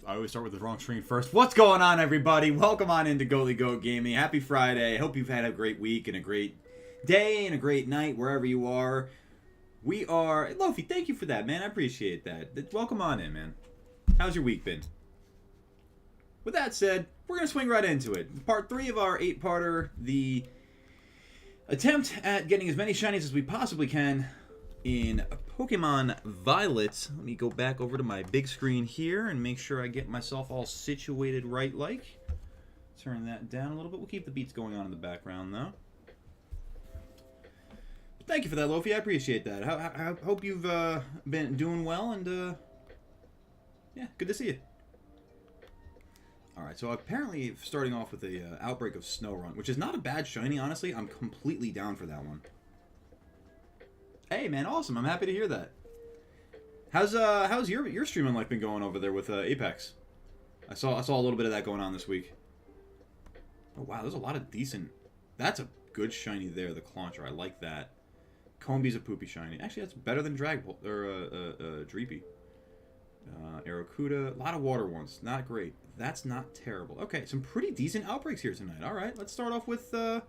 I always start with the wrong screen first. What's going on, everybody? Welcome on into Goalie Goat Gaming. Happy Friday. Hope you've had a great week and a great day and a great night wherever you are. We are... Lofi, thank you for that, man. I appreciate that. Welcome on in, man. How's your week been? With that said, we're going to swing right into it. Part 3 of our 8-parter, the attempt at getting as many shinies as we possibly can in Pokemon Violet. Let me go back over to my big screen here and make sure I get myself all situated right-like. Turn that down a little bit. We'll keep the beats going on in the background, though. Thank you for that, Lofi. I appreciate that. I hope you've been doing well, and yeah, good to see you. Alright, so apparently starting off with a outbreak of Snorunt, which is not a bad shiny, honestly. I'm completely down for that one. Hey, man, awesome. I'm happy to hear that. How's your streaming life been going over there with Apex? I saw a little bit of that going on this week. Oh, wow, there's a lot of decent... That's a good shiny there, the Clauncher. I like that. Combee's a poopy shiny. Actually, that's better than Dragapult, or Dreepy. Aracuda, a lot of water ones. Not great. That's not terrible. Okay, some pretty decent outbreaks here tonight. Alright, let's start off with the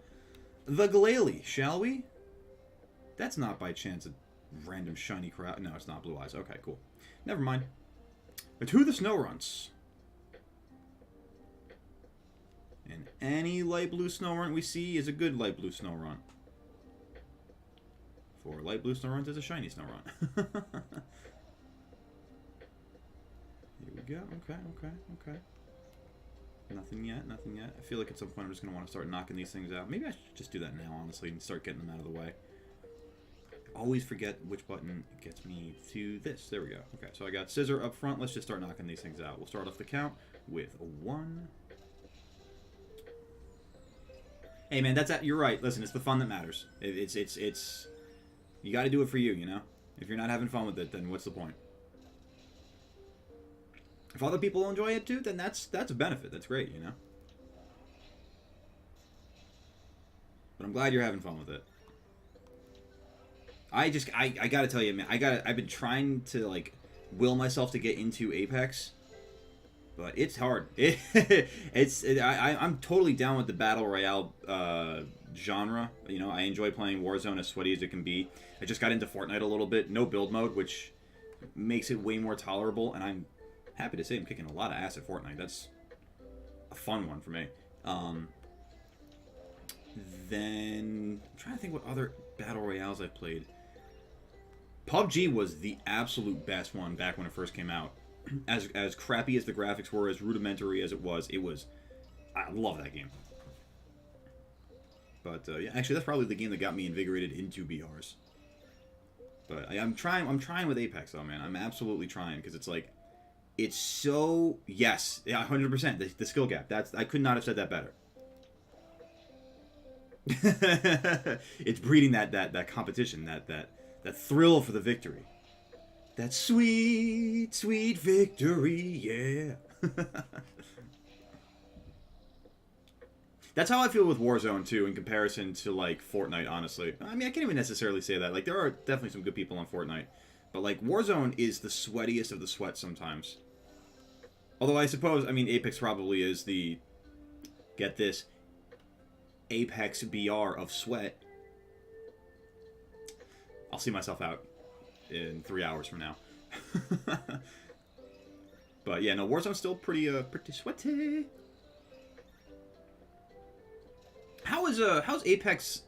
Glalie, shall we? That's not by chance a random shiny crap. No, it's not Blue Eyes. Okay, cool. Never mind. But to the Snowrunts. And any light blue Snorunt we see is a good light blue Snorunt. For light blue Snorunt is a shiny Snorunt. Here we go. Okay. Nothing yet. I feel like at some point I'm just going to want to start knocking these things out. Maybe I should just do that now, honestly, and start getting them out of the way. Always forget which button gets me to this. There we go. Okay, so I got Scissor up front. Let's just start knocking these things out. We'll start off the count with a 1. Hey, man, you're right. Listen, it's the fun that matters. It's you got to do it for you, you know? If you're not having fun with it, then what's the point? If other people enjoy it too, then that's a benefit. That's great, you know? But I'm glad you're having fun with it. I gotta tell you, man, I've been trying to, like, will myself to get into Apex, but it's hard. I'm totally down with the Battle Royale genre. You know, I enjoy playing Warzone, as sweaty as it can be. I just got into Fortnite a little bit. No build mode, which makes it way more tolerable, and I'm happy to say I'm kicking a lot of ass at Fortnite. That's a fun one for me. Then, I'm trying to think what other Battle Royales I've played. PUBG was the absolute best one back when it first came out. As crappy as the graphics were, as rudimentary as it was, I love that game. But yeah, actually, that's probably the game that got me invigorated into BRs. But I'm trying with Apex though, man. I'm absolutely trying, because it's like, it's so, yes, yeah, 100%. The skill gap. I could not have said that better. It's breeding that competition, that thrill for the victory. That sweet, sweet victory, yeah. That's how I feel with Warzone, too, in comparison to, like, Fortnite, honestly. I mean, I can't even necessarily say that. Like, there are definitely some good people on Fortnite. But, like, Warzone is the sweatiest of the sweat sometimes. Although I suppose, I mean, Apex probably is the, get this, Apex BR of sweat. I'll see myself out in 3 hours from now. But yeah, no, Warzone's still pretty sweaty. How's Apex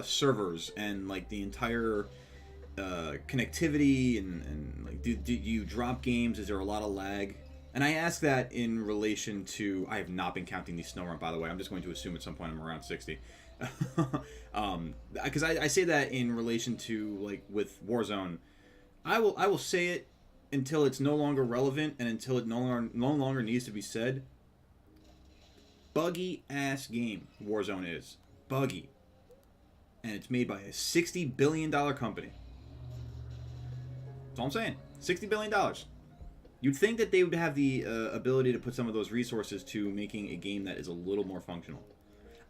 servers and like the entire connectivity and like do you drop games? Is there a lot of lag? And I ask that in relation to... I have not been counting these Snorunt, by the way. I'm just going to assume at some point I'm around 60. Because I say that in relation to, like, with Warzone. I will say it until it's no longer relevant and until it no longer needs to be said. Buggy-ass game Warzone is. Buggy. And it's made by a $60 billion company. That's all I'm saying. $60 billion. You'd think that they would have the ability to put some of those resources to making a game that is a little more functional.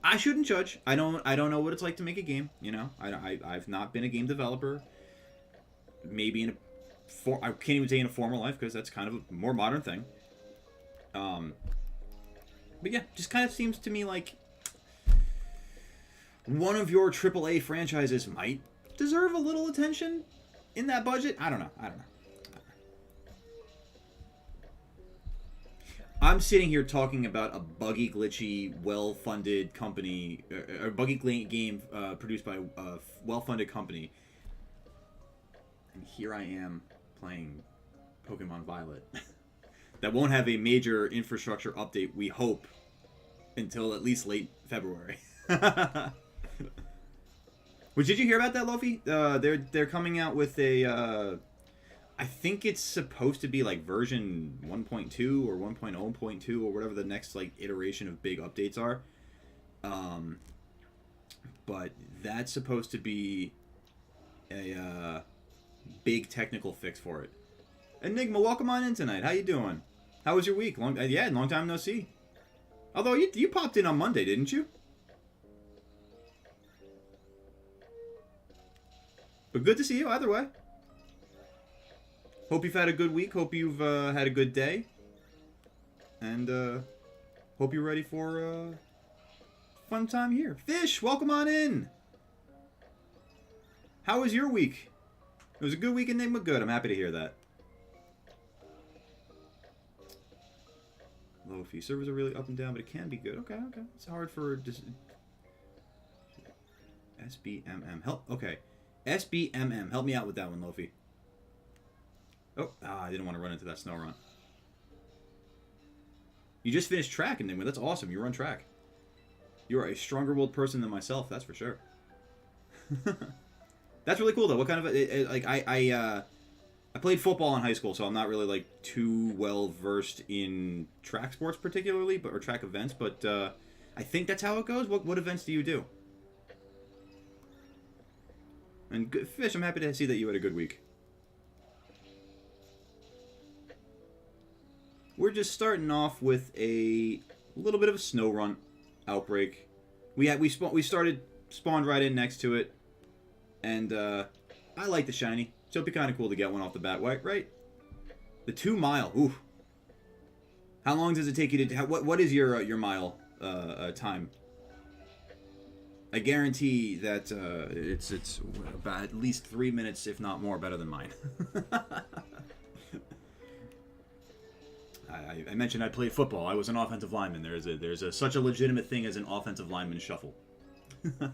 I shouldn't judge. I don't know what it's like to make a game. You know, I've not been a game developer. Maybe I can't even say in a former life, because that's kind of a more modern thing. But yeah, just kind of seems to me like one of your AAA franchises might deserve a little attention in that budget. I don't know. I'm sitting here talking about a buggy, glitchy, well-funded company, a buggy game produced by a well-funded company, and here I am playing Pokemon Violet that won't have a major infrastructure update, we hope, until at least late February. Well, did you hear about that, Luffy? They're coming out with a I think it's supposed to be like version 1.2 or 1.0.2 or whatever the next like iteration of big updates are. But that's supposed to be a big technical fix for it. Enigma, welcome on in tonight. How you doing? How was your week? Long time no see. Although you popped in on Monday, didn't you? But good to see you either way. Hope you've had a good week. Hope you've had a good day. And hope you're ready for a fun time here. Fish, welcome on in. How was your week? It was a good week, Enigma. Good. I'm happy to hear that. Low fee. Servers are really up and down, but it can be good. Okay. It's hard for SBMM. Help. Okay. SBMM. Help me out with that one, Lofi. Oh, I didn't want to run into that snow run. You just finished track, Enigma. That's awesome. You run track. You are a stronger-willed person than myself, that's for sure. That's really cool, though. What kind of like I played football in high school, so I'm not really like too well versed in track sports particularly, or track events. But I think that's how it goes. What events do you do? And good, Fish, I'm happy to see that you had a good week. We're just starting off with a little bit of a snow run outbreak. We spawned right in next to it, and I like the shiny, so it'd be kind of cool to get one off the bat, right? The 2 mile, ooh. How long does it take you to? What is your mile time? I guarantee that it's about at least 3 minutes, if not more, better than mine. I mentioned I played football. I was an offensive lineman. There's such a legitimate thing as an offensive lineman shuffle. The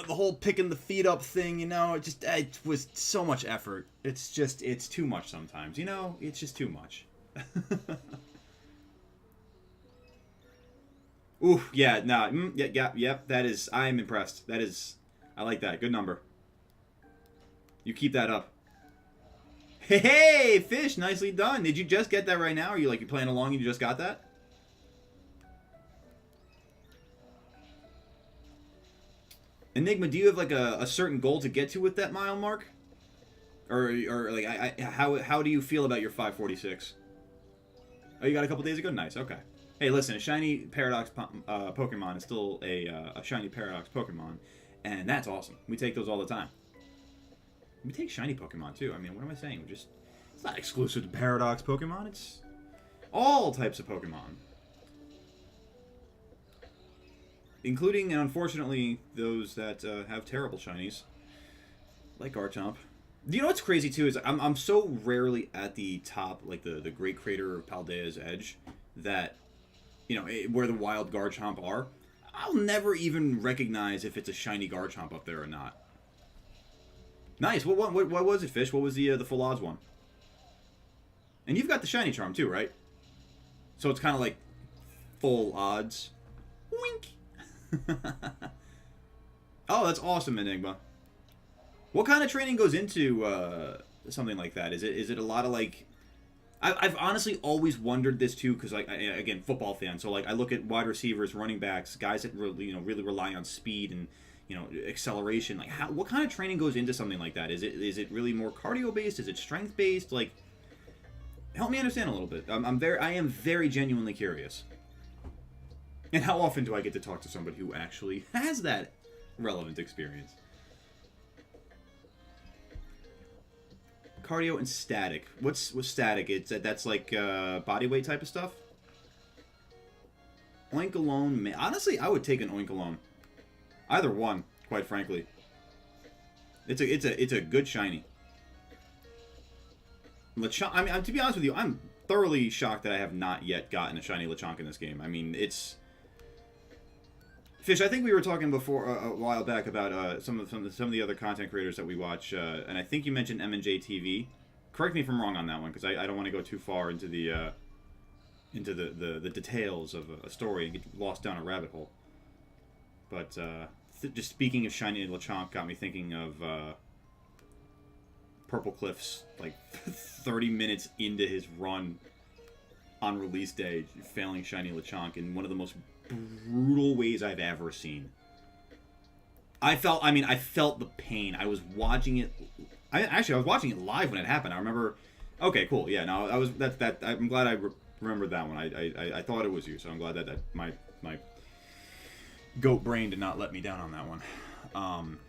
whole picking the feet up thing, it was so much effort. It's too much sometimes, It's just too much. Ooh, yeah, nah, yep. I'm impressed. I like that. Good number. You keep that up. Hey, Fish, nicely done. Did you just get that right now? Are you playing along and you just got that? Enigma, do you have a certain goal to get to with that mile mark? Or how do you feel about your 546? Oh, you got a couple days ago? Nice, okay. Hey, listen, a shiny Paradox Pokemon is still a shiny Paradox Pokemon, and that's awesome. We take those all the time. We take shiny Pokemon, too. I mean, what am I saying? It's not exclusive to Paradox Pokemon. It's all types of Pokemon. Including, and unfortunately, those that have terrible shinies. Like Garchomp. You know what's crazy, too, is I'm so rarely at the top, like the Great Crater of Paldea's Edge, that, where the wild Garchomp are. I'll never even recognize if it's a shiny Garchomp up there or not. Nice. What was it, Fish? What was the full odds one? And you've got the shiny charm too, right? So it's kind of like full odds. Wink. Oh, that's awesome, Enigma. What kind of training goes into something like that? Is it a lot of like? I've honestly always wondered this too, because again, football fan. So I look at wide receivers, running backs, guys that really rely on speed and acceleration. What kind of training goes into something like that? Is it really more cardio based? Is it strength based? Help me understand a little bit. I am very genuinely curious. And how often do I get to talk to somebody who actually has that relevant experience? cardio and static. What's static? That's like body weight type of stuff. Oink alone, honestly, I would take an oink alone. Either one, quite frankly. It's a good shiny. Lechonk. I mean, to be honest with you, I'm thoroughly shocked that I have not yet gotten a shiny Lechonk in this game. I mean, it's Fish. I think we were talking before a while back about some of the other content creators that we watch, and I think you mentioned M&J TV. Correct me if I'm wrong on that one, because I don't want to go too far into the details of a story and get lost down a rabbit hole. But just speaking of shiny Lechonk got me thinking of Purple Cliff's like 30 minutes into his run on release day, failing shiny Lechonk in one of the most brutal ways I've ever seen. I felt the pain. I was watching it. I was watching it live when it happened. I remember. Okay, cool. Yeah, no, I'm glad I remembered that one. I thought it was you, so I'm glad that my goat brain did not let me down on that one.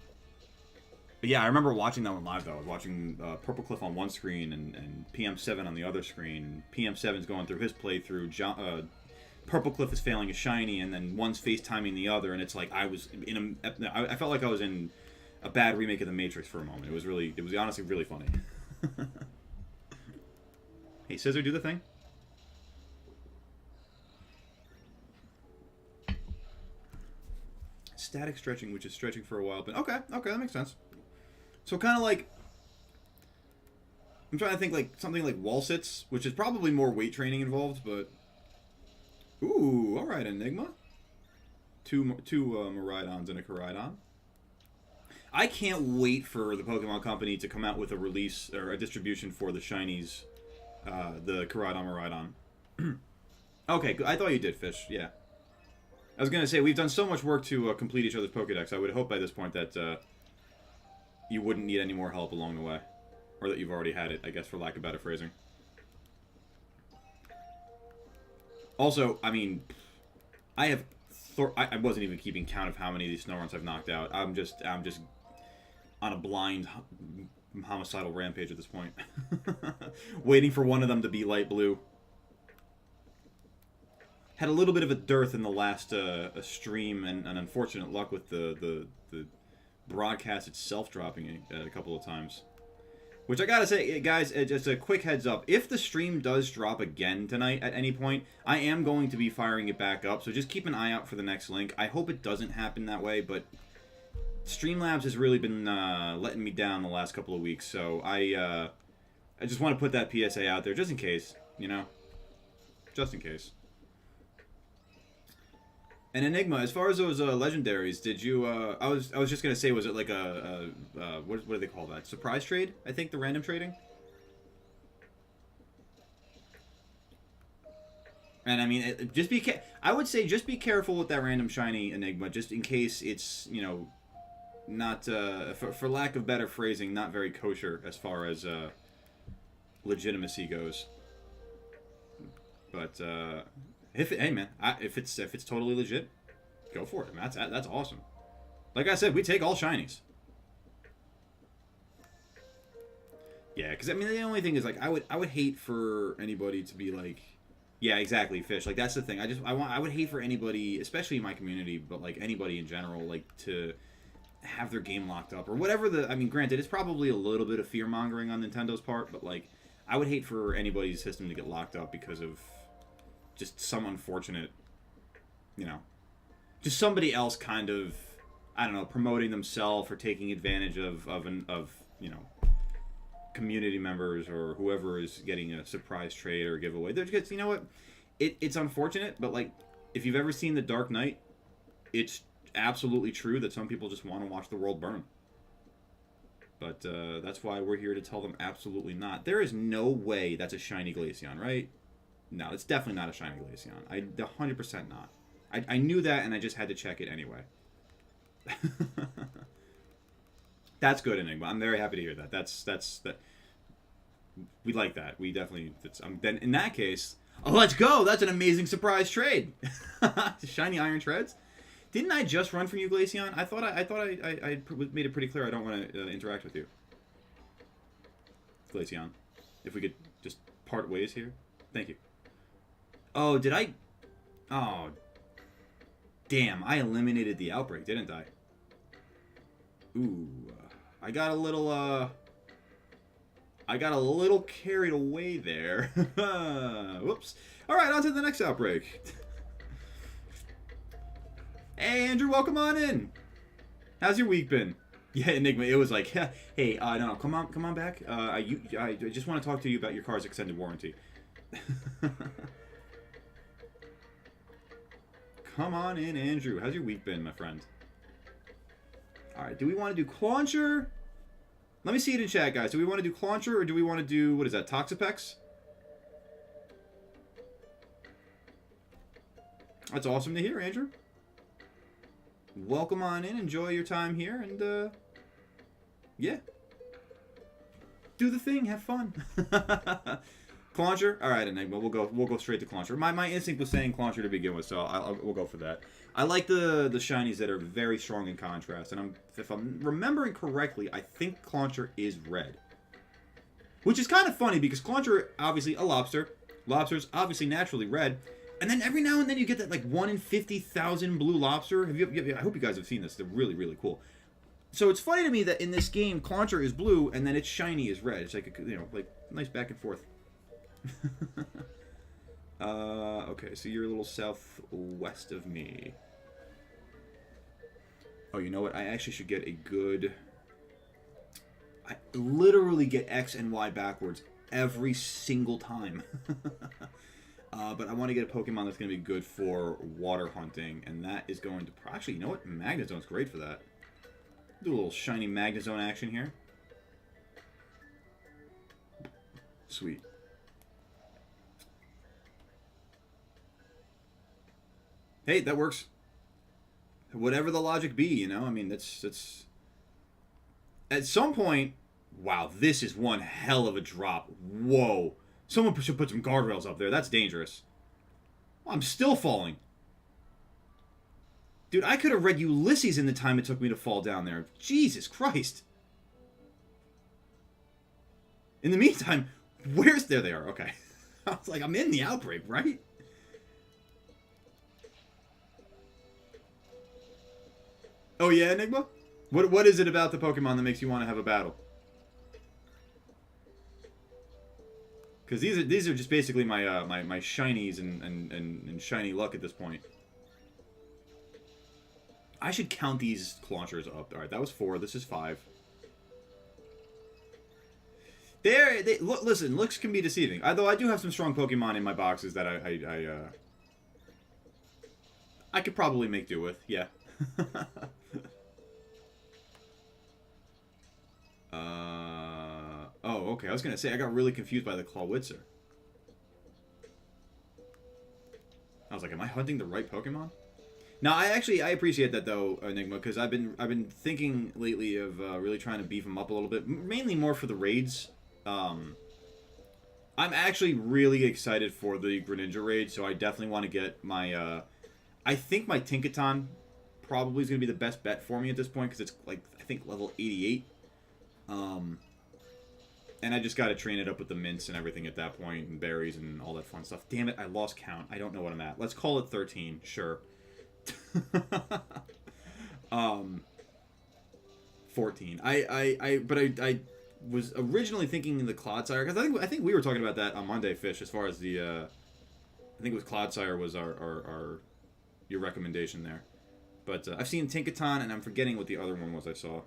But yeah, I remember watching that one live, though. I was watching Purple Cliff on one screen and PM7 on the other screen. PM7's going through his playthrough. Purple Cliff is failing a shiny, and then one's FaceTiming the other, and it's like I felt like I was in a bad remake of The Matrix for a moment. It was honestly really funny. Hey, Scissor, do the thing. Static stretching, which is stretching for a while, but okay, that makes sense. So kind of like, I'm trying to think like something like wall sits, which is probably more weight training involved, but ooh, all right, Enigma. Two Miraidons and a Koraidon. I can't wait for the Pokemon Company to come out with a release or a distribution for the Shinies, the Koraidon Miraidon. Okay, I thought you did, Fish. Yeah. I was going to say, we've done so much work to complete each other's Pokedex. I would hope by this point that you wouldn't need any more help along the way. Or that you've already had it, I guess, for lack of better phrasing. Also, I mean, I wasn't even keeping count of how many of these Snoruns I've knocked out. I'm just on a blind homicidal rampage at this point. Waiting for one of them to be light blue. Had a little bit of a dearth in the last stream, and an unfortunate luck with the broadcast itself dropping a couple of times. Which I gotta say, guys, just a quick heads up. If the stream does drop again tonight at any point, I am going to be firing it back up, so just keep an eye out for the next link. I hope it doesn't happen that way, but Streamlabs has really been letting me down the last couple of weeks, so I just want to put that PSA out there, just in case, you know? Just in case. And Enigma, as far as those legendaries, did you? I was just gonna say, was it like what do they call that? Surprise trade? I think the random trading. And I mean, I would say just be careful with that random shiny Enigma, just in case it's not for lack of better phrasing, not very kosher as far as legitimacy goes. But hey man, if it's totally legit, go for it. Man, that's awesome. Like I said, we take all shinies. Yeah, because I mean the only thing is like I would hate for anybody to be like, yeah, exactly, Fish. Like that's the thing. I would hate for anybody, especially in my community, but like anybody in general, like to have their game locked up or whatever. I mean, granted, it's probably a little bit of fear mongering on Nintendo's part, but like I would hate for anybody's system to get locked up because of just some unfortunate, just somebody else kind of, I don't know, promoting themselves or taking advantage of community members or whoever is getting a surprise trade or giveaway. They're just, you know what, it's unfortunate, but like if you've ever seen The Dark Knight, it's absolutely true that some people just want to watch the world burn. But that's why we're here to tell them absolutely not. There is no way that's a shiny Glaceon, right? No, it's definitely not a shiny Glaceon. 100% not. I knew that, and I just had to check it anyway. That's good, Enigma. I'm very happy to hear that. That. We like that. We definitely. Then in that case, let's go. That's an amazing surprise trade. Shiny Iron Treads. Didn't I just run from you, Glaceon? I thought I made it pretty clear I don't want to interact with you. Glaceon. If we could just part ways here. Thank you. Oh, did I... Oh, damn. I eliminated the outbreak, didn't I? Ooh. I got a little, I got a little carried away there. Whoops. Alright, on to the next outbreak. Hey, Andrew, welcome on in. How's your week been? Yeah, Enigma, it was like, hey, no, come on back. I just want to talk to you about your car's extended warranty. Come on in, Andrew. How's your week been, my friend? Alright, do we want to do Clauncher? Let me see it in chat, guys. Do we want to do Clauncher or do we want to do, what is that, Toxapex? That's awesome to hear, Andrew. Welcome on in. Enjoy your time here, and yeah, do the thing. Have fun. Clauncher. All right, Enigma. We'll go straight to Clauncher. My instinct was saying Clauncher to begin with, so we'll go for that. I like the shinies that are very strong in contrast, and if I'm remembering correctly, I think Clauncher is red, which is kind of funny because Clauncher obviously a lobster. Lobster's obviously naturally red. And then every now and then you get that like 1 in 50,000 blue lobster. I hope you guys have seen this. They're really, really cool. So it's funny to me that in this game, Clauncher is blue and then its shiny is red. It's like, like nice back and forth. Okay, so you're a little southwest of me. Oh, you know what? I actually should get a good... I literally get X and Y backwards every single time. But I want to get a Pokemon that's going to be good for water hunting, and that is going to... Actually, you know what? Magnezone's great for that. Do a little shiny Magnezone action here. Sweet. Hey, that works. Whatever the logic be, you know? I mean, that's... At some point... Wow, this is one hell of a drop. Whoa. Someone should put some guardrails up there. That's dangerous. I'm still falling. Dude, I could have read Ulysses in the time it took me to fall down there. Jesus Christ. In the meantime, where's... There they are. Okay. I was like, I'm in the outbreak, right? Oh, yeah, Enigma? What is it about the Pokemon that makes you want to have a battle? Because these are just basically my my shinies and shiny luck at this point. I should count these Claunchers up. All right, that was 4. This is 5. Listen, looks can be deceiving. Although I do have some strong Pokemon in my boxes that I could probably make do with. Yeah. Oh, okay. I was gonna say I got really confused by the Clawitzer. I was like, am I hunting the right Pokemon? Now, I appreciate that though, Enigma, because I've been thinking lately of really trying to beef them up a little bit, mainly more for the raids. I'm actually really excited for the Greninja raid, so I definitely want to get my. I think my Tinkaton probably is gonna be the best bet for me at this point because it's like I think level 88. And I just got to train it up with the mints and everything at that point, and berries and all that fun stuff. Damn it, I lost count. I don't know what I'm at. Let's call it 13. Sure. 14. I was originally thinking the Clodsire, because I think we were talking about that on Monday, Fish, as far as the, I think it was Clodsire was your recommendation there. But I've seen Tinkaton, and I'm forgetting what the other one was I saw.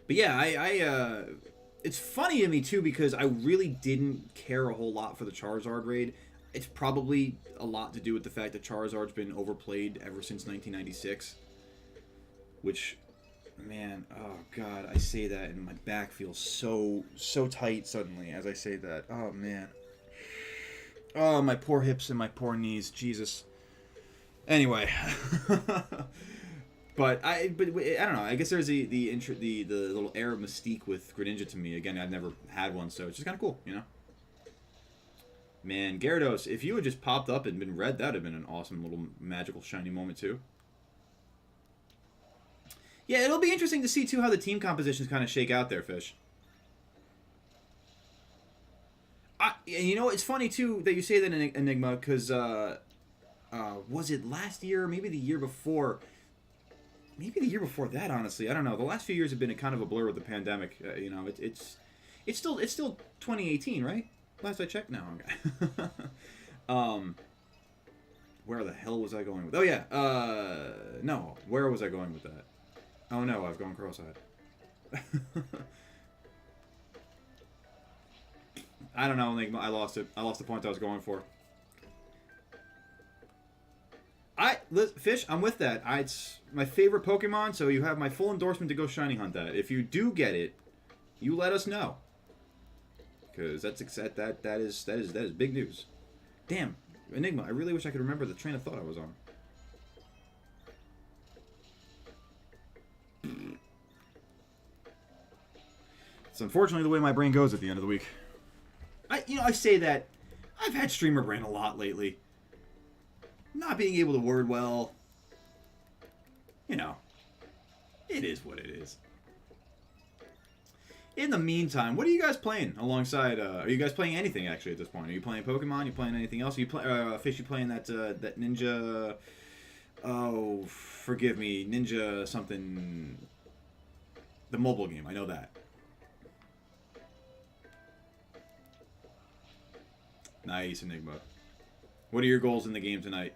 But yeah, it's funny to me, too, because I really didn't care a whole lot for the Charizard raid. It's probably a lot to do with the fact that Charizard's been overplayed ever since 1996. Which, man, oh god, I say that and my back feels so tight suddenly as I say that. Oh, man. Oh, my poor hips and my poor knees. Jesus. Anyway. But I don't know. I guess there's the little air of mystique with Greninja to me. Again, I've never had one, so it's just kind of cool, you know. Man, Gyarados, if you had just popped up and been red, that would have been an awesome little magical shiny moment too. Yeah, it'll be interesting to see, too, how the team compositions kind of shake out there, Fish. And you know, it's funny, too, that you say that in Enigma, because, was it last year? Maybe the year before. Maybe the year before that, honestly. I don't know. The last few years have been a kind of a blur with the pandemic. You know, it's still 2018, right? Last I checked. No. Okay. Where the hell was I going with? Oh yeah. No. Where was I going with that? Oh no, I was going cross-eyed. I don't know. I lost it. I lost the point I was going for. Fish, I'm with that. It's my favorite Pokemon, so you have my full endorsement to go shiny hunt that. If you do get it, you let us know, because that is big news. Damn, Enigma. I really wish I could remember the train of thought I was on. It's unfortunately the way my brain goes at the end of the week. I say that I've had streamer brain a lot lately. Not being able to word well. You know, it is what it is. In the meantime, what are you guys playing alongside? Are you guys playing anything actually at this point? Are you playing Pokemon? Are you playing anything else? Are you play Fish? You playing that Ninja? Oh, forgive me, Ninja something. The mobile game. I know that. Nice, Enigma. What are your goals in the game tonight?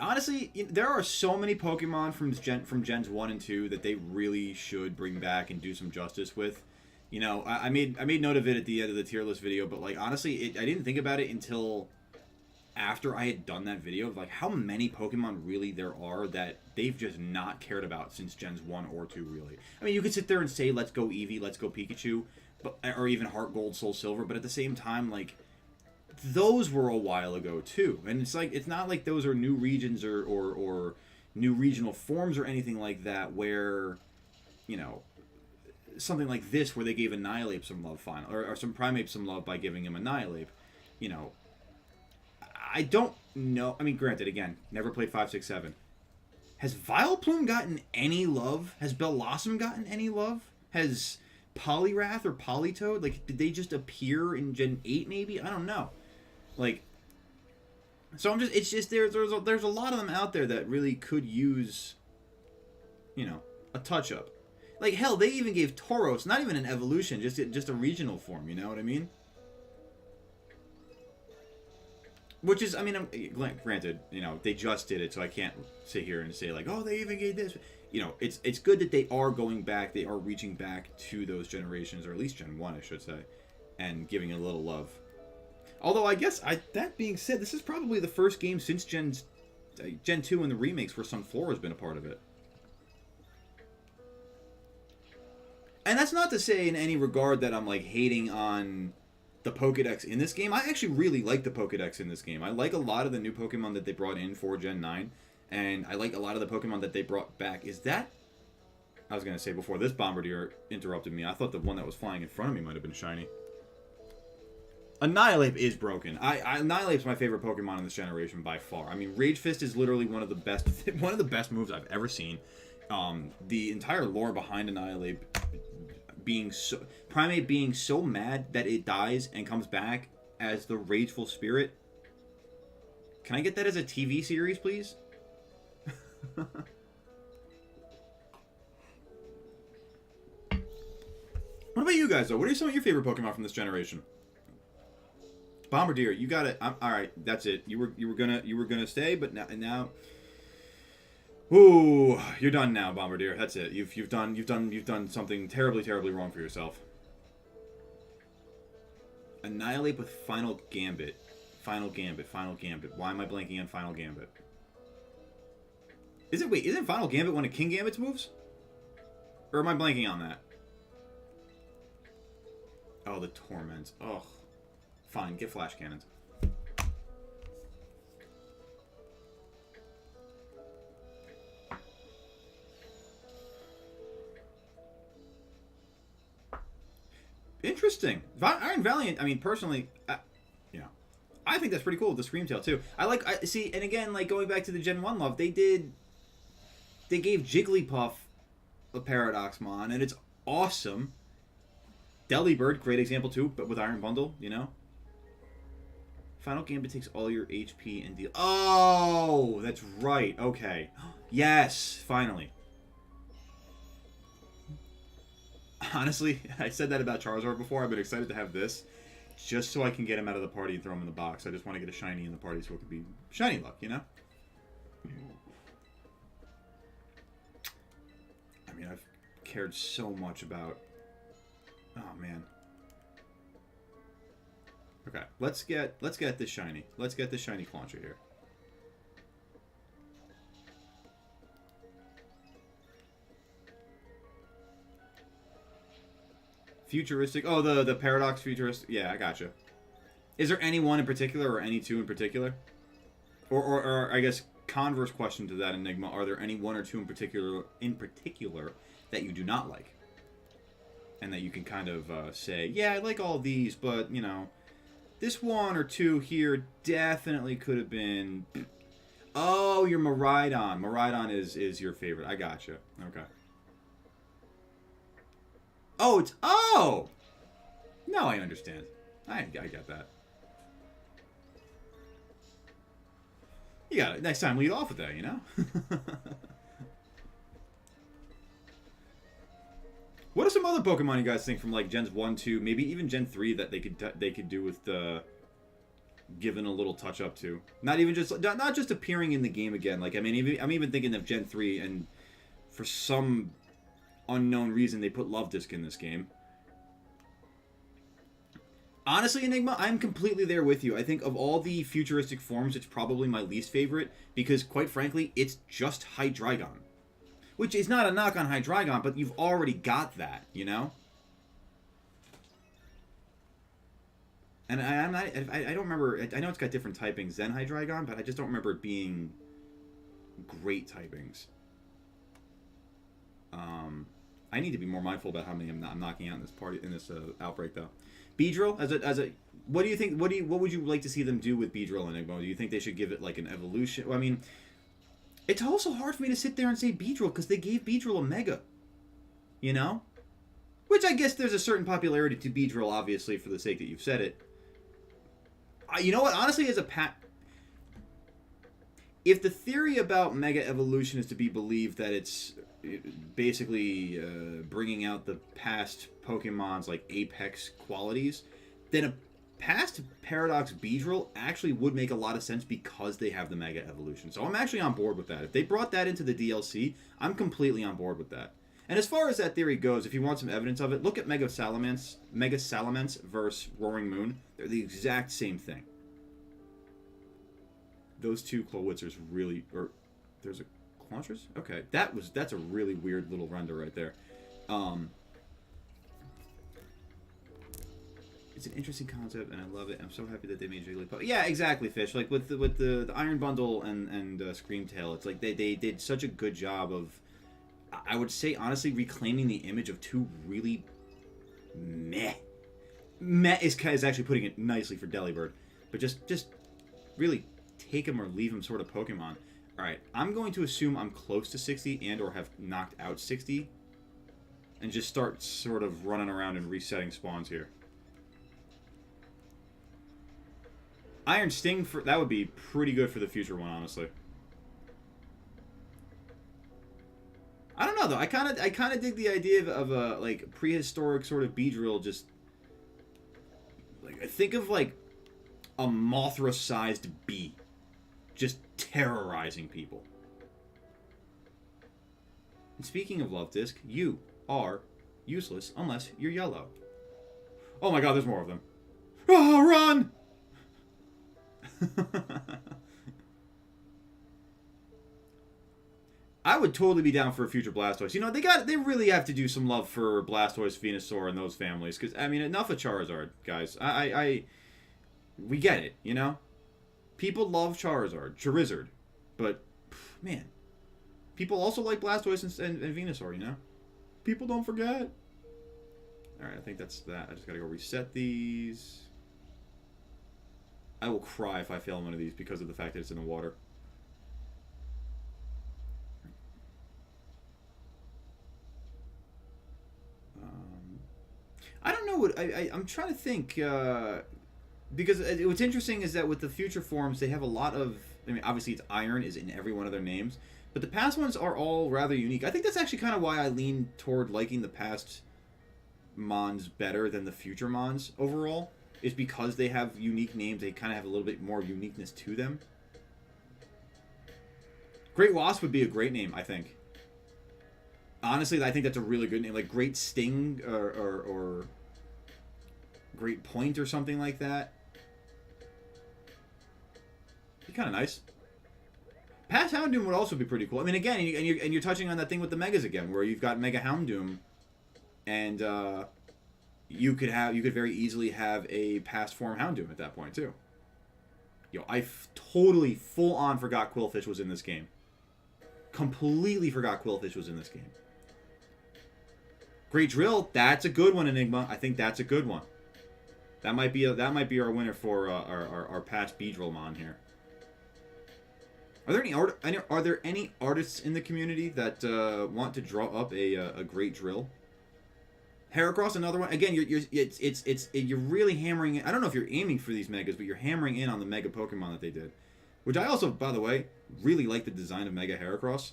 Honestly, there are so many Pokemon from Gens 1 and 2 that they really should bring back and do some justice with. You know, I made note of it at the end of the tier list video, but like honestly, I didn't think about it until after I had done that video of like how many Pokemon really there are that they've just not cared about since Gens 1 or 2 really. I mean, you could sit there and say let's go Eevee, let's go Pikachu, but or even Heart Gold, Soul Silver, but at the same time like those were a while ago too, and it's like it's not like those are new regions or new regional forms or anything like that where, you know, something like this where they gave Annihilape some love or some Primeape some love by giving him Annihilape, you know. I don't know. I mean, granted, again, never played 5, 6, 7. Has Vileplume gotten any love? Has Bellossom gotten any love? Has Poliwrath or Politoed, like, did they just appear in Gen 8 maybe? I don't know. Like, so it's just there's a lot of them out there that really could use, you know, a touch up. Like hell, they even gave Tauros not even an evolution, just a regional form. You know what I mean? Which is, I mean, granted, you know, they just did it, so I can't sit here and say like, oh, they even gave this. You know, it's good that they are going back, they are reaching back to those generations, or at least Gen 1, I should say, and giving it a little love. Although, I guess, that being said, this is probably the first game since Gen 2 and the remakes where Sunflora's been a part of it. And that's not to say in any regard that I'm, like, hating on the Pokedex in this game. I actually really like the Pokedex in this game. I like a lot of the new Pokemon that they brought in for Gen 9, and I like a lot of the Pokemon that they brought back. Is that... I was going to say before this Bombardier interrupted me, I thought the one that was flying in front of me might have been shiny. Annihilape is broken. Annihilape's my favorite Pokemon in this generation by far. I mean, Rage Fist is literally one of the best moves I've ever seen. The entire lore behind Annihilape Primeape being so mad that it dies and comes back as the Rageful Spirit. Can I get that as a TV series, please? What about you guys, though? What are some of your favorite Pokemon from this generation? Bombardier, you got it. All right, that's it. You were gonna stay, but now. Ooh, you're done now, Bombardier. That's it. You've done something terribly wrong for yourself. Annihilate with Final Gambit. Final Gambit. Why am I blanking on Final Gambit? Isn't Final Gambit one of King Gambit's moves? Or am I blanking on that? Oh, the Torments. Oh. Fine, get Flash Cannons. Interesting. Iron Valiant, I mean, personally, you know, I think that's pretty cool with the Scream Tail too. See, and again, like going back to the Gen 1 love, they gave Jigglypuff a Paradoxmon, and it's awesome. Delibird, great example too, but with Iron Bundle, you know. Final Gambit takes all your HP and deal. Oh, that's right. Okay. Yes, finally. Honestly, I said that about Charizard before. I've been excited to have this just so I can get him out of the party and throw him in the box. I just want to get a shiny in the party so it could be shiny luck, you know? I mean, I've cared so much about... Oh, man. Okay, let's get this shiny. Let's get this shiny Clauncher here. Futuristic. Oh, the Paradox Futuristic. Yeah, I gotcha. Is there any one in particular or any two in particular? Or I guess converse question to that, Enigma, are there any one or two in particular that you do not like? And that you can kind of say, yeah, I like all these, but, you know, this one or two here definitely could have been... Oh, your Miraidon. Miraidon is your favorite. I gotcha. Okay. Oh, it's... Oh! No, I understand. I get that. You got it. Next time, lead off with that, you know? What are some other Pokemon you guys think from, like, Gens 1, 2, maybe even Gen 3 that they could do with the... Given a little touch up to? Not even just... Not just appearing in the game again. Like, I mean, I'm even thinking of Gen 3, and for some unknown reason, they put Love Disc in this game. Honestly, Enigma, I'm completely there with you. I think of all the futuristic forms, it's probably my least favorite, because, quite frankly, it's just Hydreigon. Which is not a knock on Hydreigon, but you've already got that, you know? And I don't remember... I know it's got different typings than Hydreigon, but I just don't remember it being great typings. I need to be more mindful about how many I'm knocking out in this outbreak, though. Beedrill, as a what do you think? What would you like to see them do with Beedrill and Enigma? Do you think they should give it like an evolution? Well, I mean, it's also hard for me to sit there and say Beedrill because they gave Beedrill a Mega, you know, which I guess there's a certain popularity to Beedrill, obviously, for the sake that you've said it. You know what? Honestly, if the theory about Mega Evolution is to be believed that it's basically bringing out the past Pokemon's like apex qualities, then a past Paradox Beedrill actually would make a lot of sense because they have the Mega Evolution. So I'm actually on board with that. If they brought that into the DLC, I'm completely on board with that. And as far as that theory goes, if you want some evidence of it, look at Mega Salamence versus Roaring Moon. They're the exact same thing. Those two Clawitzers really... Or there's a Claunchers? Okay, that's a really weird little render right there. It's an interesting concept, and I love it. I'm so happy that they made Jigglypuff. Yeah, exactly, Fish. Like with the Iron Bundle and Scream Tail, it's like they did such a good job of, I would say honestly, reclaiming the image of two really meh. Meh is actually putting it nicely for Delibird, but just really take him or leave him sort of Pokemon. Alright, I'm going to assume I'm close to 60 and or have knocked out 60. And just start sort of running around and resetting spawns here. Iron Sting, that would be pretty good for the future one, honestly. I don't know, though. I kind of dig the idea of a, like, prehistoric sort of Beedrill just... Like, I think of, like, a Mothra-sized bee. Just terrorizing people. And speaking of Love Disc, you are useless unless you're yellow. Oh my god, there's more of them. Oh, run! I would totally be down for a future Blastoise. You know, they really have to do some love for Blastoise, Venusaur, and those families. Because, I mean, enough of Charizard, guys. We get it, you know? People love Charizard, but, man, people also like Blastoise and Venusaur, you know? People don't forget. Alright, I think that's that. I just gotta go reset these. I will cry if I fail one of these because of the fact that it's in the water. I don't know what... I'm trying to think... because what's interesting is that with the future forms, they have a lot of... I mean, obviously, it's iron is in every one of their names. But the past ones are all rather unique. I think that's actually kind of why I lean toward liking the past Mons better than the future Mons overall. Is because they have unique names. They kind of have a little bit more uniqueness to them. Great Wasp would be a great name, I think. Honestly, I think that's a really good name. Like Great Sting or Great Point or something like that. Be kind of nice. Past Houndoom would also be pretty cool. I mean, again, and you're touching on that thing with the Megas again, where you've got Mega Houndoom, and you could very easily have a past form Houndoom at that point too. Yo, I totally full on forgot Quillfish was in this game. Completely forgot Quillfish was in this game. Great Drill, that's a good one, Enigma. I think that's a good one. That might be our winner for our past Beedrillmon here. Are there any artists in the community that want to draw up a Great Drill? Heracross, another one. Again, you're really hammering in. I don't know if you're aiming for these megas, but you're hammering in on the mega Pokemon that they did. Which I also, by the way, really like the design of Mega Heracross.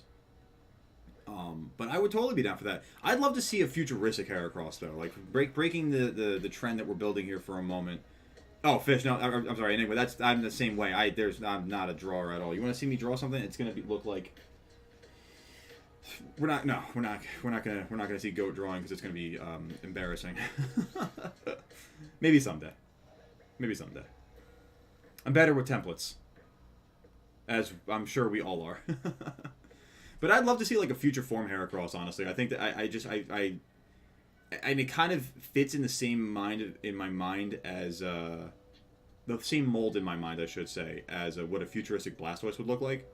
But I would totally be down for that. I'd love to see a futuristic Heracross, though. Like, breaking the trend that we're building here for a moment. Oh, Fish, no, I'm sorry. Anyway, I'm the same way. I'm not a drawer at all. You want to see me draw something? It's going to look like... We're not gonna see goat drawing because it's gonna be embarrassing. Maybe someday. I'm better with templates, as I'm sure we all are. But I'd love to see like a future form Heracross. Honestly, I think that I mean, it kind of fits in the same in my mind as the same mold in my mind, I should say, as what a futuristic Blastoise would look like.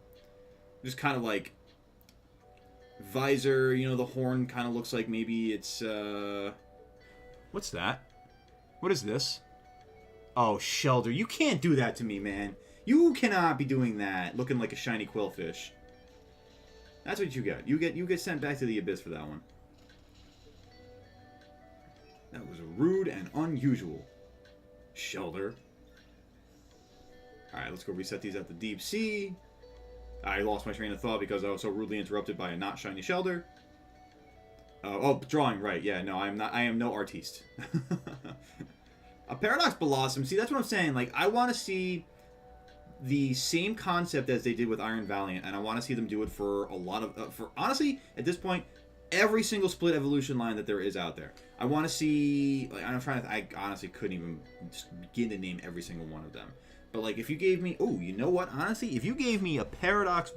Just kind of like. Visor, you know, the horn kind of looks like maybe it's, What's that? What is this? Oh, Shelder, you can't do that to me, man. You cannot be doing that, looking like a shiny Quillfish. That's what you get. You get sent back to the abyss for that one. That was rude and unusual. Shelder. Alright, let's go reset these at the deep sea. I lost my train of thought because I was so rudely interrupted by a not shiny Shelder. Oh, drawing, right. Yeah, no, I am no artiste. A Paradox Blossom. See, that's what I'm saying. Like, I want to see the same concept as they did with Iron Valiant, and I want to see them do it for a lot of... for honestly, at this point, every single split evolution line that there is out there. I want to see... Like, I honestly couldn't even begin to name every single one of them. But, like, if you gave me... Oh, you know what? Honestly, if you gave me a Paradox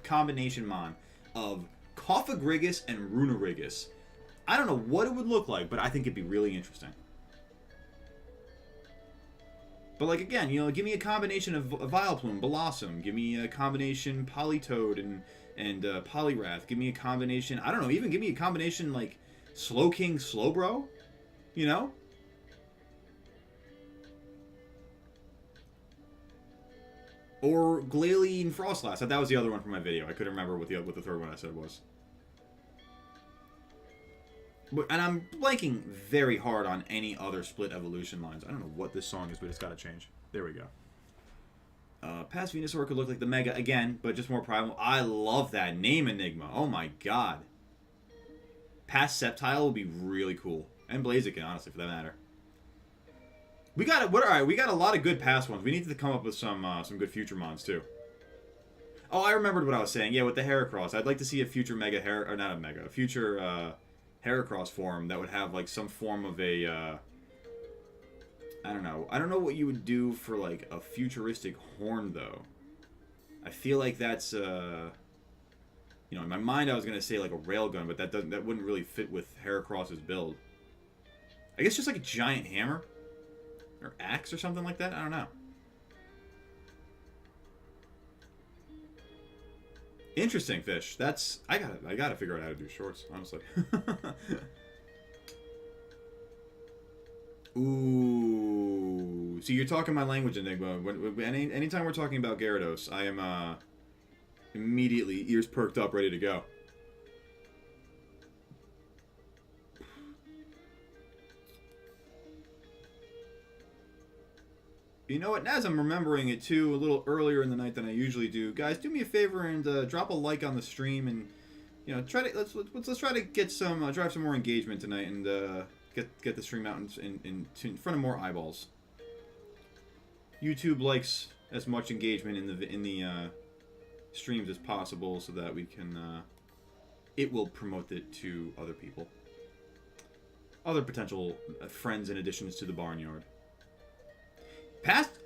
combination mon of Cophagrigus and Runerigus, I don't know what it would look like, but I think it'd be really interesting. But, like, again, you know, give me a combination of Vileplume, Blossom. Give me a combination Politoed and Poliwrath. Give me a combination... I don't know, even give me a combination, like, Slowking, Slowbro. You know? Or Glalie Frostlass. That was the other one from my video. I couldn't remember what the third one I said was. And I'm blanking very hard on any other split evolution lines. I don't know what this song is, but it's got to change. There we go. Past Venusaur could look like the Mega again, but just more primal. I love that name, Enigma. Oh my god. Past Sceptile will be really cool. And Blaziken, honestly, for that matter. We got it. Alright, we got a lot of good past ones. We need to come up with some good future mons too. Oh, I remembered what I was saying. Yeah, with the Heracross, I'd like to see a future a future Heracross form that would have like some form of a I don't know what you would do for like a futuristic horn though. I feel like that's you know, in my mind I was gonna say like a railgun, but that wouldn't really fit with Heracross's build. I guess just like a giant hammer. Or axe or something like that? I don't know. Interesting, Fish. That's... I gotta figure out how to do shorts, honestly. Ooh. Ooh, so you're talking my language, Enigma. Anytime we're talking about Gyarados, I am immediately ears perked up, ready to go. You know what? As I'm remembering it too, a little earlier in the night than I usually do, guys, do me a favor and drop a like on the stream, and try to let's try to get some drive some more engagement tonight, and get the stream out in front of more eyeballs. YouTube likes as much engagement in the streams as possible, so that we can it will promote it to other people, other potential friends and additions to the barnyard.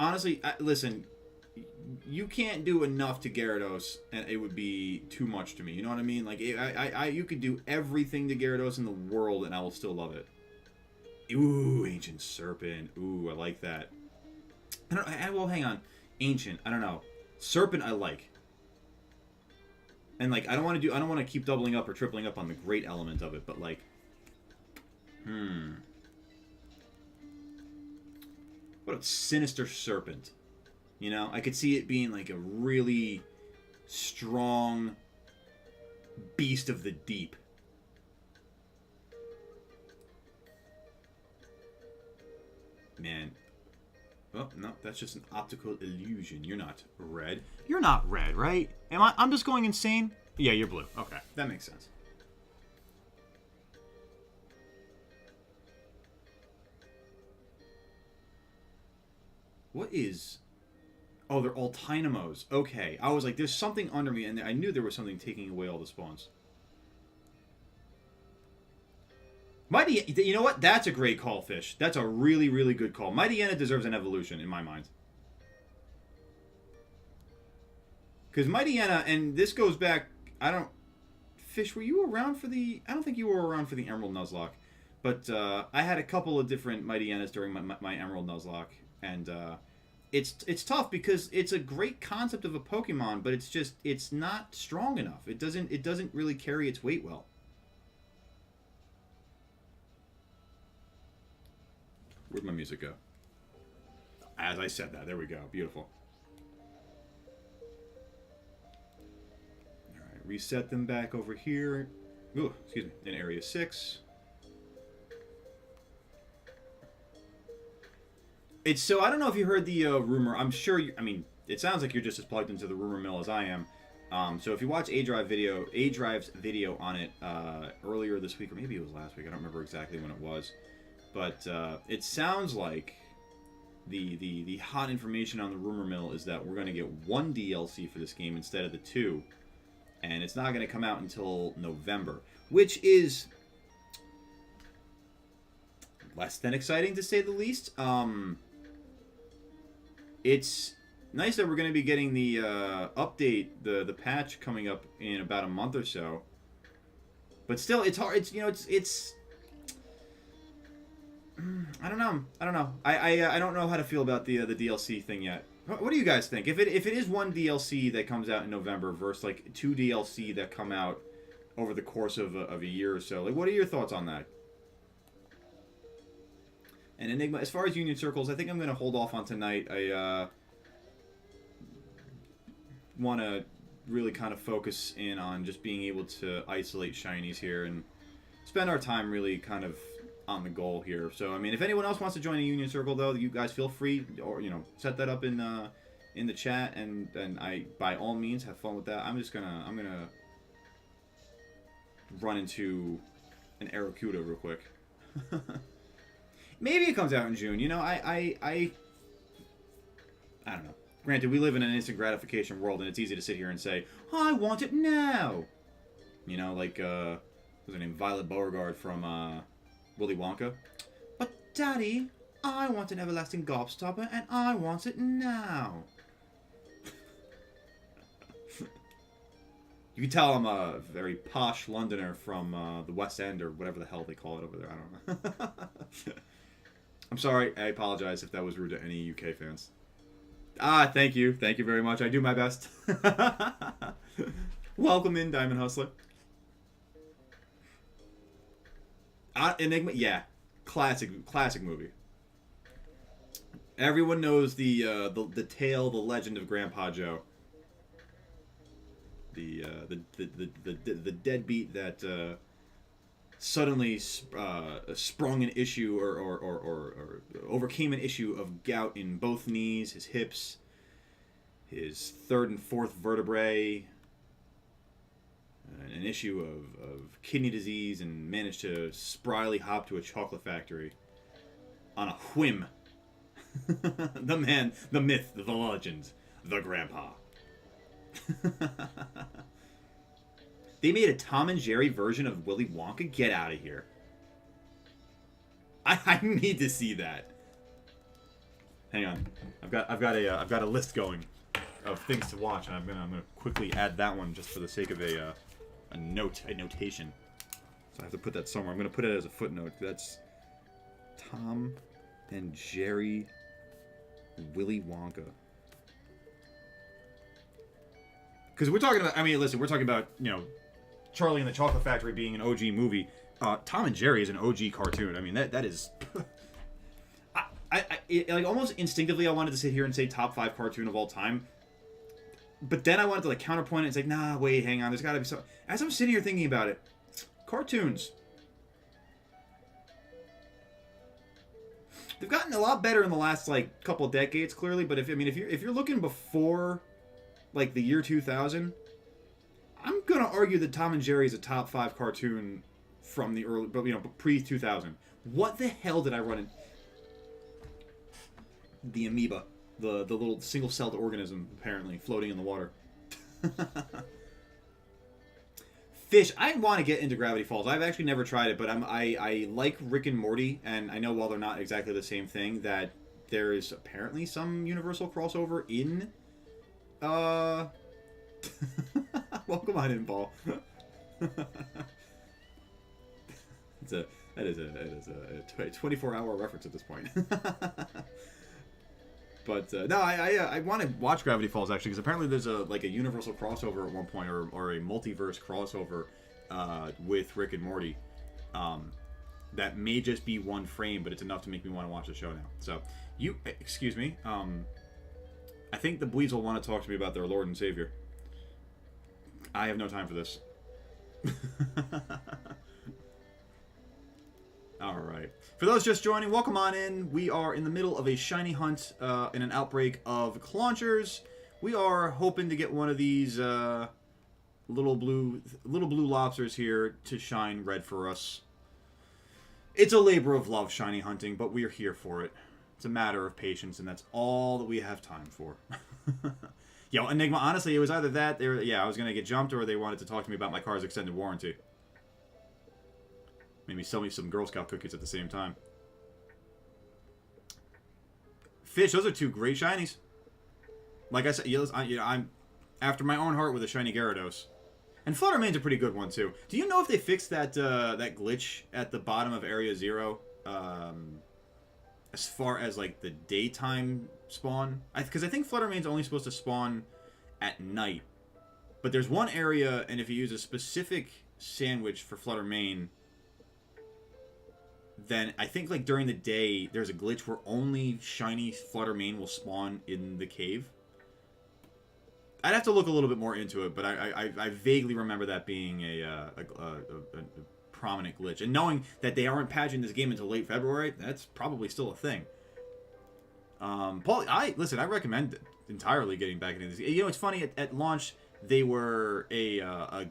Honestly, listen, you can't do enough to Gyarados, and it would be too much to me. You know what I mean? Like, you could do everything to Gyarados in the world, and I will still love it. Ooh, Ancient Serpent. Ooh, I like that. Well, hang on. Ancient, I don't know. Serpent, I like. And like, I don't want to keep doubling up or tripling up on the great element of it, but like, what a Sinister Serpent. You know, I could see it being like a really strong beast of the deep. Man. Oh, no, that's just an optical illusion. You're not red. You're not red, right? I'm just going insane? Yeah, you're blue. Okay, that makes sense. What is... Oh, they're all Tynamos. Okay. I was like, there's something under me, and I knew there was something taking away all the spawns. Mighty... You know what? That's a great call, Fish. That's a really, really good call. Mightyena deserves an evolution, in my mind. Because Mightyena, and this goes back... I don't... Fish, were you around for the... I don't think you were around for the Emerald Nuzlocke. But I had a couple of different Mightyenas during my Emerald Nuzlocke. And it's tough because it's a great concept of a Pokemon, but it's not strong enough. It doesn't really carry its weight well. Where'd my music go? As I said that, there we go. Beautiful. All right, reset them back over here. Ooh, excuse me, in Area 6. It's so, I don't know if you heard the rumor. I'm sure I mean, it sounds like you're just as plugged into the rumor mill as I am. So if you watch A-Drive's video on it earlier this week, or maybe it was last week, I don't remember exactly when it was. But it sounds like the hot information on the rumor mill is that we're going to get one DLC for this game instead of the two. And it's not going to come out until November, which is less than exciting, to say the least. It's nice that we're going to be getting the update, the patch coming up in about a month or so. But still, it's hard. It's I don't know. I don't know how to feel about the DLC thing yet. What do you guys think? If it is one DLC that comes out in November versus like two DLC that come out over the course of a year or so, like, what are your thoughts on that? And Enigma, as far as Union Circles, I think I'm going to hold off on tonight. I want to really kind of focus in on just being able to isolate Shinies here and spend our time really kind of on the goal here. So, I mean, if anyone else wants to join a Union Circle, though, you guys feel free, or, set that up in the chat, and I, by all means, have fun with that. I'm gonna run into an Aracuda real quick. Maybe it comes out in June. I don't know. Granted, we live in an instant gratification world, and it's easy to sit here and say, I want it now. Like, what's her name? Violet Beauregard from Willy Wonka. But, Daddy, I want an everlasting gobstopper, and I want it now. You can tell I'm a very posh Londoner from the West End, or whatever the hell they call it over there. I don't know. I'm sorry. I apologize if that was rude to any UK fans. Thank you. Thank you very much. I do my best. Welcome in, Diamond Hustler. Enigma, yeah. Classic movie. Everyone knows the tale, the legend of Grandpa Joe. The deadbeat that suddenly sprung an issue or overcame an issue of gout in both knees, his hips, his third and fourth vertebrae, an issue of kidney disease, and managed to spryly hop to a chocolate factory on a whim. The man, the myth, the legend, the grandpa. They made a Tom and Jerry version of Willy Wonka? Get out of here. I need to see that. Hang on. I've got a list going of things to watch, and I'm gonna quickly add that one just for the sake of a notation. So I have to put that somewhere. I'm gonna put it as a footnote. That's Tom and Jerry Willy Wonka. Because we're talking about, I mean, listen, we're talking about, you know, Charlie and the Chocolate Factory being an OG movie. Tom and Jerry is an OG cartoon. I mean, that is... like, almost instinctively, I wanted to sit here and say top 5 cartoon of all time. But then I wanted to, like, counterpoint it. It's like, nah, wait, hang on. There's got to be so... As I'm sitting here thinking about it, cartoons. They've gotten a lot better in the last, like, couple of decades, clearly. But if you're looking before, like, the year 2000... I'm gonna argue that Tom and Jerry is a top 5 cartoon from the early, but pre-2000. What the hell did I run in? The amoeba, the little single-celled organism, apparently floating in the water. Fish. I want to get into Gravity Falls. I've actually never tried it, but I like Rick and Morty, and I know while they're not exactly the same thing, that there is apparently some Universal crossover in. Welcome on in, Paul. That is a 24-hour reference at this point. But no, I want to watch Gravity Falls actually, because apparently there's a Universal crossover at one point, or a multiverse crossover with Rick and Morty. That may just be one frame, but it's enough to make me want to watch the show now. So excuse me. I think the Bleeds will want to talk to me about their Lord and Savior. I have no time for this. Alright. For those just joining, welcome on in. We are in the middle of a shiny hunt in an outbreak of claunchers. We are hoping to get one of these little blue lobsters here to shine red for us. It's a labor of love, shiny hunting, but we are here for it. It's a matter of patience, and that's all that we have time for. Yo, Enigma, honestly, it was either that, I was going to get jumped, or they wanted to talk to me about my car's extended warranty. Maybe sell me some Girl Scout cookies at the same time. Fish, those are 2 great shinies. Like I said, I'm after my own heart with a shiny Gyarados. And Fluttermane's a pretty good one, too. Do you know if they fixed that glitch at the bottom of Area 0? As far as, like, the daytime spawn. Because I think Fluttermane's only supposed to spawn at night. But there's one area, and if you use a specific sandwich for Fluttermane, then I think, like, during the day, there's a glitch where only shiny Fluttermane will spawn in the cave. I'd have to look a little bit more into it, but I vaguely remember that being a prominent glitch. And knowing that they aren't patching this game until late February, that's probably still a thing. Paul, I recommend entirely getting back into this. You know, it's funny, at launch, they were a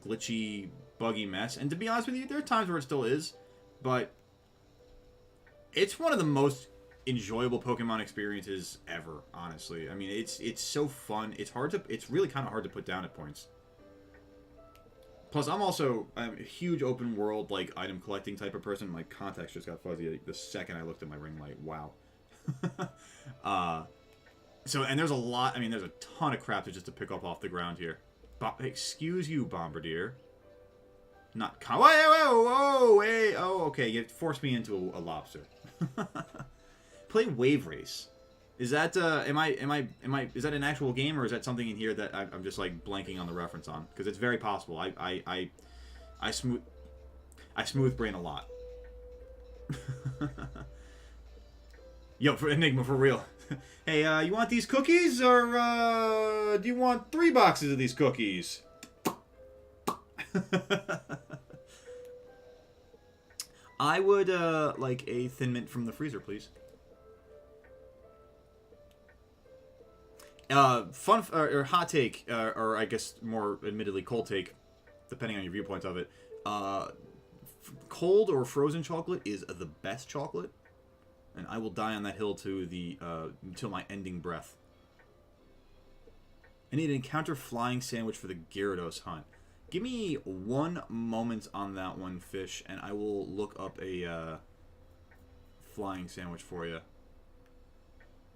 glitchy, buggy mess. And to be honest with you, there are times where it still is. But it's one of the most enjoyable Pokemon experiences ever, honestly. I mean, it's so fun. It's really kind of hard to put down at points. Plus, I'm a huge open world, like, item collecting type of person. My contacts just got fuzzy the second I looked at my ring light. Wow. And there's there's a ton of crap just to pick up off the ground here. Excuse you, Bombardier. Not whoa, hey, oh, okay, you forced me into a lobster. Play Wave Race. Is that is that an actual game, or is that something in here that I'm just like blanking on the reference on? Because it's very possible. I smooth brain a lot. Yo, for Enigma, for real. Hey, you want these cookies, or do you want 3 boxes of these cookies? I would like a Thin Mint from the freezer, please. Fun or hot take, or I guess more admittedly cold take, depending on your viewpoint of it. Cold or frozen chocolate is the best chocolate, and I will die on that hill to the until my ending breath. I need an encounter flying sandwich for the Gyarados hunt. Give me 1 moment on that one, Fish, and I will look up a flying sandwich for you.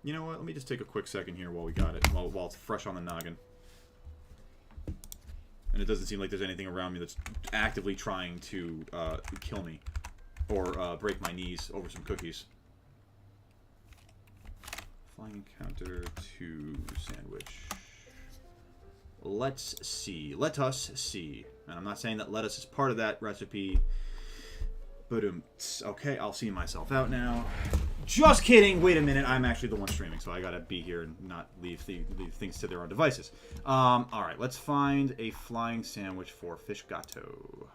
You know what? Let me just take a quick second here while we got it, while it's fresh on the noggin. And it doesn't seem like there's anything around me that's actively trying to kill me or break my knees over some cookies. Flying encounter to sandwich. Let's see. Let us see. And I'm not saying that lettuce is part of that recipe. But okay, I'll see myself out now. Just kidding. Wait a minute. I'm actually the one streaming, so I gotta be here and not leave things to their own devices. All right, let's find a flying sandwich for Fish Gato.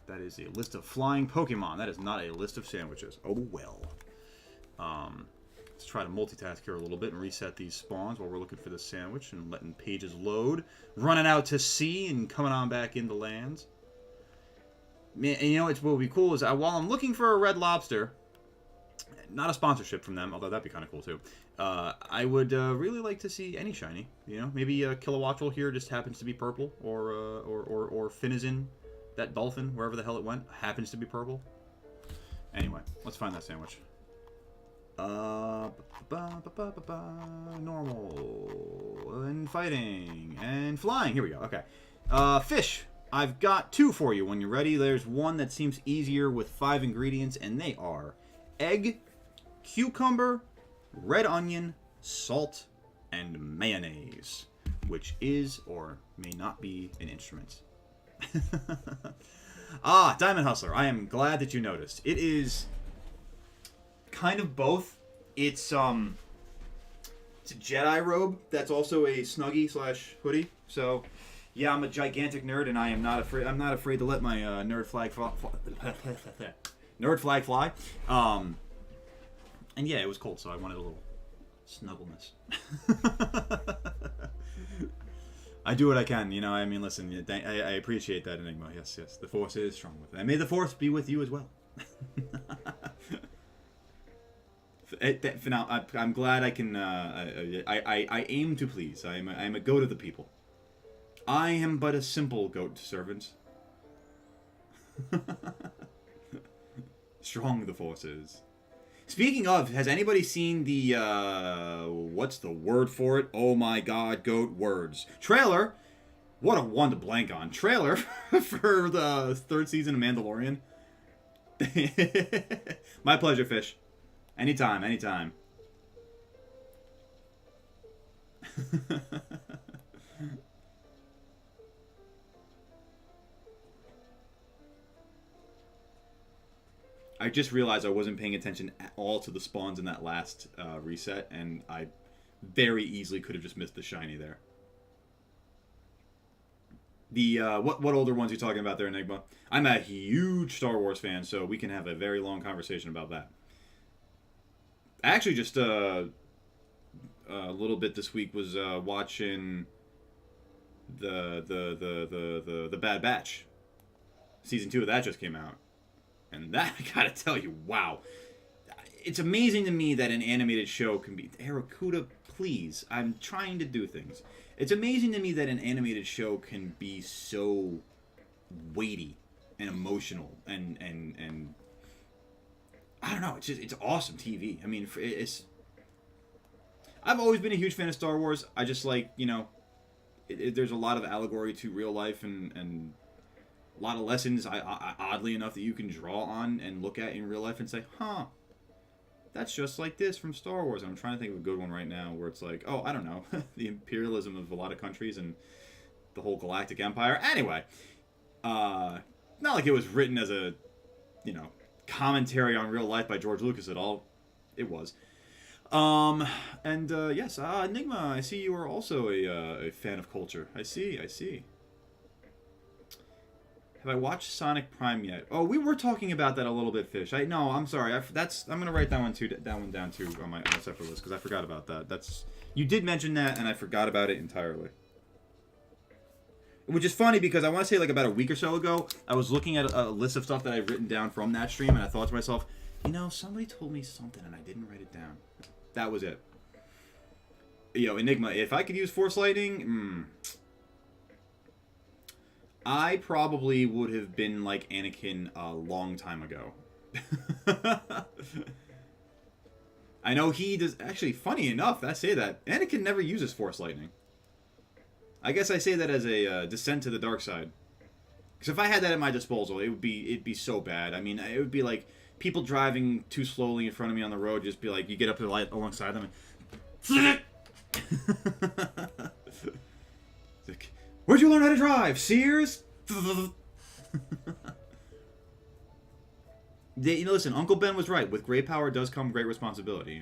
That is a list of flying Pokemon. That is not a list of sandwiches. Oh well. Let's try to multitask here a little bit and reset these spawns while we're looking for the sandwich and letting pages load. Running out to sea and coming on back into lands. Man, and you know what will be cool is while I'm looking for a Red Lobster, not a sponsorship from them, although that'd be kind of cool too. I would really like to see any shiny. You know, maybe Kilowattrel here just happens to be purple, or Finizen, that dolphin, wherever the hell it went, happens to be purple. Anyway, let's find that sandwich. Normal and fighting and flying. Here we go. Okay, Fish. I've got 2 for you when you're ready. There's one that seems easier with 5 ingredients, and they are egg, cucumber, red onion, salt, and mayonnaise, which is or may not be an instrument. Diamond Hustler, I am glad that you noticed. It is kind of both. It's a Jedi robe that's also a Snuggie / hoodie, so... Yeah, I'm a gigantic nerd, and I'm not afraid to let my nerd flag fly. And yeah, it was cold, so I wanted a little snuggleness. I do what I can, you know. I mean, listen, I appreciate that, Enigma. Yes, the Force is strong with it, and may the Force be with you as well. For now, I'm glad I can. I aim to please. I am a goat of the people. I am but a simple goat servant. Strong the Force is. Speaking of, has anybody seen the, what's the word for it? Oh my god, goat words. Trailer. What a one to blank on. Trailer for the 3rd season of Mandalorian. My pleasure, Fish. Anytime, anytime. I just realized I wasn't paying attention at all to the spawns in that last reset, and I very easily could have just missed the shiny there. The what older ones are you talking about there, Enigma? I'm a huge Star Wars fan, so we can have a very long conversation about that. Actually, just a little bit this week was watching the Bad Batch. Season 2 of that just came out. And that, I gotta tell you, wow. It's amazing to me that an animated show can be... Arakuda, please. I'm trying to do things. It's amazing to me that an animated show can be so weighty and emotional and I don't know. It's awesome TV. I mean, I've always been a huge fan of Star Wars. I just like, you know, there's a lot of allegory to real life and a lot of lessons, oddly enough, that you can draw on and look at in real life and say, huh, that's just like this from Star Wars. And I'm trying to think of a good one right now where it's like, oh, I don't know, the imperialism of a lot of countries and the whole galactic empire. Anyway, not like it was written as a, you know, commentary on real life by George Lucas at all. It was. And yes, Enigma, I see you are also a fan of culture. I see. Have I watched Sonic Prime yet? Oh, we were talking about that a little bit, Fish. No, I'm sorry. I'm gonna write that one too. That one down too on my separate list because I forgot about that. You did mention that, and I forgot about it entirely. Which is funny because I want to say like about a week or so ago, I was looking at a list of stuff that I've written down from that stream, and I thought to myself, somebody told me something and I didn't write it down. That was it. Enigma. If I could use Force Lightning, I probably would have been like Anakin a long time ago. I know he does. Actually, funny enough, I say that Anakin never uses Force Lightning. I guess I say that as a descent to the dark side. Because if I had that at my disposal, it'd be so bad. I mean, it would be like people driving too slowly in front of me on the road. Just be like, you get up to the light alongside them, and like, where'd you learn how to drive, Sears? Listen, Uncle Ben was right. With great power does come great responsibility,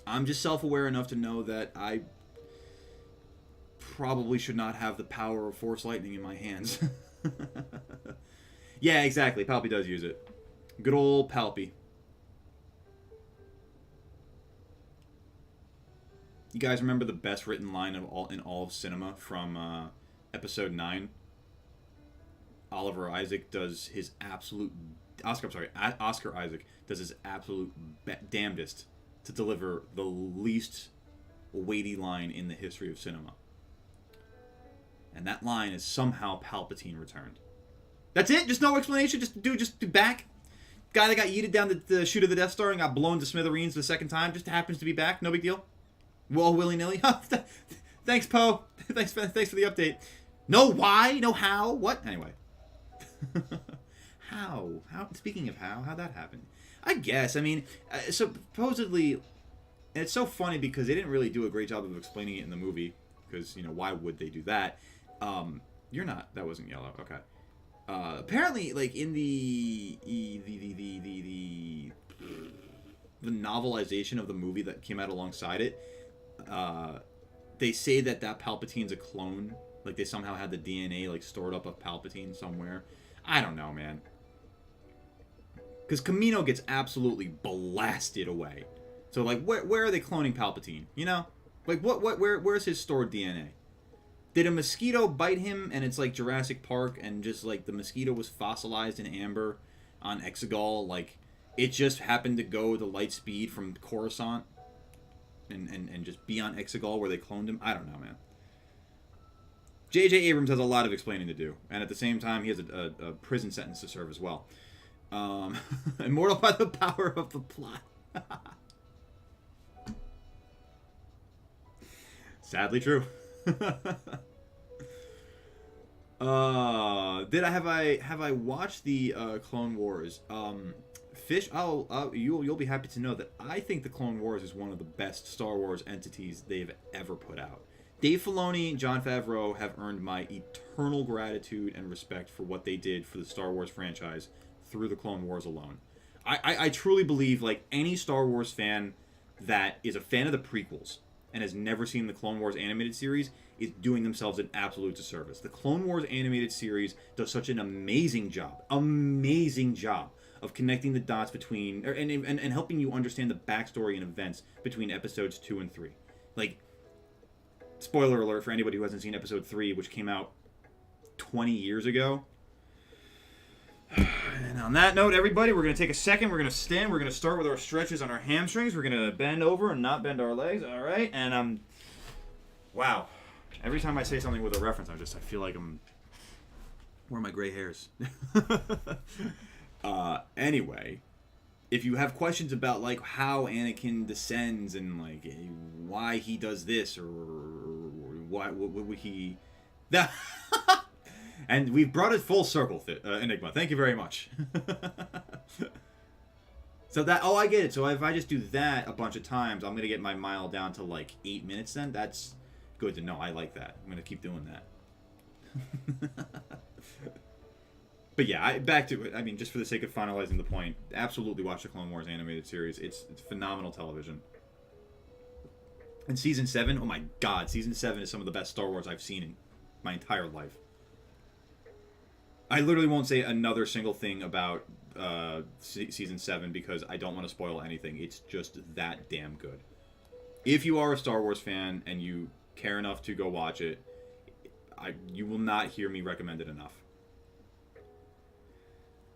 I'm just self-aware enough to know that I probably should not have the power of Force Lightning in my hands. Yeah, exactly. Palpy does use it. Good old Palpy. You guys remember the best written line in all of cinema from episode 9? Oscar Isaac does his absolute damnedest to deliver the least weighty line in the history of cinema. And that line is somehow Palpatine returned. That's it? Just no explanation? Just do back? Guy that got yeeted down the chute of the Death Star and got blown to smithereens the second time just happens to be back? No big deal? Well, willy-nilly? Thanks, Poe. Thanks for the update. No why? No how? What? Anyway. How? Speaking of how'd that happen? I guess. I mean, supposedly, it's so funny because they didn't really do a great job of explaining it in the movie. Because, why would they do that? You're not. That wasn't yellow. Okay. Apparently, like, in the novelization of the movie that came out alongside it, they say that Palpatine's a clone. Like, they somehow had the DNA, like, stored up of Palpatine somewhere. I don't know, man. Because Kamino gets absolutely blasted away. So, like, where are they cloning Palpatine? Like, where's his stored DNA? Did a mosquito bite him and it's like Jurassic Park and just, like, the mosquito was fossilized in amber on Exegol? Like, it just happened to go the light speed from Coruscant and just be on Exegol where they cloned him? I don't know, man. J.J. Abrams has a lot of explaining to do. And at the same time, he has a prison sentence to serve as well. Immortal by the power of the plot. Sadly true. Have I watched the Clone Wars? Fish, you'll be happy to know that I think the Clone Wars is one of the best Star Wars entities they've ever put out. Dave Filoni and Jon Favreau have earned my eternal gratitude and respect for what they did for the Star Wars franchise through the Clone Wars alone. I truly believe, like, any Star Wars fan that is a fan of the prequels and has never seen the Clone Wars animated series is doing themselves an absolute disservice. The Clone Wars animated series does such an amazing job of connecting the dots between, and helping you understand the backstory and events between episodes 2 and 3. Like, spoiler alert for anybody who hasn't seen episode 3, which came out 20 years ago. And on that note, everybody, we're going to take a second. We're going to stand. We're going to start with our stretches on our hamstrings. We're going to bend over and not bend our legs. All right? And wow. Every time I say something with a reference, I feel like I'm... Where are my gray hairs? Anyway, if you have questions about, like, how Anakin descends and, like, why he does this or why would he... That... And we've brought it full circle, Enigma. Thank you very much. So that... Oh, I get it. So if I just do that a bunch of times, I'm going to get my mile down to, like, 8 minutes then? That's good to know. I like that. I'm going to keep doing that. But yeah, back to it. I mean, just for the sake of finalizing the point, absolutely watch the Clone Wars animated series. It's phenomenal television. And season 7, oh my god, season 7 is some of the best Star Wars I've seen in my entire life. I literally won't say another single thing about season 7 because I don't want to spoil anything. It's just that damn good. If you are a Star Wars fan and you care enough to go watch it, you will not hear me recommend it enough.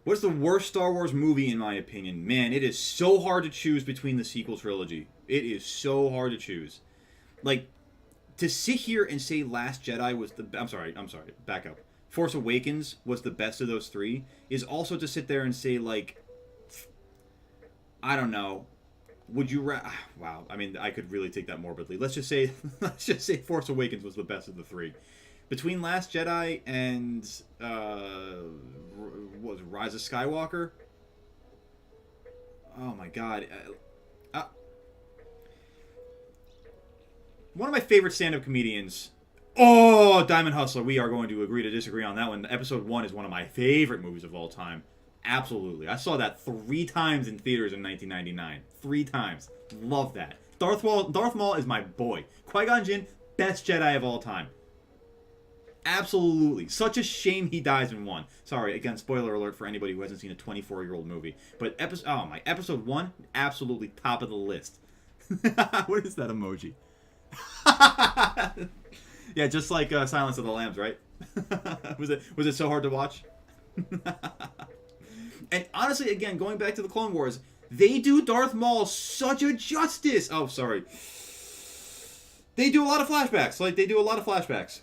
What's the worst Star Wars movie in my opinion? Man, it is so hard to choose between the sequel trilogy. It is so hard to choose. Like, to sit here and say Last Jedi was the... I'm sorry, back up. Force Awakens was the best of those three is also to sit there and say, like... I don't know. Would you... Wow, I mean, I could really take that morbidly. Let's just say Force Awakens was the best of the three. Between Last Jedi and what was it, Rise of Skywalker? Oh my god. One of my favorite stand-up comedians... Oh, Diamond Hustler, we are going to agree to disagree on that one. Episode 1 is one of my favorite movies of all time. Absolutely. I saw that 3 times in theaters in 1999. 3 times. Love that. Darth Maul is my boy. Qui-Gon Jinn, best Jedi of all time. Absolutely. Such a shame he dies in 1. Sorry, again, spoiler alert for anybody who hasn't seen a 24-year-old movie. But episode 1, absolutely top of the list. What is that emoji? Yeah, just like Silence of the Lambs, right? Was it so hard to watch? And honestly, again, going back to the Clone Wars, they do Darth Maul such a justice. Oh, sorry. They do a lot of flashbacks.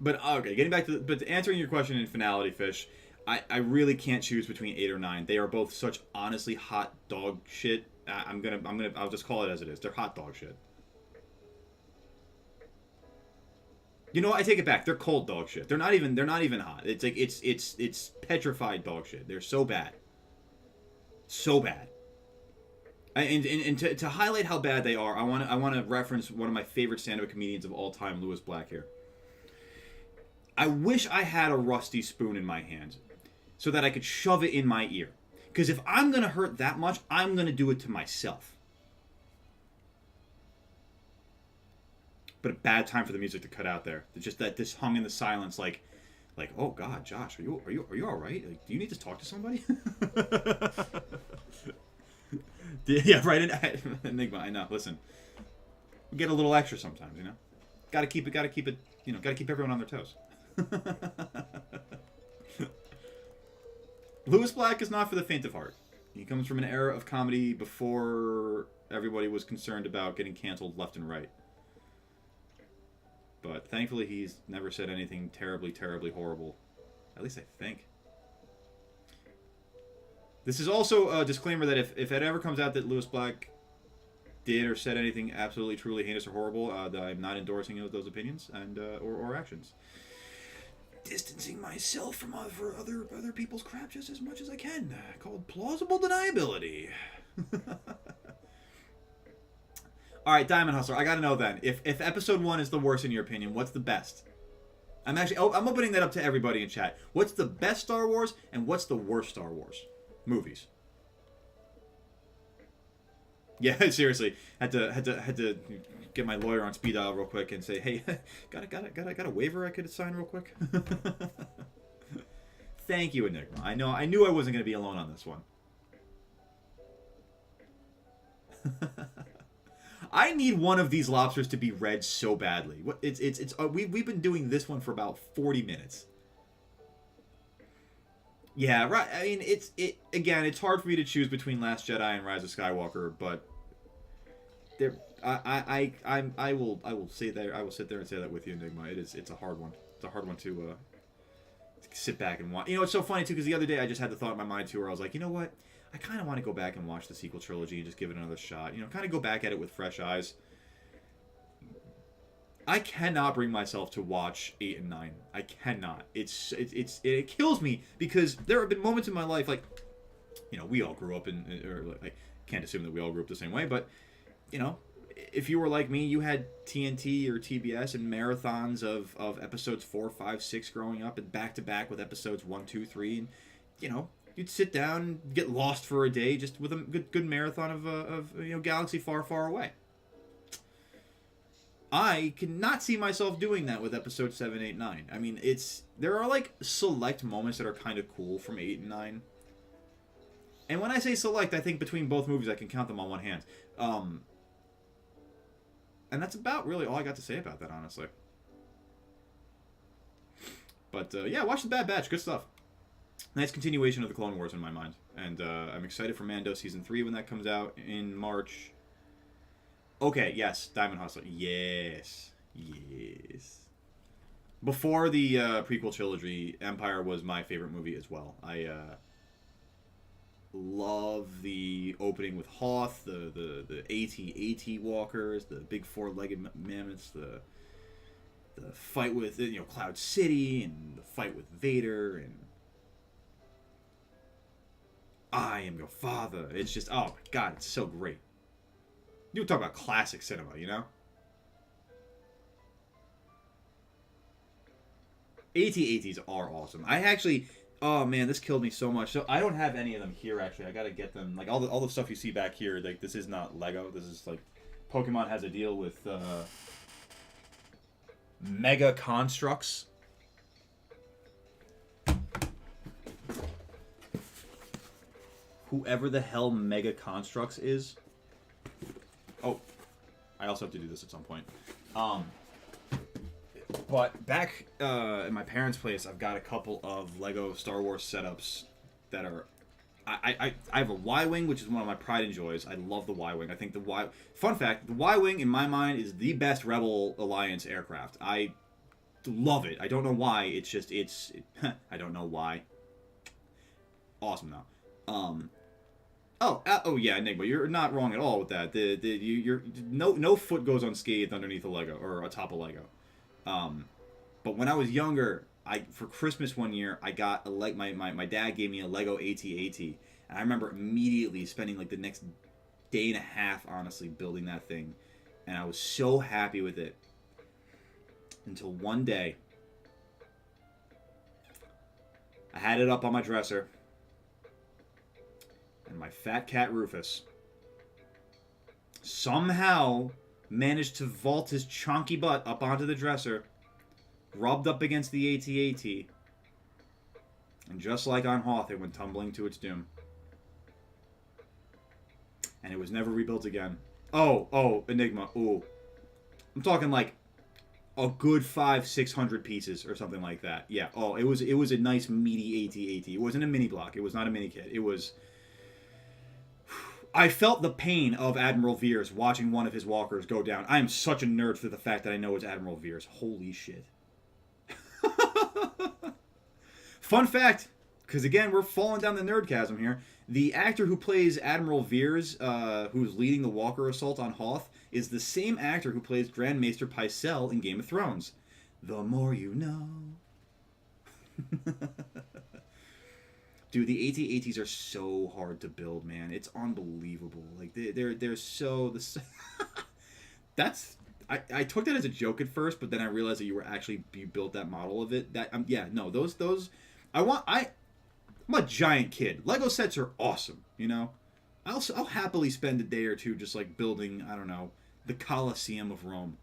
But okay, getting back to but answering your question in finality, Fish, I really can't choose between 8 or 9. They are both such honestly hot dog shit. I'll just call it as it is. They're hot dog shit. You know what? I take it back. They're cold dog shit. They're not even hot. It's like it's petrified dog shit. They're so bad. So bad. And to highlight how bad they are, I want to reference one of my favorite stand-up comedians of all time, Louis Black here. I wish I had a rusty spoon in my hand so that I could shove it in my ear. Because if I'm going to hurt that much, I'm going to do it to myself. But a bad time for the music to cut out there. It's just that this hung in the silence like, oh God, Josh, are you all right? Like, do you need to talk to somebody? Yeah, right. Enigma. I know. Listen, we get a little extra sometimes, you know. Got to keep it. You know, got to keep everyone on their toes. Louis Black is not for the faint of heart. He comes from an era of comedy before everybody was concerned about getting canceled left and right. But thankfully, he's never said anything terribly, terribly horrible. At least I think. This is also a disclaimer that if it ever comes out that Louis Black did or said anything absolutely, truly heinous or horrible, that I'm not endorsing those opinions and or actions. Distancing myself from other people's crap just as much as I can. Called plausible deniability. All right, Diamond Hustler, I gotta know then. If episode 1 is the worst in your opinion, what's the best? I'm opening that up to everybody in chat. What's the best Star Wars and what's the worst Star Wars movies? Yeah, seriously, had to get my lawyer on speed dial real quick and say, hey, got a waiver I could sign real quick. Thank you, Enigma. I knew I wasn't gonna be alone on this one. I need one of these lobsters to be red so badly. We've been doing this one for about 40 minutes. Yeah, right. I mean, again, it's hard for me to choose between Last Jedi and Rise of Skywalker, but I will sit there and say that with you, Enigma. It's a hard one. It's a hard one to sit back and watch. You know, it's so funny too because the other day I just had the thought in my mind too, where I was like, you know what? I kind of want to go back and watch the sequel trilogy and just give it another shot. You know, kind of go back at it with fresh eyes. I cannot bring myself to watch 8 and 9. I cannot. It kills me because there have been moments in my life, like, you know, we all grew up I can't assume that we all grew up the same way, but, you know, if you were like me, you had TNT or TBS and marathons of episodes 4, 5, 6 growing up, and back to back with episodes 1, 2, 3, and you'd sit down, get lost for a day, just with a good marathon of Galaxy Far, Far Away. I cannot see myself doing that with episode 7, 8, 9. I mean, there are like select moments that are kind of cool from 8 and 9. And when I say select, I think between both movies I can count them on one hand. And that's about really all I got to say about that, honestly. But yeah, watch The Bad Batch. Good stuff. Nice continuation of the Clone Wars in my mind. And I'm excited for Mando Season 3 when that comes out in March. Okay, yes, Diamond Hustler. Yes. Before the prequel trilogy, Empire was my favorite movie as well. I love the opening with Hoth, the AT walkers, the big four-legged mammoths, the fight with Cloud City, and the fight with Vader, and I am your father. It's just, oh my god, it's so great. You talk about classic cinema, AT-ATs are awesome. I actually, oh man, this killed me so much. So I don't have any of them here, actually. I gotta get them. Like, all the stuff you see back here, like, this is not Lego. This is, like, Pokemon has a deal with, Mega Constructs. Whoever the hell Mega Constructs is. Oh, I also have to do this at some point. But back at my parents' place, I've got a couple of Lego Star Wars setups that are... I have a Y-Wing, which is one of my pride and joys. I love the Y-Wing. I think the Y... Fun fact, the Y-Wing, in my mind, is the best Rebel Alliance aircraft. I love it. I don't know why. It's just... I don't know why. Awesome, though. Oh yeah, Enigma, you're not wrong at all with that. You're no foot goes unscathed underneath a Lego or atop a Lego. But when I was younger, for Christmas one year, I got my dad gave me a Lego AT-AT, and I remember immediately spending like the next day and a half, honestly, building that thing, and I was so happy with it until one day I had it up on my dresser. And my fat cat Rufus somehow managed to vault his chonky butt up onto the dresser, rubbed up against the AT-AT, and just like on Hoth, it went tumbling to its doom. And it was never rebuilt again. Oh, Enigma. Ooh. I'm talking like a good 500-600 pieces or something like that. Yeah. Oh, it was a nice meaty AT-AT. It wasn't a mini block. It was not a mini kit. It was... I felt the pain of Admiral Veers watching one of his walkers go down. I am such a nerd for the fact that I know it's Admiral Veers. Holy shit. Fun fact, because again, we're falling down the nerdchasm here. The actor who plays Admiral Veers, who's leading the walker assault on Hoth, is the same actor who plays Grand Maester Pycelle in Game of Thrones. The more you know. Dude, the AT-ATs are so hard to build, man. It's unbelievable. Like they're so that's I took that as a joke at first, but then I realized that you built that model of it. Those I'm a giant kid. Lego sets are awesome, I'll happily spend a day or two just like building, I don't know, the Colosseum of Rome.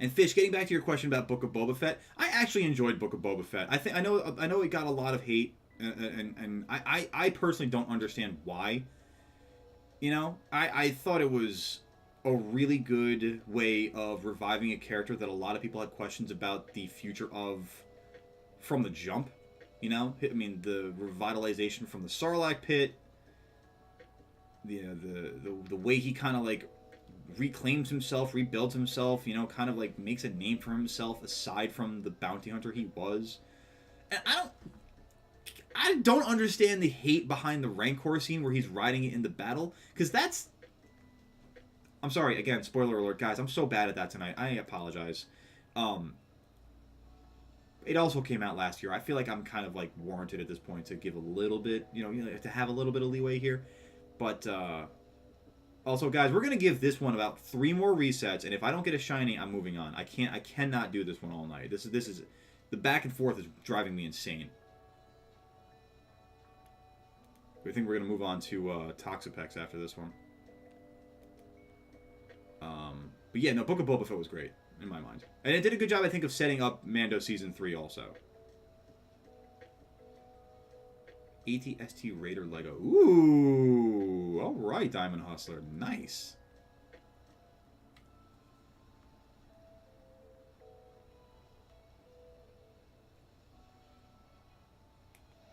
And Fish, getting back to your question about Book of Boba Fett, I actually enjoyed Book of Boba Fett. I know it got a lot of hate, and I personally don't understand why. I thought it was a really good way of reviving a character that a lot of people had questions about the future of from the jump. I mean, the revitalization from the Sarlacc pit, the way he kind of like reclaims himself, rebuilds himself, kind of like makes a name for himself aside from the bounty hunter he was. And I don't understand the hate behind the Rancor scene where he's riding it in the battle, because that's... I'm sorry, again, spoiler alert, guys, I'm so bad at that tonight. I apologize. It also came out last year. I feel like I'm kind of like warranted at this point to give a little bit, to have a little bit of leeway here. But, Also, guys, we're going to give this one about 3 more resets, and if I don't get a shiny, I'm moving on. I cannot do this one all night. This is the back and forth is driving me insane. I think we're going to move on to Toxapex after this one. But yeah, no, Book of Boba Fett was great, in my mind. And it did a good job, I think, of setting up Mando Season 3 also. ATST Raider Lego. Ooh! Alright, Diamond Hustler. Nice.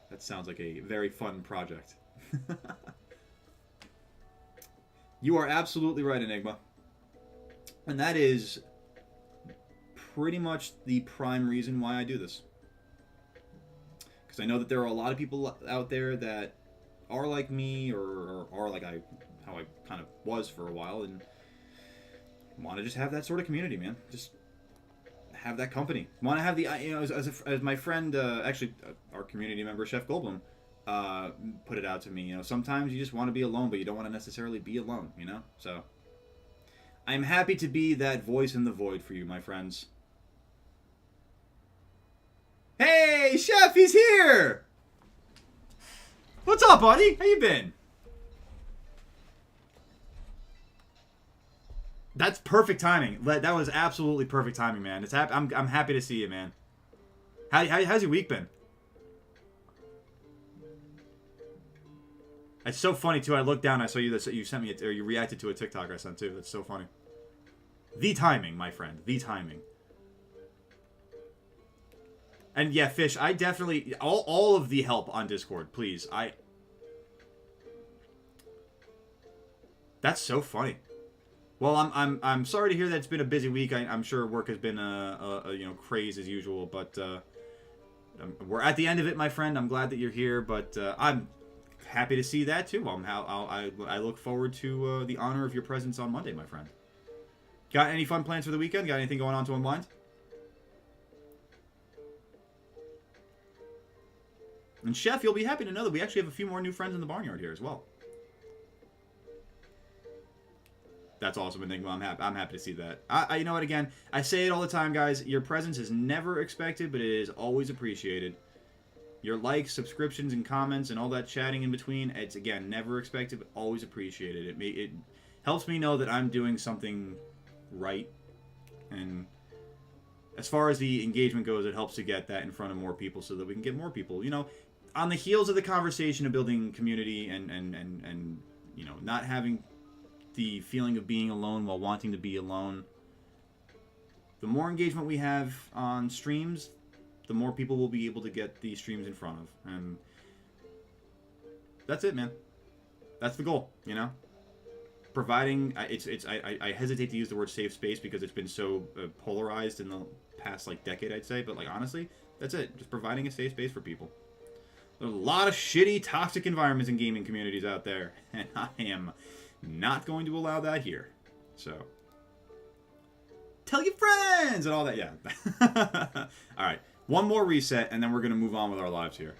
That sounds like a very fun project. You are absolutely right, Enigma. And that is pretty much the prime reason why I do this. Because I know that there are a lot of people out there that are like me or are like how I kind of was for a while and want to just have that sort of community, man. Just have that company. Want to have the, you know, as my friend, actually our community member, Chef Goldblum, put it out to me, you know, sometimes you just want to be alone, but you don't want to necessarily be alone, you know? So I'm happy to be that voice in the void for you, my friends. Hey, Chef, he's here! What's up, buddy? How you been? That's perfect timing. That was absolutely perfect timing, man. I'm happy to see you, man. How's your week been? It's so funny too. I looked down. I saw you sent me or you reacted to a TikTok I sent too. That's so funny. The timing, my friend. The timing. And yeah, Fish. I definitely all of the help on Discord, please. That's so funny. Well, I'm sorry to hear that it's been a busy week. I'm sure work has been you know, crazy as usual, but we're at the end of it, my friend. I'm glad that you're here, but I'm happy to see that too. I look forward to the honor of your presence on Monday, my friend. Got any fun plans for the weekend? Got anything going on to unwind? And Chef, you'll be happy to know that we actually have a few more new friends in the barnyard here as well. That's awesome, Enigma. I'm happy to see that. You know what? Again, I say it all the time, guys. Your presence is never expected, but it is always appreciated. Your likes, subscriptions, and comments, and all that chatting in between, it's, again, never expected, but always appreciated. It helps me know that I'm doing something right. And as far as the engagement goes, it helps to get that in front of more people so that we can get more people. You know, on the heels of the conversation of building community and you know, not having the feeling of being alone while wanting to be alone, the more engagement we have on streams, the more people will be able to get these streams in front of. And that's it, man. That's the goal, you know? Providing, I hesitate to use the word safe space because it's been so polarized in the past, like, decade, I'd say. But, like, honestly, that's it. Just providing a safe space for people. There's a lot of shitty, toxic environments in gaming communities out there. And I am not going to allow that here. So, tell your friends and all that. Yeah. All right. One more reset, and then we're going to move on with our lives here.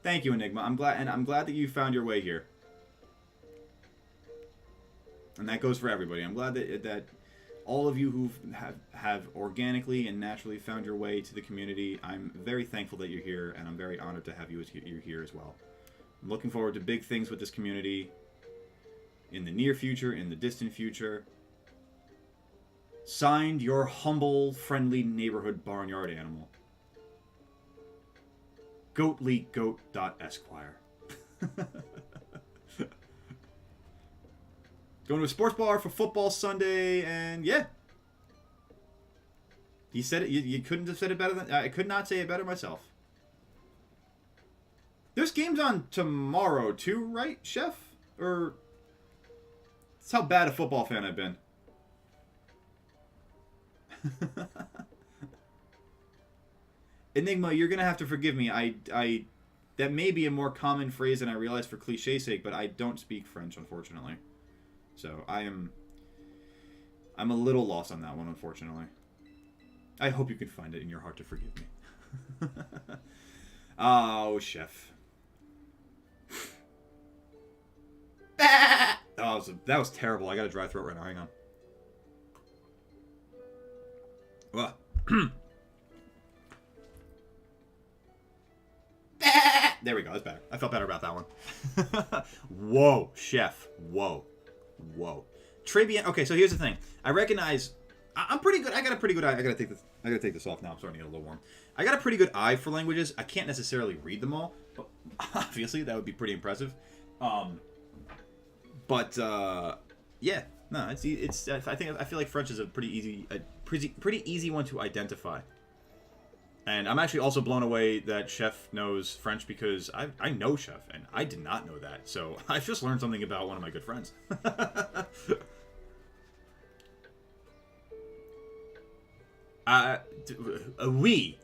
Thank you, Enigma. I'm glad that you found your way here. And that goes for everybody. I'm glad that all of you who have organically and naturally found your way to the community, I'm very thankful that you're here, and I'm very honored to have you here as well. I'm looking forward to big things with this community in the near future, in the distant future. Signed, your humble, friendly neighborhood barnyard animal. Goatlygoat.esquire. Going to a sports bar for football Sunday, and yeah. He said it. You couldn't have said it better than I could not say it better myself. There's games on tomorrow too, right, Chef? Or that's how bad a football fan I've been. Enigma, you're gonna have to forgive me. I that may be a more common phrase than I realize for cliche's sake, but I don't speak French, unfortunately. So I'm a little lost on that one, unfortunately. I hope you can find it in your heart to forgive me. Oh, Chef. Oh, that was terrible. I got a dry throat right now. Hang on. Well. There we go. That's better. I felt better about that one. Whoa, chef. Whoa. Trebian. Okay, so here's the thing. I recognize. I'm pretty good. I got a pretty good eye. I gotta take this off now. I'm starting to get a little warm. I got a pretty good eye for languages. I can't necessarily read them all, but obviously that would be pretty impressive. Yeah. No, it's. I feel like French is a pretty easy one to identify. And I'm actually also blown away that Chef knows French because I know Chef, and I did not know that. So I've just learned something about one of my good friends. Oui.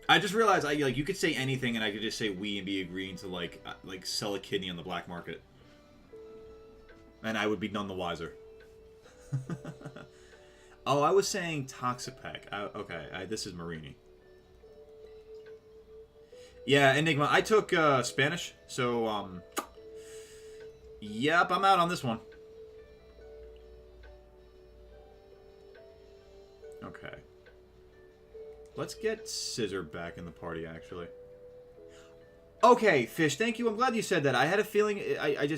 I just realized you could say anything and I could just say we and be agreeing to like sell a kidney on the black market, and I would be none the wiser. Oh, I was saying Toxapeck. Okay, this is Marini. Yeah, Enigma. I took Spanish, so yep, I'm out on this one. Okay. Let's get Scissor back in the party, actually. Okay, Fish, thank you. I'm glad you said that. I had a feeling... I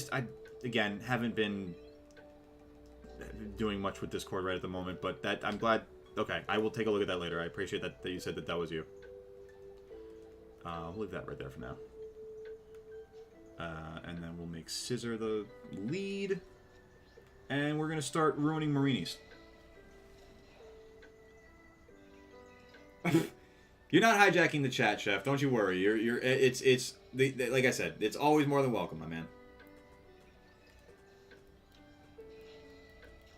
again, haven't been doing much with Discord right at the moment, but I'm glad... Okay, I will take a look at that later. I appreciate that you said that was you. I'll leave that right there for now. And then we'll make Scissor the lead. And we're going to start ruining Marinis. You're not hijacking the chat, Chef. Don't you worry. It's like I said, it's always more than welcome, my man.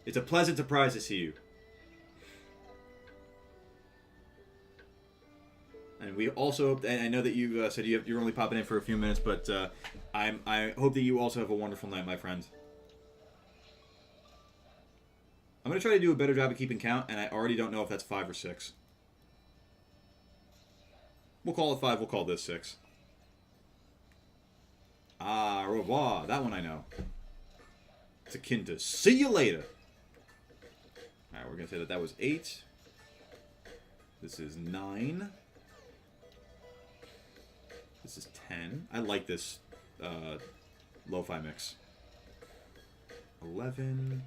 It's a pleasant surprise to see you. And we also, and I know that you said you're only popping in for a few minutes, but I hope that you also have a wonderful night, my friend. I'm gonna try to do a better job of keeping count, and I already don't know if that's 5 or 6. We'll call it 5. We'll call this 6. Au revoir. That one I know. It's akin to see you later. Alright, we're going to say that was 8. This is 9. This is 10. I like this lo-fi mix. 11.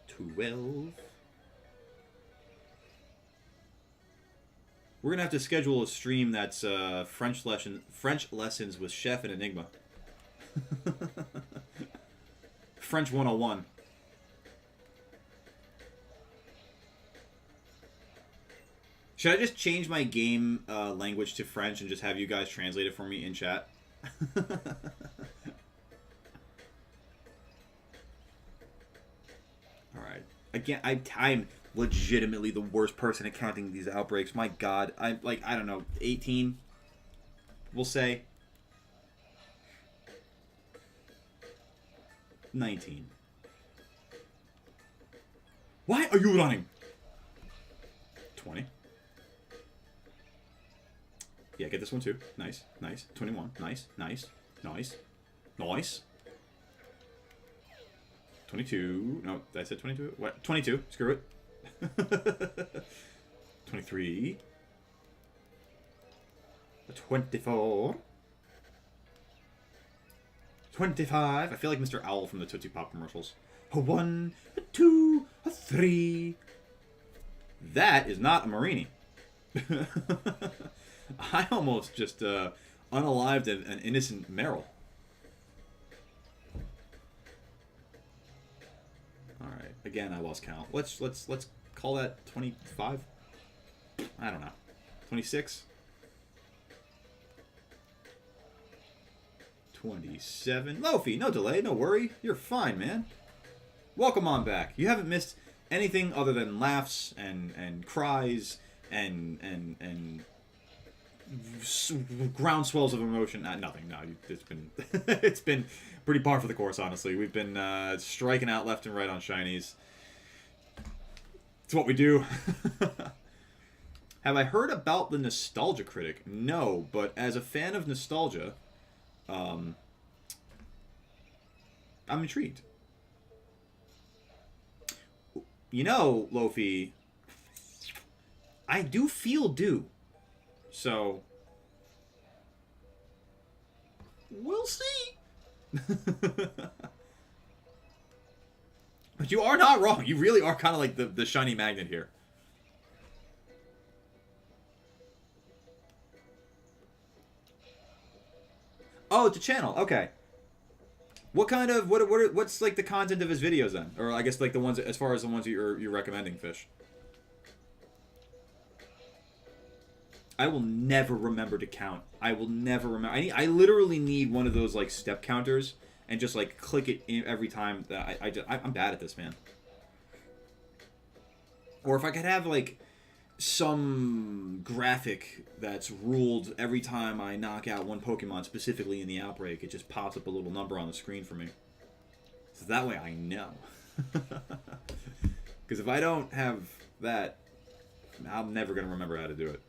12. We're gonna have to schedule a stream that's French lessons with Chef and Enigma. French 101. Should I just change my game language to French and just have you guys translate it for me in chat? Alright. Again, I'm legitimately the worst person at counting these outbreaks. My God. I don't know, 18, we'll say. 19. Why are you running? 20. Yeah, get this one too. Nice, nice. 21. Nice, nice, nice, nice. 22. No, I said 22. What? 22. Screw it. 23. 24. 25. I feel like Mr. Owl from the Tootsie Pop commercials. 1, 2, 3. That is not a Marini. I almost just unalived an innocent Meryl. All right. Again, I lost count. Let's call that 25. I don't know. 26. 27. Lofi, no delay, no worry. You're fine, man. Welcome on back. You haven't missed anything other than laughs and cries and groundswells of emotion. Nothing. No, it's been it's been pretty par for the course, honestly. We've been striking out left and right on Shinies. It's what we do. Have I heard about the Nostalgia Critic? No, but as a fan of nostalgia, I'm intrigued. You know, Lofi, I do feel due. So, we'll see. But you are not wrong. You really are kind of like the shiny magnet here. Oh, it's a channel. Okay. What kind of what's like the content of his videos then? Or I guess like the ones as far as the ones you're recommending, Fish. I will never remember to count. I will never remember. I literally need one of those like step counters and just like click it in every time that I'm bad at this, man. Or if I could have like some graphic that's ruled every time I knock out one Pokemon, specifically in the outbreak, it just pops up a little number on the screen for me. So that way I know. Because if I don't have that, I'm never going to remember how to do it.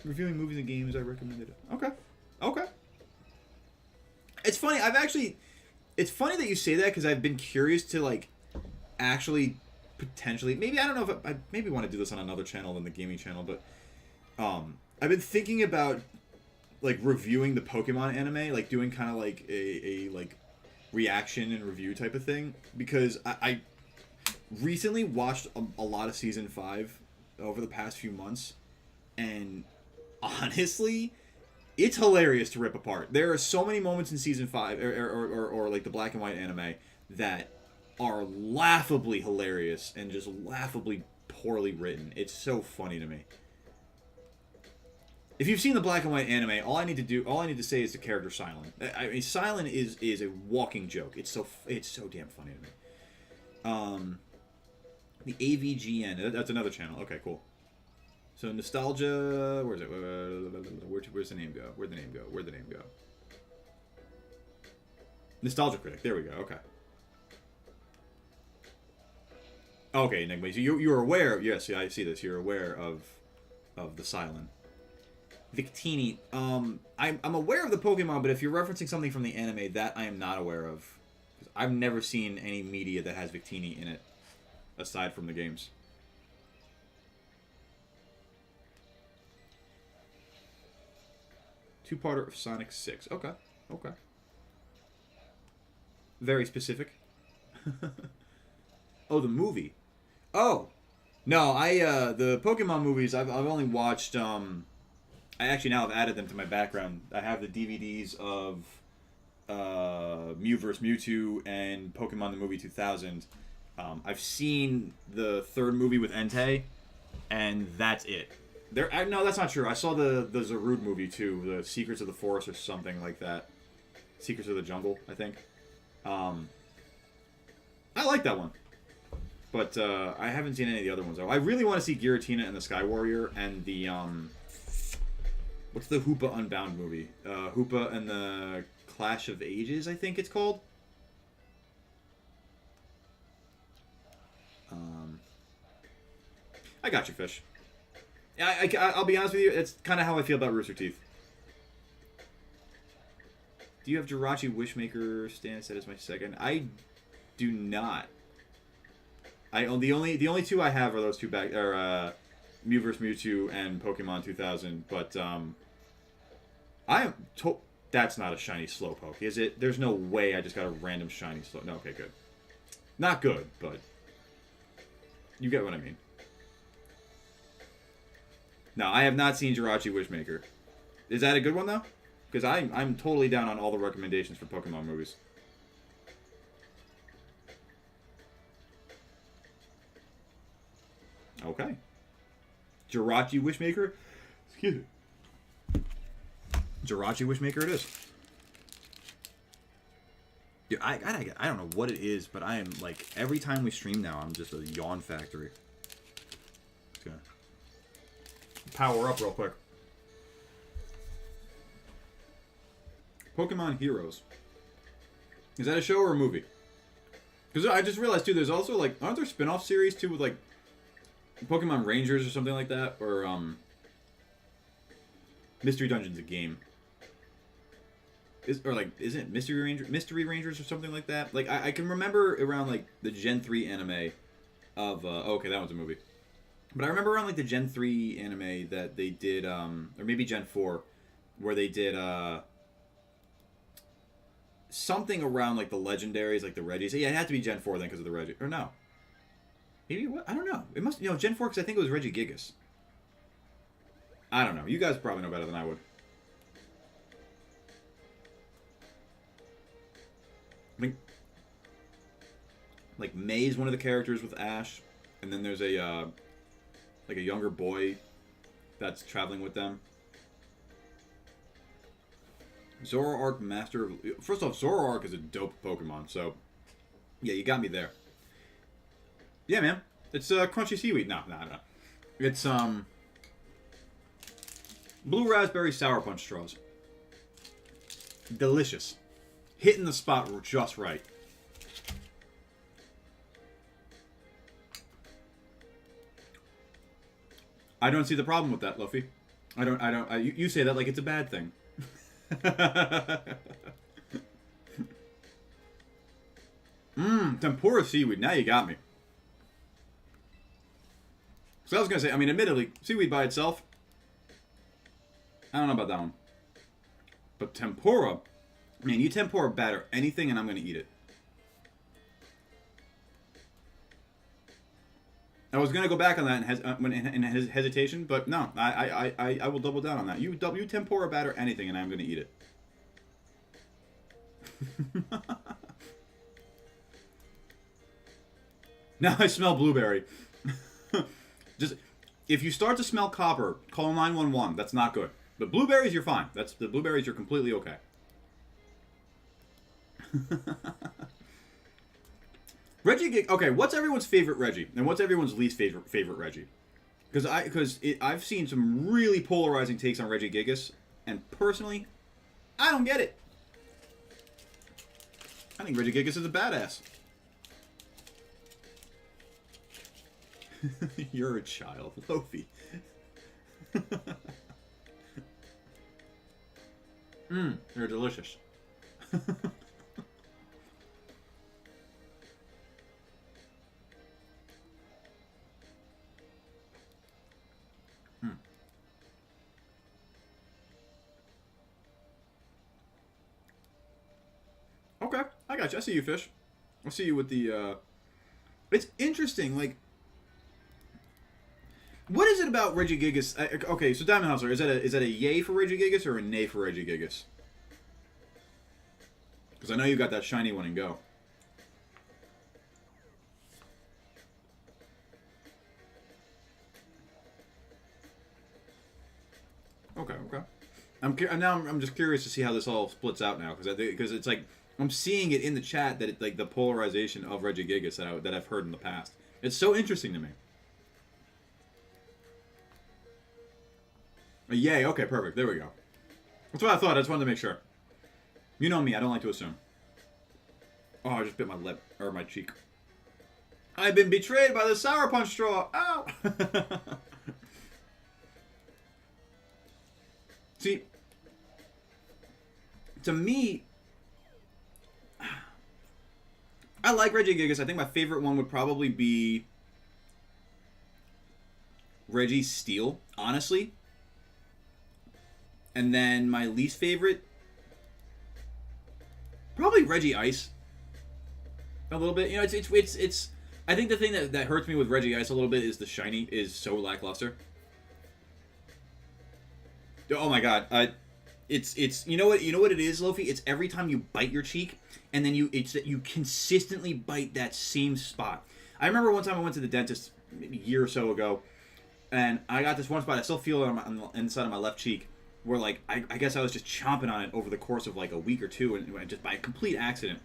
Reviewing movies and games, I recommended it. Okay. Okay. It's funny, it's funny that you say that, because I've been curious to, like, actually potentially, maybe, I don't know if I maybe want to do this on another channel than the gaming channel, but I've been thinking about like reviewing the Pokemon anime, like doing kind of like a like reaction and review type of thing, because I recently watched a lot of season 5 over the past few months, and honestly, it's hilarious to rip apart. There are so many moments in season 5 or like the black and white anime that are laughably hilarious and just laughably poorly written. It's so funny to me. If you've seen the black and white anime, all I need to say is the character Silent. I mean, Silent is a walking joke. It's so damn funny to me. The AVGN, that's another channel. Okay, cool. So nostalgia, where is it? Where's the name go? Where'd the name go? Where'd the name go? Nostalgia Critic. There we go. Okay. Okay, Enigma. So you're aware. Yes, I see this. You're aware of the Silent. Victini. I'm aware of the Pokemon, but if you're referencing something from the anime, that I am not aware of. I've never seen any media that has Victini in it, aside from the games. Two-parter of Sonic 6. Okay. Okay. Very specific. Oh, the movie. Oh. No, the Pokemon movies, I've only watched, I actually now have added them to my background. I have the DVDs of Mew vs. Mewtwo and Pokemon the Movie 2000. I've seen the third movie with Entei, and that's it. No, that's not true. I saw the Zarude movie too, the Secrets of the Forest or something like that. Secrets of the Jungle, I think. I like that one. But I haven't seen any of the other ones, though. I really want to see Giratina and the Sky Warrior and the, what's the Hoopa Unbound movie? Hoopa and the Clash of Ages, I think it's called. I got you, Fish. I'll be honest with you, it's kind of how I feel about Rooster Teeth. Do you have Jirachi Wishmaker stance? That is my second. I do not. The only two I have are those two back Mew vs. Mewtwo and Pokemon 2000. But that's not a shiny Slowpoke, is it? There's no way I just got a random shiny Slow. No, okay, good. Not good, but you get what I mean. No, I have not seen Jirachi Wishmaker. Is that a good one though? Because I'm totally down on all the recommendations for Pokemon movies. Okay. Jirachi Wishmaker? Excuse me. Jirachi Wishmaker it is. Dude, I don't know what it is, but I am, like, every time we stream now, I'm just a yawn factory. Just gonna power up real quick. Pokemon Heroes. Is that a show or a movie? Because I just realized, too, there's also, like, aren't there spin-off series, too, with, like, Pokemon Rangers or something like that, or Mystery Dungeon's a game. Isn't it Mystery Rangers or something like that? Like I can remember around like the Gen 3 anime of okay, that one's a movie. But I remember around like the Gen 3 anime that they did or maybe Gen 4 where they did something around like the legendaries, like the Reggies. Yeah, it had to be Gen 4 then because of the Reggie. Or no. Maybe what? I don't know. It must, Gen 4 because I think it was Regigigas. I don't know. You guys probably know better than I would. I think like May's one of the characters with Ash, and then there's a like a younger boy that's traveling with them. Zoroark, Master of... First off, Zoroark is a dope Pokemon, so... Yeah, you got me there. Yeah, man. It's crunchy seaweed. No. It's, blue raspberry sour punch straws. Delicious. Hitting the spot just right. I don't see the problem with that, Luffy. You say that like it's a bad thing. Tempura seaweed. Now you got me. So I was going to say, I mean, admittedly, seaweed by itself, I don't know about that one. But tempura, man, you tempura batter anything and I'm going to eat it. I was going to go back on that in hesitation, but no, I will double down on that. You tempura batter anything and I'm going to eat it. Now I smell blueberry. Just, if you start to smell copper, call 911. That's not good. But blueberries, you're fine. The blueberries, you're completely okay. Okay, what's everyone's favorite Reggie, and what's everyone's least favorite Reggie? Because I've seen some really polarizing takes on Regigigas, and personally, I don't get it. I think Regigigas is a badass. You're a child, Lofi. They're delicious. Okay, I got you. I see you, Fish. I see you with the, It's interesting, like... What is it about Regigigas? Okay, so Diamond Hustler, is that a yay for Regigigas or a nay for Regigigas? Because I know you got that shiny one and go. Okay. I'm just curious to see how this all splits out now, because it's like I'm seeing it in the chat that it's like the polarization of Regigigas that I've heard in the past. It's so interesting to me. Yay, okay, perfect. There we go. That's what I thought. I just wanted to make sure. You know me, I don't like to assume. Oh, I just bit my lip, or my cheek. I've been betrayed by the Sour Punch straw. Ow! See, to me, I like Regigigas. I think my favorite one would probably be Registeel, honestly. And then my least favorite, probably Regice. A little bit, it's. I think the thing that hurts me with Regice a little bit is the shiny is so lackluster. Oh my god, it's you know what it is, Lofi? It's every time you bite your cheek, and then you consistently bite that same spot. I remember one time I went to the dentist maybe a year or so ago, and I got this one spot. I still feel it on the inside of my left cheek. Where, like, I guess I was just chomping on it over the course of, like, a week or two, and just by a complete accident.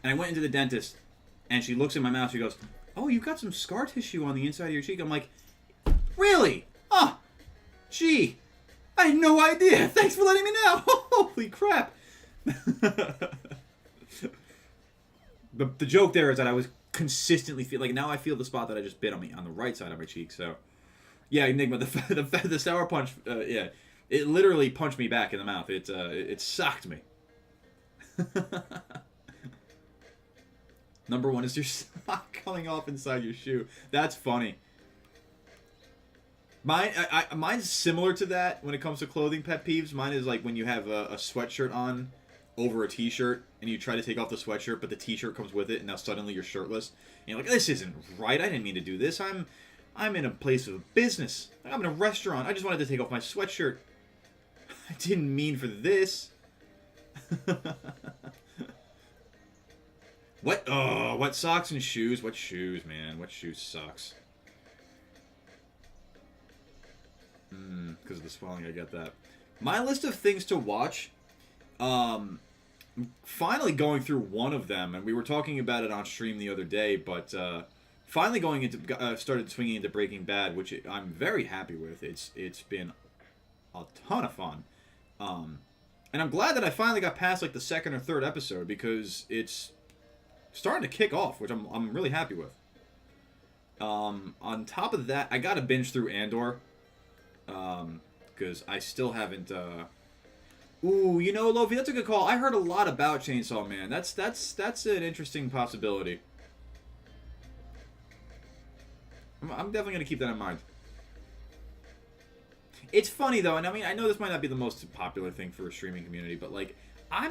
And I went into the dentist, and she looks in my mouth, she goes, "Oh, you've got some scar tissue on the inside of your cheek." I'm like, "Really? Oh, gee, I had no idea. Thanks for letting me know." Holy crap. The joke there is that I was consistently feel like now I feel the spot that I just bit on me on the right side of my cheek. So yeah, Enigma, the sour punch, yeah, it literally punched me back in the mouth. It socked me. Number 1 is your sock coming off inside your shoe. That's funny. Mine's similar to that when it comes to clothing pet peeves. Mine is like when you have a sweatshirt on over a t-shirt and you try to take off the sweatshirt, but the t-shirt comes with it, and now suddenly you're shirtless. And you're like, this isn't right. I didn't mean to do this. I'm in a place of business. I'm in a restaurant. I just wanted to take off my sweatshirt. I didn't mean for this. What? Oh, what socks and shoes? What shoes, man? What shoes sucks? Because of the swelling, I get that. My list of things to watch. Finally going through one of them, and we were talking about it on stream the other day, but finally going into started swinging into Breaking Bad, which I'm very happy with. It's been a ton of fun, and I'm glad that I finally got past like the second or third episode because it's starting to kick off, which I'm really happy with. On top of that, I got to binge through Andor. Because I still haven't, Ooh, you know, Lofi, that's a good call. I heard a lot about Chainsaw Man. That's an interesting possibility. I'm definitely going to keep that in mind. It's funny, though, and I mean, I know this might not be the most popular thing for a streaming community, but, like, I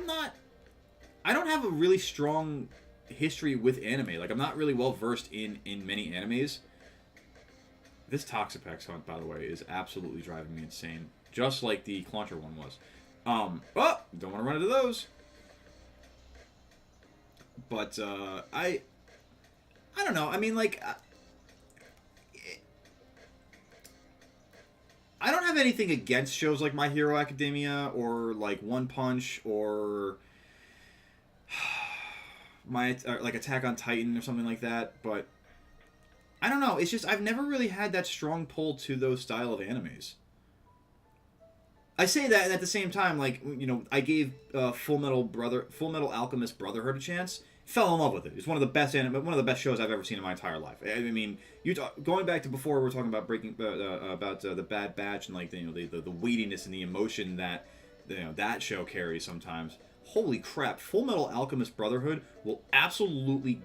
don't have a really strong history with anime. Like, I'm not really well-versed in many animes. This Toxapex hunt, by the way, is absolutely driving me insane. Just like the Clauncher one was. Oh, don't want to run into those. But, I don't know. I mean, like, I don't have anything against shows like My Hero Academia or, like, One Punch or like Attack on Titan or something like that, but I don't know. It's just I've never really had that strong pull to those style of animes. I say that, and at the same time, like, you know, I gave Full Metal Alchemist Brotherhood a chance. Fell in love with it. It's one of the best shows I've ever seen in my entire life. I mean, going back to before we were talking about the Bad Batch and like the weightiness and the emotion that that show carries sometimes. Holy crap! Full Metal Alchemist Brotherhood will absolutely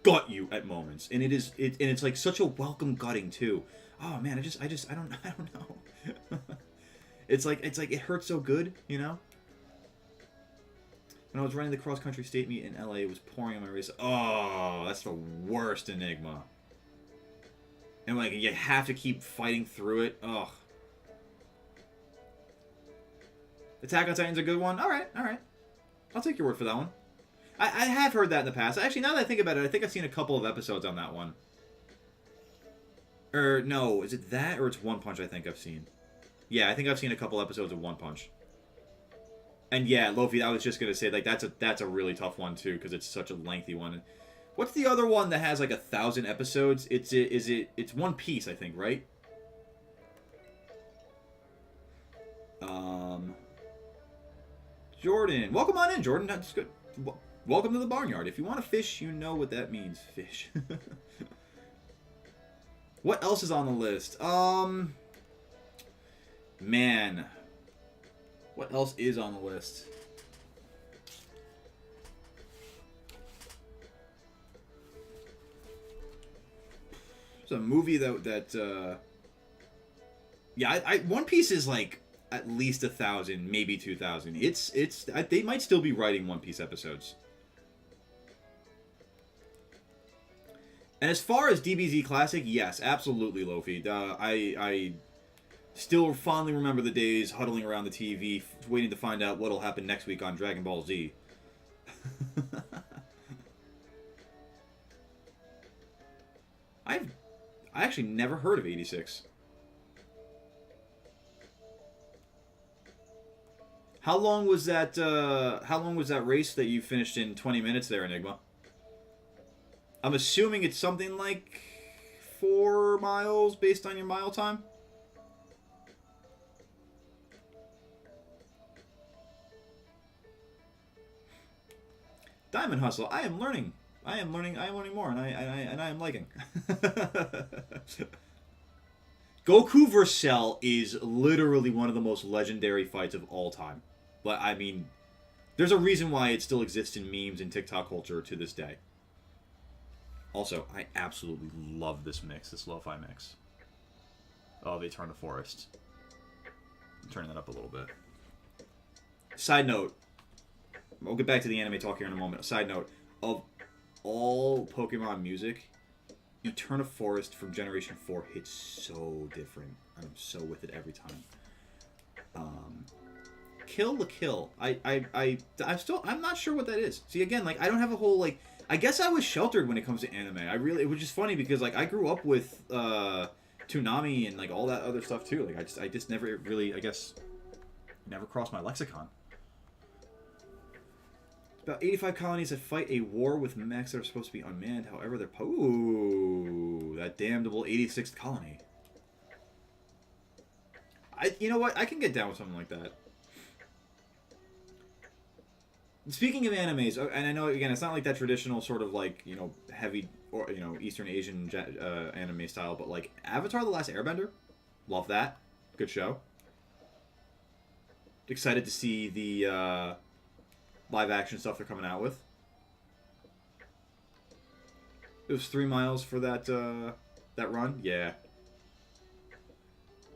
gut you at moments, and it's like such a welcome gutting too. Oh man, I don't know. it's like it hurts so good, you know. When I was running the cross country state meet in LA, it was pouring on my race. Oh, that's the worst Enigma. And like you have to keep fighting through it. Ugh. Attack on Titan's a good one. All right. I'll take your word for that one. I have heard that in the past. Actually, now that I think about it, I think I've seen a couple of episodes on that one. Or, no, is it that or it's One Punch I think I've seen? Yeah, I think I've seen a couple episodes of One Punch. And yeah, Lofi, I was just going to say, like, that's a really tough one, too, because it's such a lengthy one. What's the other one that has, like, 1,000 episodes? It's One Piece, I think, right? Jordan. Welcome on in, Jordan. That's good. Welcome to the barnyard. If you want to fish, you know what that means. Fish. What else is on the list? Man. What else is on the list? It's a movie that yeah, One Piece is like at least 1,000, maybe 2,000. They might still be writing One Piece episodes. And as far as DBZ Classic, yes, absolutely, Lofi. I still fondly remember the days huddling around the TV, waiting to find out what'll happen next week on Dragon Ball Z. I actually never heard of 86. How long was that race that you finished in 20 minutes there, Enigma? I'm assuming it's something like 4 miles based on your mile time. Diamond Hustle. I am learning I am learning more, and I am liking. Goku vs. Cell is literally one of the most legendary fights of all time. But I mean, there's a reason why it still exists in memes and TikTok culture to this day. Also, I absolutely love this mix, this lo-fi mix. Oh, they turn the forest. I'm turning that up a little bit. Side note, we'll get back to the anime talk here in a moment. Side note, of all Pokemon music, Eterna Forest from Generation 4 hits so different. I'm so with it every time. Kill la Kill. I'm not sure what that is. See, again, like, I don't have a whole, like, I guess I was sheltered when it comes to anime. It was just funny because, like, I grew up with, Toonami and, like, all that other stuff, too. Like, I just never really, I guess, never crossed my lexicon. About 85 colonies that fight a war with mechs that are supposed to be unmanned. However, they're... Ooh, that damnable 86th colony. You know what? I can get down with something like that. Speaking of animes, and I know, again, it's not like that traditional sort of, like, you know, heavy, or, you know, Eastern Asian anime style, but, like, Avatar: The Last Airbender? Love that. Good show. Excited to see the, live-action stuff they're coming out with. It was 3 miles for that, that run? Yeah.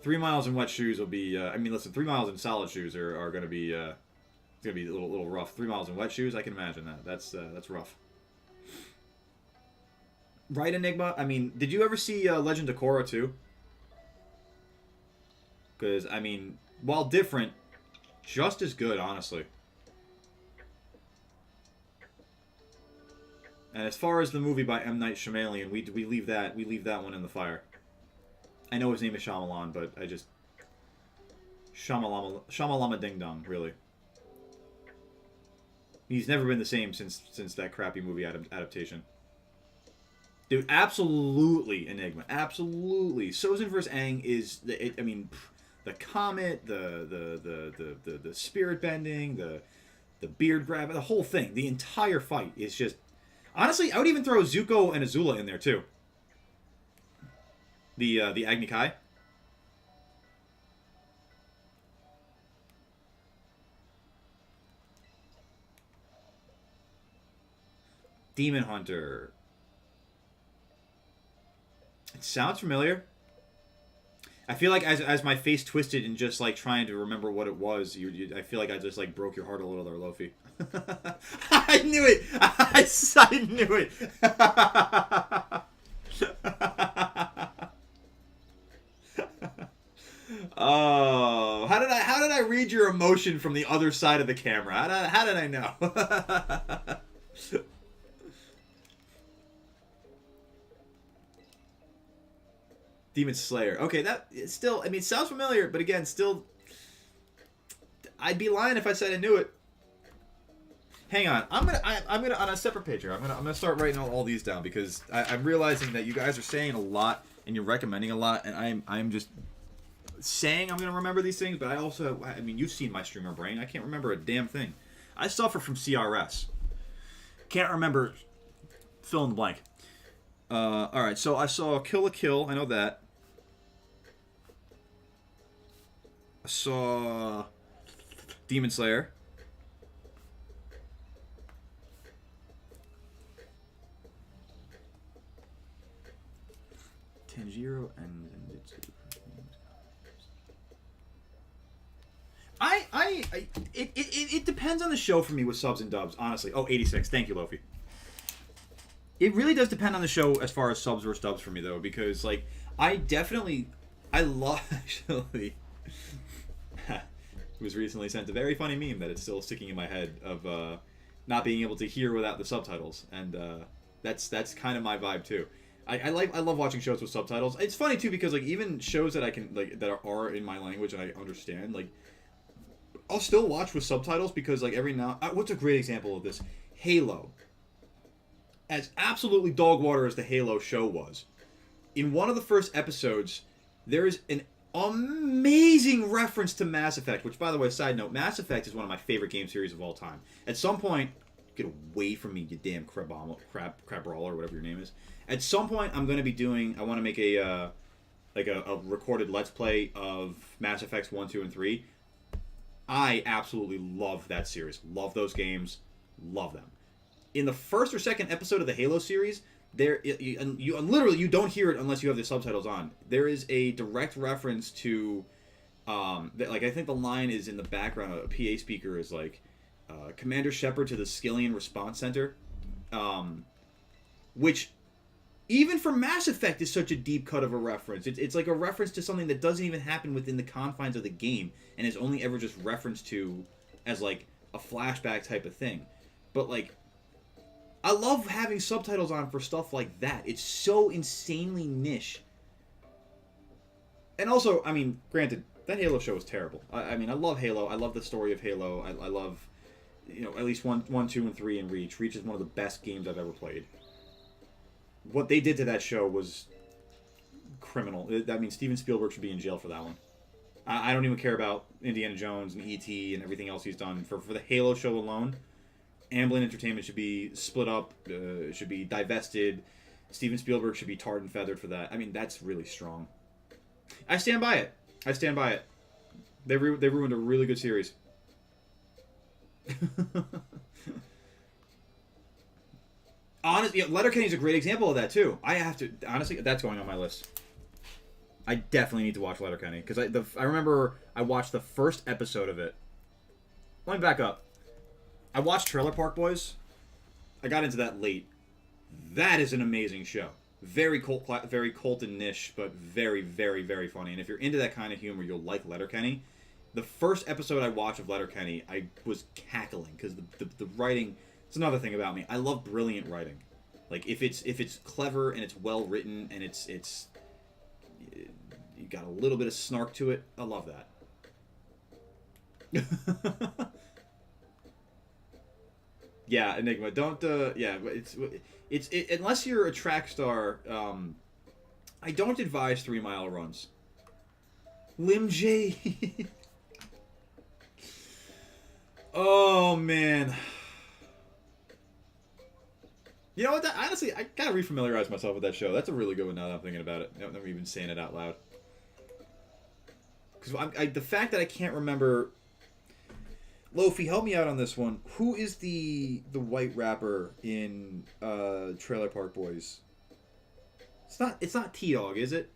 3 miles in wet shoes will be, I mean, listen, 3 miles in solid shoes are going to be, it's going to be a little rough. 3 miles in wet shoes, I can imagine that. That's rough. Right, Enigma? I mean, did you ever see Legend of Korra, too? Because, I mean, while different, just as good, honestly. And as far as the movie by M. Night Shyamalan, we leave that one in the fire. I know his name is Shyamalan, but I just... Shyamalama Ding Dong, really. He's never been the same since that crappy movie adaptation. Dude, absolutely Enigma. Absolutely. Sozin vs. Aang is... I mean, the comet, the spirit bending, the beard grab, the whole thing. The entire fight is just... Honestly, I would even throw Zuko and Azula in there, too. The Agni Kai. Demon Hunter. It sounds familiar. I feel like as my face twisted in just, like, trying to remember what it was, I feel like I just, like, broke your heart a little there, Lofi. I knew it! I knew it! Oh, how did I read your emotion from the other side of the camera? How did I know? Demon Slayer. Okay, that it's still... I mean, it sounds familiar, but again, still... I'd be lying if I said I knew it. Hang on. I'm gonna on a separate page here. I'm gonna start writing all these down because I'm realizing that you guys are saying a lot and you're recommending a lot, and I'm just saying I'm gonna remember these things, but I mean, you've seen my streamer brain. I can't remember a damn thing. I suffer from CRS. Can't remember. Fill in the blank. All right. So I saw Kill la Kill. I know that. I saw Demon Slayer. Tanjiro and Zenitsu. It depends on the show for me with subs and dubs, honestly. Oh, 86. Thank you, Lofi. It really does depend on the show as far as subs versus dubs for me, though, because, like, I love, actually, was recently sent a very funny meme that it's still sticking in my head of not being able to hear without the subtitles, and that's kind of my vibe, too. I love watching shows with subtitles. It's funny, too, because, like, even shows that I can, like, that are in my language and I understand, like, I'll still watch with subtitles because, like, every now... what's a great example of this? Halo. As absolutely dog water as the Halo show was, in one of the first episodes, there is an amazing reference to Mass Effect, which, by the way, side note, Mass Effect is one of my favorite game series of all time. At some point, Get away from me, you damn crab brawler, whatever your name is. At some point, I'm going to be doing. I want to make a recorded Let's Play of Mass Effects 1, 2, and 3. I absolutely love that series. Love those games. Love them. In the first or second episode of the Halo series, you literally you don't hear it unless you have the subtitles on. There is a direct reference to, I think the line is in the background. A PA speaker is like, Commander Shepard to the Skillian Response Center, which, even for Mass Effect, is such a deep cut of a reference. It's like a reference to something that doesn't even happen within the confines of the game, and is only ever just referenced to as like a flashback type of thing. But like, I love having subtitles on for stuff like that. It's so insanely niche. And also, I mean, granted, that Halo show is terrible. I mean, I love Halo. I love the story of Halo. I love, at least 1, 2, and 3 in Reach. Reach is one of the best games I've ever played. What they did to that show was criminal. I mean, Steven Spielberg should be in jail for that one. I don't even care about Indiana Jones and E.T. and everything else he's done. For the Halo show alone, Amblin Entertainment should be split up, should be divested. Steven Spielberg should be tarred and feathered for that. I mean, that's really strong. I stand by it. I stand by it. They ruined a really good series. Honestly, Letterkenny's a great example of that too. I have to honestly, that's going on my list. I definitely need to watch Letterkenny because I remember I watched the first episode of it. Let me back up. I watched Trailer Park Boys. I got into that late. That is an amazing show. Very cult and niche, but very, very, very funny. And if you're into that kind of humor, you'll like Letterkenny. The first episode I watched of Letterkenny, I was cackling because the writing. It's another thing about me. I love brilliant writing. Like if it's clever and it's well written and it's you got a little bit of snark to it. I love that. Yeah, Enigma. Don't. Yeah, it's unless you're a track star. I don't advise 3-mile runs. Lim J. Oh man. You know what? Honestly, I gotta refamiliarize myself with that show. That's a really good one now that I'm thinking about it. I'm never even saying it out loud. Because the fact that I can't remember. Lofi, help me out on this one. Who is the white rapper in Trailer Park Boys? It's not T-Dog, is it?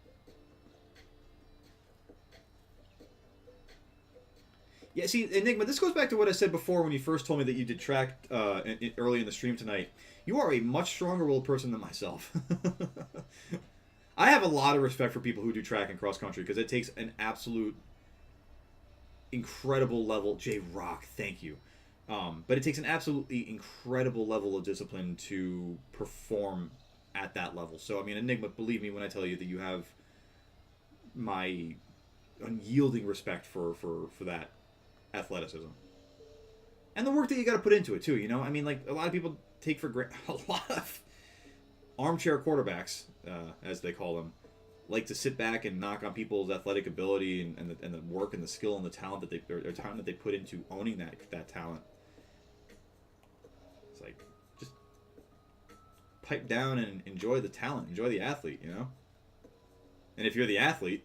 Yeah, see, Enigma, this goes back to what I said before when you first told me that you did track early in the stream tonight. You are a much stronger-willed person than myself. I have a lot of respect for people who do track and cross-country because it takes an absolute incredible level. J-Rock, thank you. But it takes an absolutely incredible level of discipline to perform at that level. So, I mean, Enigma, believe me when I tell you that you have my unyielding respect for that athleticism. And the work that you got to put into it, too, you know? I mean, like, a lot of people take for granted, a lot of armchair quarterbacks, as they call them, like to sit back and knock on people's athletic ability and the work and the skill and the talent that they put into owning that talent. It's like, just pipe down and enjoy the talent, enjoy the athlete, you know? And if you're the athlete,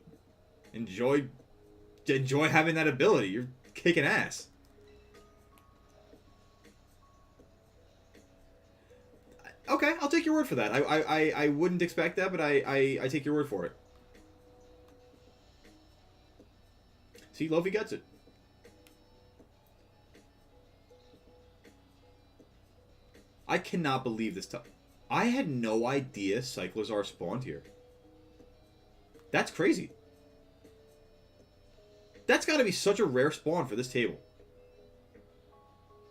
enjoy having that ability. You're kicking ass. Okay, I'll take your word for that. I wouldn't expect that, but I take your word for it. See, Lofi gets it. I cannot believe this stuff. I had no idea Cyclozar spawned here. That's crazy. That's got to be such a rare spawn for this table.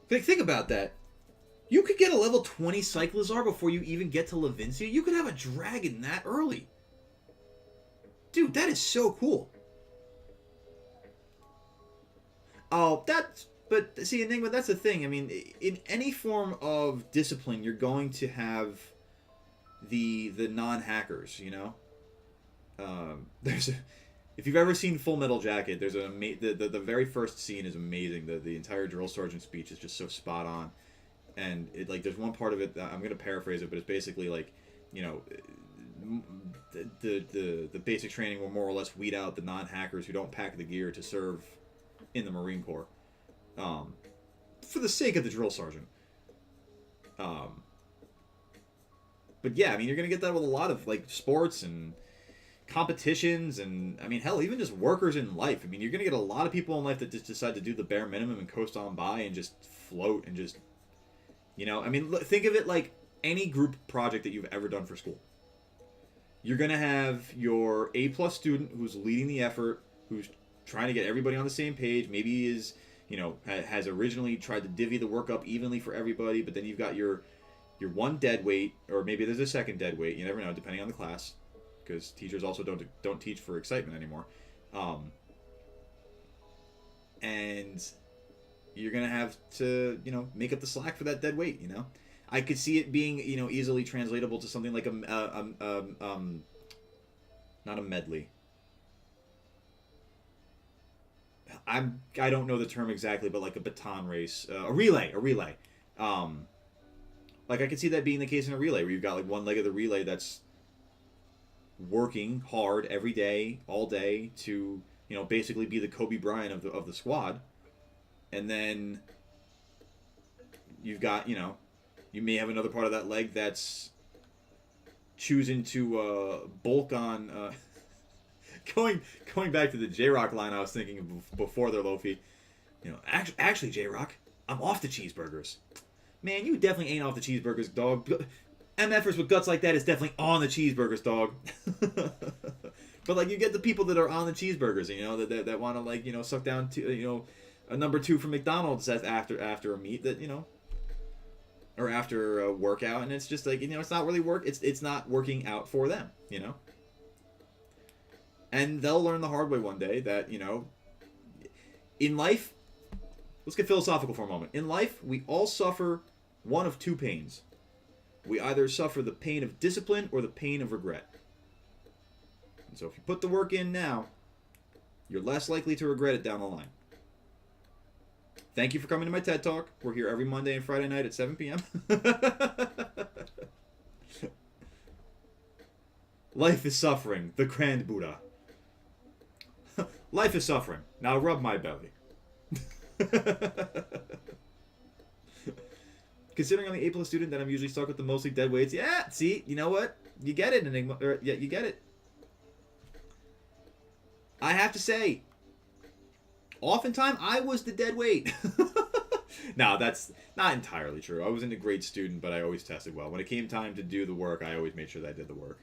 Think about that. You could get a level 20 Cyclozar before you even get to Levincia. You could have a dragon that early. Dude, that is so cool. Oh, but see, Enigma, that's the thing. I mean, in any form of discipline, you're going to have the non-hackers, you know? If you've ever seen Full Metal Jacket, there's the very first scene is amazing. The entire drill sergeant speech is just so spot on. and it like there's one part of it that I'm gonna paraphrase it, but it's basically like, you know, the basic training will more or less weed out the non-hackers who don't pack the gear to serve in the Marine Corps, for the sake of the drill sergeant. But yeah, I mean, you're gonna get that with a lot of like sports and competitions, and I mean, hell, even just workers in life. I mean, you're gonna get a lot of people in life that just decide to do the bare minimum and coast on by and just float and just, you know, I mean, think of it like any group project that you've ever done for school. You're gonna have your A+ student who's leading the effort, who's trying to get everybody on the same page. Maybe is, you know, has originally tried to divvy the work up evenly for everybody, but then you've got your one dead weight, or maybe there's a second dead weight. You never know, depending on the class, because teachers also don't teach for excitement anymore. And you're gonna have to, you know, make up the slack for that dead weight. You know, I could see it being, you know, easily translatable to something like not a medley. I don't know the term exactly, but like a baton race, a relay. Like I could see that being the case in a relay, where you've got like one leg of the relay that's working hard every day, all day, to, you know, basically be the Kobe Bryant of the squad, and then you've got, you know, you may have another part of that leg that's choosing to bulk on. Going back to the J-Rock line, I was thinking of before there, Lofi. You know, actually, J-Rock, I'm off the cheeseburgers. Man, you definitely ain't off the cheeseburgers, dog. MFers with guts like that is definitely on the cheeseburgers, dog. But like, you get the people that are on the cheeseburgers, you know, that want to, like, you know, suck down to, you know, a number 2 from McDonald's after a meet, that, you know, or after a workout, and it's just like, you know, it's not really it's not working out for them, you know. And they'll learn the hard way one day that, you know, in life, let's get philosophical for a moment. In life, we all suffer one of 2 pains. We either suffer the pain of discipline or the pain of regret. And so if you put the work in now, you're less likely to regret it down the line. Thank you for coming to my TED Talk. We're here every Monday and Friday night at 7 p.m. Life is suffering, the Grand Buddha. Life is suffering. Now rub my belly. Considering I'm the A+ student, that I'm usually stuck with the mostly dead weights. Yeah, see, you know what? You get it, Enigma. Yeah, you get it. I have to say, oftentimes I was the dead weight. No, that's not entirely true. I wasn't a great student, but I always tested well. When it came time to do the work, I always made sure that I did the work.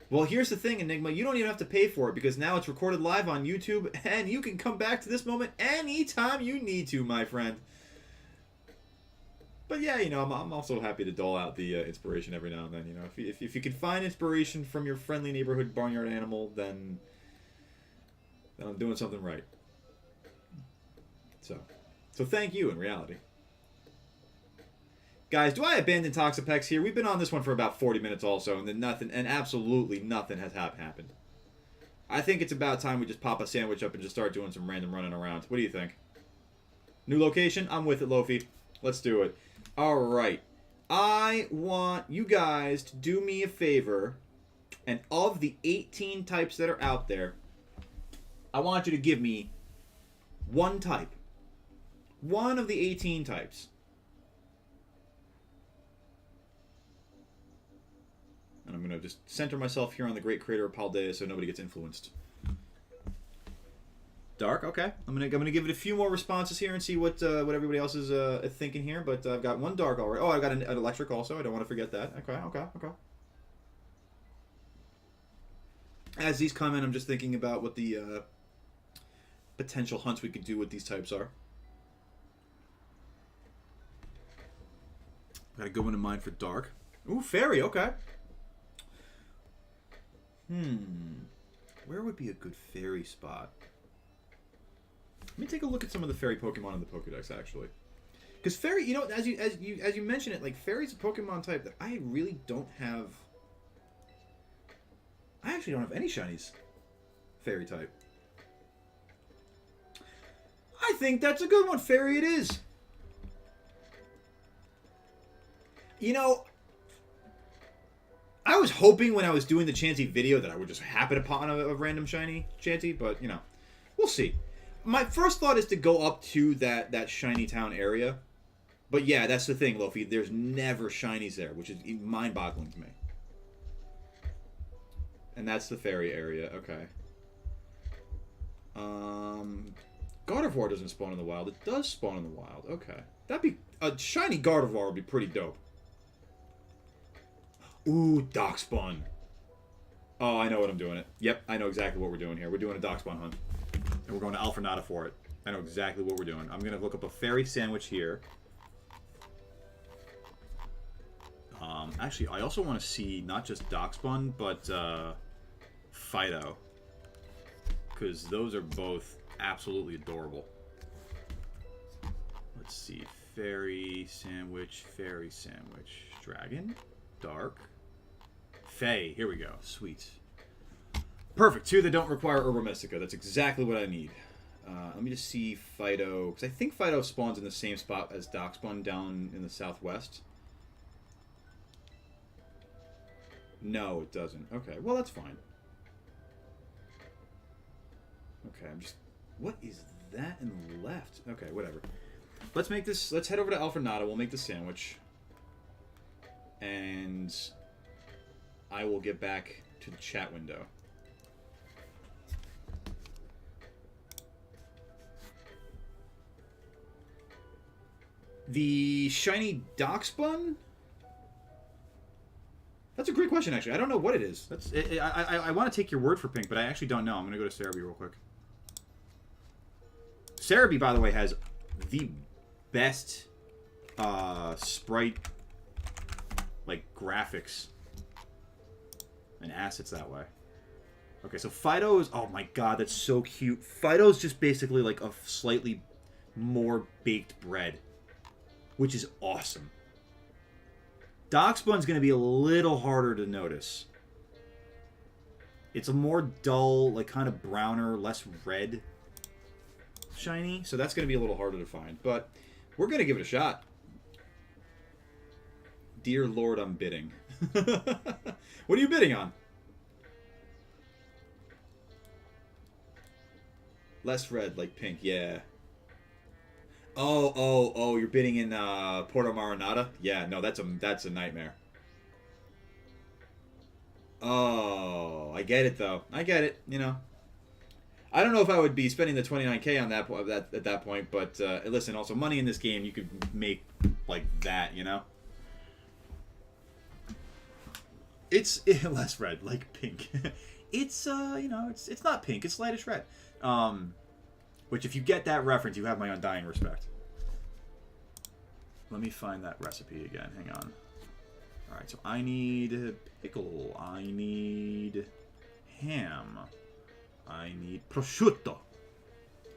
Well, here's the thing, Enigma. You don't even have to pay for it, because now it's recorded live on YouTube, and you can come back to this moment anytime you need to, my friend. But yeah, you know, I'm also happy to dole out the inspiration every now and then. You know, if you can find inspiration from your friendly neighborhood barnyard animal, then I'm doing something right. So thank you, in reality. Guys, do I abandon Toxapex here? We've been on this one for about 40 minutes also, and then absolutely nothing has happened. I think it's about time we just pop a sandwich up and just start doing some random running around. What do you think? New location? I'm with it, Lofi. Let's do it. Alright. I want you guys to do me a favor, and of the 18 types that are out there, I want you to give me one type. One of the 18 types. And I'm going to just center myself here on the great crater of Paldea so nobody gets influenced. Dark, okay. I'm gonna give it a few more responses here and see what everybody else is thinking here. But I've got one dark already. Oh, I've got an electric also. I don't want to forget that. Okay. As these come in, I'm just thinking about what the potential hunts we could do with these types are. Got a good one in mind for dark. Ooh, fairy, okay. Where would be a good fairy spot? Let me take a look at some of the fairy Pokemon in the Pokedex, actually. Because fairy, you know, as you mention it, like, fairy's a Pokemon type that I really don't have. I actually don't have any shinies fairy type. I think that's a good one. Fairy it is. You know, I was hoping when I was doing the Chansey video that I would just happen upon a random shiny Chansey, but, you know, we'll see. My first thought is to go up to that Shiny Town area. But yeah, that's the thing, Lofi. There's never shinies there, which is mind-boggling to me. And that's the fairy area. Okay. Gardevoir doesn't spawn in the wild. It does spawn in the wild. Okay. That'd be... A shiny Gardevoir would be pretty dope. Ooh, Darkspawn. Oh, I know what I'm doing it. Yep, I know exactly what we're doing here. We're doing a Darkspawn hunt. And we're going to Alphanata for it. I know exactly what we're doing. I'm going to look up a fairy sandwich here. Actually, I also want to see not just Darkspawn, but Fido. Because those are both absolutely adorable. Let's see. Fairy sandwich, dragon, dark, Fae. Here we go. Sweet. Perfect. Two that don't require Herba Mystica. That's exactly what I need. Let me just see Fido. Because I think Fido spawns in the same spot as Darkspawn down in the southwest. No, it doesn't. Okay, well, that's fine. Okay, I'm just... What is that in the left? Okay, whatever. Let's make this... Let's head over to Alphanata. We'll make the sandwich. And I will get back to the chat window. The shiny Darkspawn? That's a great question, actually. I don't know what it is. I want to take your word for pink, but I actually don't know. I'm going to go to Cerebi real quick. Cerebi, by the way, has the best sprite, like, graphics and assets that way. Okay, so Fido is... Oh, my God, that's so cute. Fido's just basically, like, a slightly more baked bread, which is awesome. Darkspawn's going to be a little harder to notice. It's a more dull, like kind of browner, less red shiny. So that's going to be a little harder to find. But we're going to give it a shot. Dear Lord, I'm bidding. What are you bidding on? Less red, like pink, yeah. Oh, you're bidding in Porto Marinata? Yeah, no, that's a nightmare. Oh, I get it though. I get it, you know. I don't know if I would be spending the 29K on that at that point, but listen, also money in this game you could make like that, you know. It's less red, like pink. It's you know, it's not pink, it's lightish red. Which, if you get that reference, you have my undying respect. Let me find that recipe again. Hang on. Alright, so I need pickle. I need ham. I need prosciutto.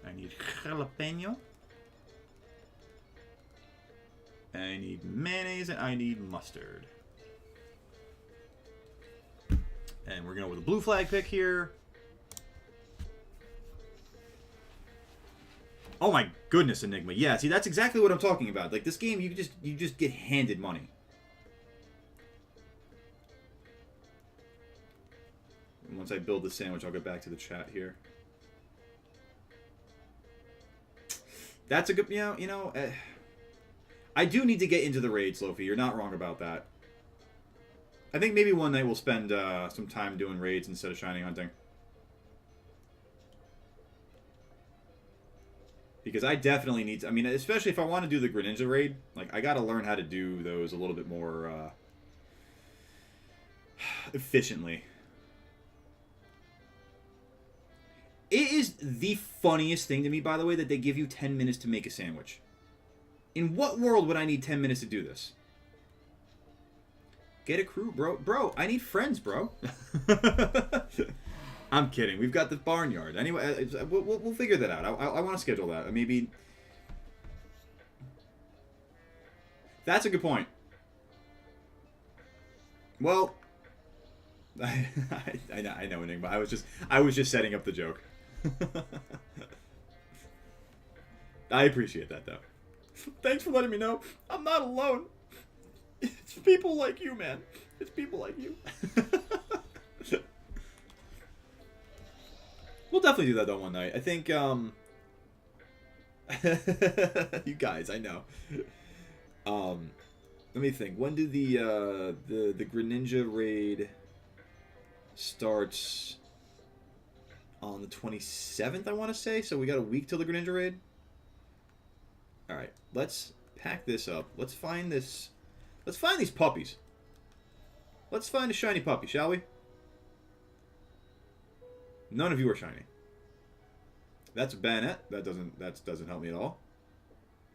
I need jalapeno. I need mayonnaise, and I need mustard. And we're going to go with a blue flag pick here. Oh my goodness, Enigma. Yeah, see, that's exactly what I'm talking about. Like, this game, you just get handed money. And once I build the sandwich, I'll get back to the chat here. That's a good, I do need to get into the raids, Lofi. You're not wrong about that. I think maybe one night we'll spend some time doing raids instead of shiny hunting. Because I definitely need to... I mean, especially if I want to do the Greninja raid, like, I gotta learn how to do those a little bit more efficiently. It is the funniest thing to me, by the way, that they give you 10 minutes to make a sandwich. In what world would I need 10 minutes to do this? Get a crew, bro. Bro, I need friends, bro. I'm kidding. We've got the barnyard. Anyway, we'll figure that out. I want to schedule that. Maybe... That's a good point. Well, I know, Enigma. I was just setting up the joke. I appreciate that, though. Thanks for letting me know. I'm not alone. It's people like you, man. It's people like you. We'll definitely do that, though, one night. I think, you guys, I know. Let me think. When did the Greninja raid starts? On the 27th, I want to say. So we got a week till the Greninja raid. All right, let's pack this up. Let's find this. Let's find these puppies. Let's find a shiny puppy, shall we? None of you are shiny. That's a bayonet. That doesn't help me at all.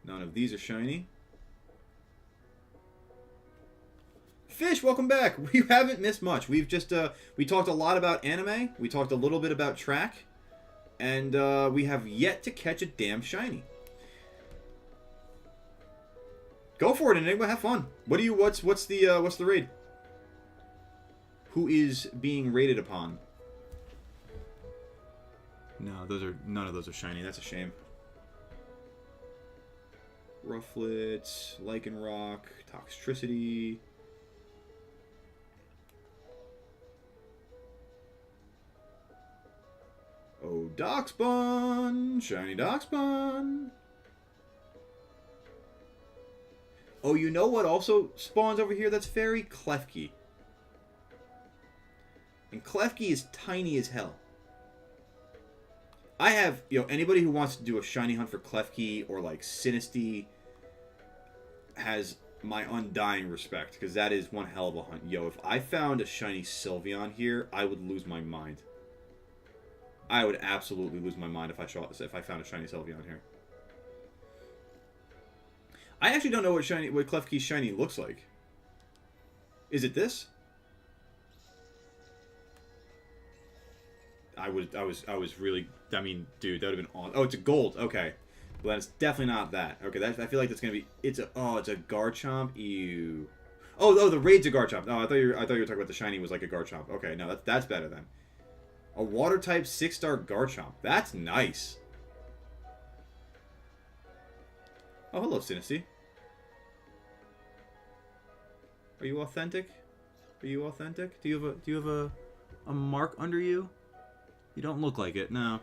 None of these are shiny. Fish, welcome back. We haven't missed much. We've just we talked a lot about anime. We talked a little bit about track, and we have yet to catch a damn shiny. Go for it, Enigma. Have fun. What's the raid? Who is being raided upon? No, none of those are shiny. That's a shame. Rufflet, Lycanroc, Toxtricity. Oh, Darkspawn! Shiny Darkspawn! Oh, you know what also spawns over here that's fairy? Klefki. And Klefki is tiny as hell. I have, anybody who wants to do a shiny hunt for Klefki or like Sinistea has my undying respect, because that is one hell of a hunt. If I found a shiny Sylveon here, I would lose my mind. I would absolutely lose my mind if I found a shiny Sylveon here. I actually don't know what Klefki's shiny looks like. Is it this? I was really. I mean, dude, that would have been awesome. Oh, it's a gold. Okay, well, that's definitely not that. Okay, I feel like that's gonna be. It's a Garchomp. Ew. Oh, the raid's a Garchomp. No, I thought you were talking about the shiny was like a Garchomp. Okay, no, that's better then. A water type 6-star Garchomp. That's nice. Oh, hello, Sinistea. Are you authentic? Are you authentic? Do you have a mark under you? You don't look like it. No.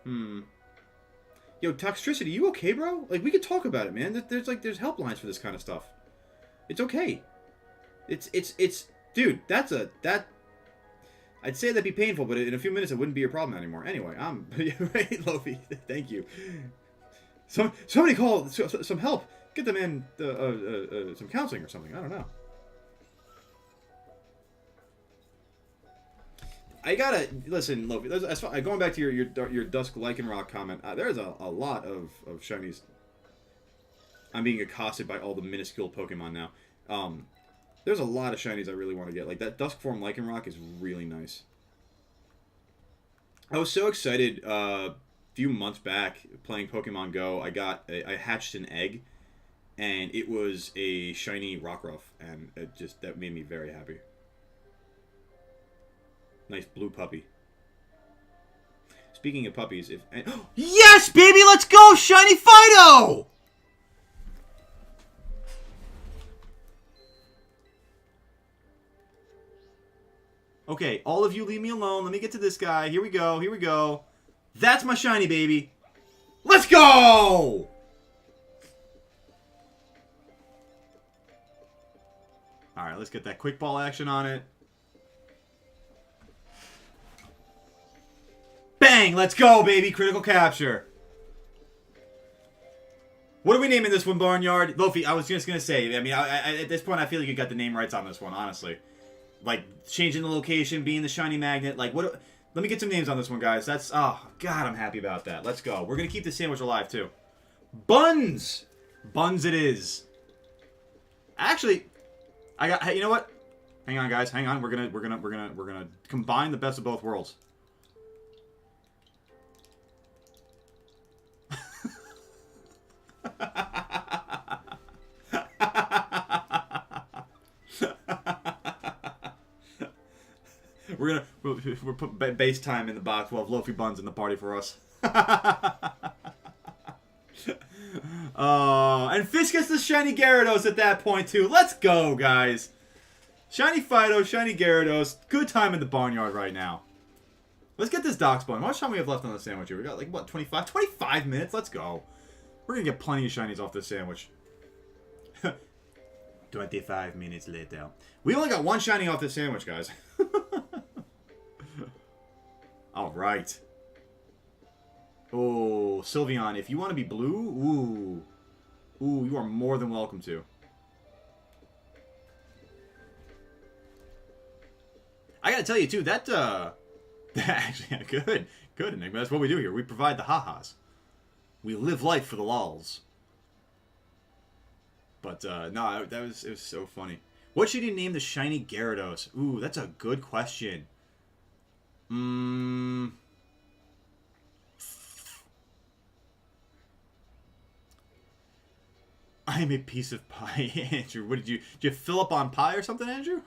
Yo, Toxtricity, you okay, bro? Like, we could talk about it, man. There's helplines for this kind of stuff. It's okay. It's dude, that I'd say that'd be painful, but in a few minutes it wouldn't be a problem anymore. Anyway, right, Lofi. Thank you. Somebody call some help. Get the man some counseling or something. I don't know. I gotta listen, Lofi. Going back to your Dusk Lycanroc comment, there's a lot of shinies. I'm being accosted by all the minuscule Pokemon now. There's a lot of shinies I really want to get. Like, that Dusk form Lycanroc is really nice. I was so excited a few months back playing Pokemon Go. I hatched an egg, and it was a shiny Rockruff, and that made me very happy. Nice blue puppy. Speaking of puppies, yes, baby, let's go, shiny Fido! Okay, all of you leave me alone. Let me get to this guy. Here we go. Here we go. That's my shiny, baby. Let's go! Alright, let's get that quick ball action on it. Bang! Let's go, baby. Critical capture. What are we naming this one, Barnyard? Lofi, I was just going to say, I mean, at this point, I feel like you got the name rights on this one, honestly. Like, changing the location, being the shiny magnet. Like, what? Let me get some names on this one, guys. That's, oh, God, I'm happy about that. Let's go. We're going to keep the sandwich alive, too. Buns! Buns it is. Actually, hey, you know what? Hang on, guys. Hang on. We're gonna combine the best of both worlds. we're put base time in the box. We'll have loafy buns in the party for us. And Fish gets the shiny Gyarados at that point too. Let's go, guys. Shiny Fido, shiny Gyarados. Good time in the barnyard right now. Let's get this Dox Bun. How much time we have left on the sandwich here? We got like, what, 25? 25 minutes? Let's go. We're going to get plenty of shinies off this sandwich. 25 minutes later. We only got one shiny off this sandwich, guys. All right. Oh, Sylveon, if you want to be blue, ooh, you are more than welcome to. I gotta tell you, too, that actually, good, Enigma. That's what we do here. We provide the ha-has. We live life for the lulz. But, no, it was so funny. What should you name the shiny Gyarados? Ooh, that's a good question. I am a piece of pie, Andrew. What did you fill up on pie or something, Andrew?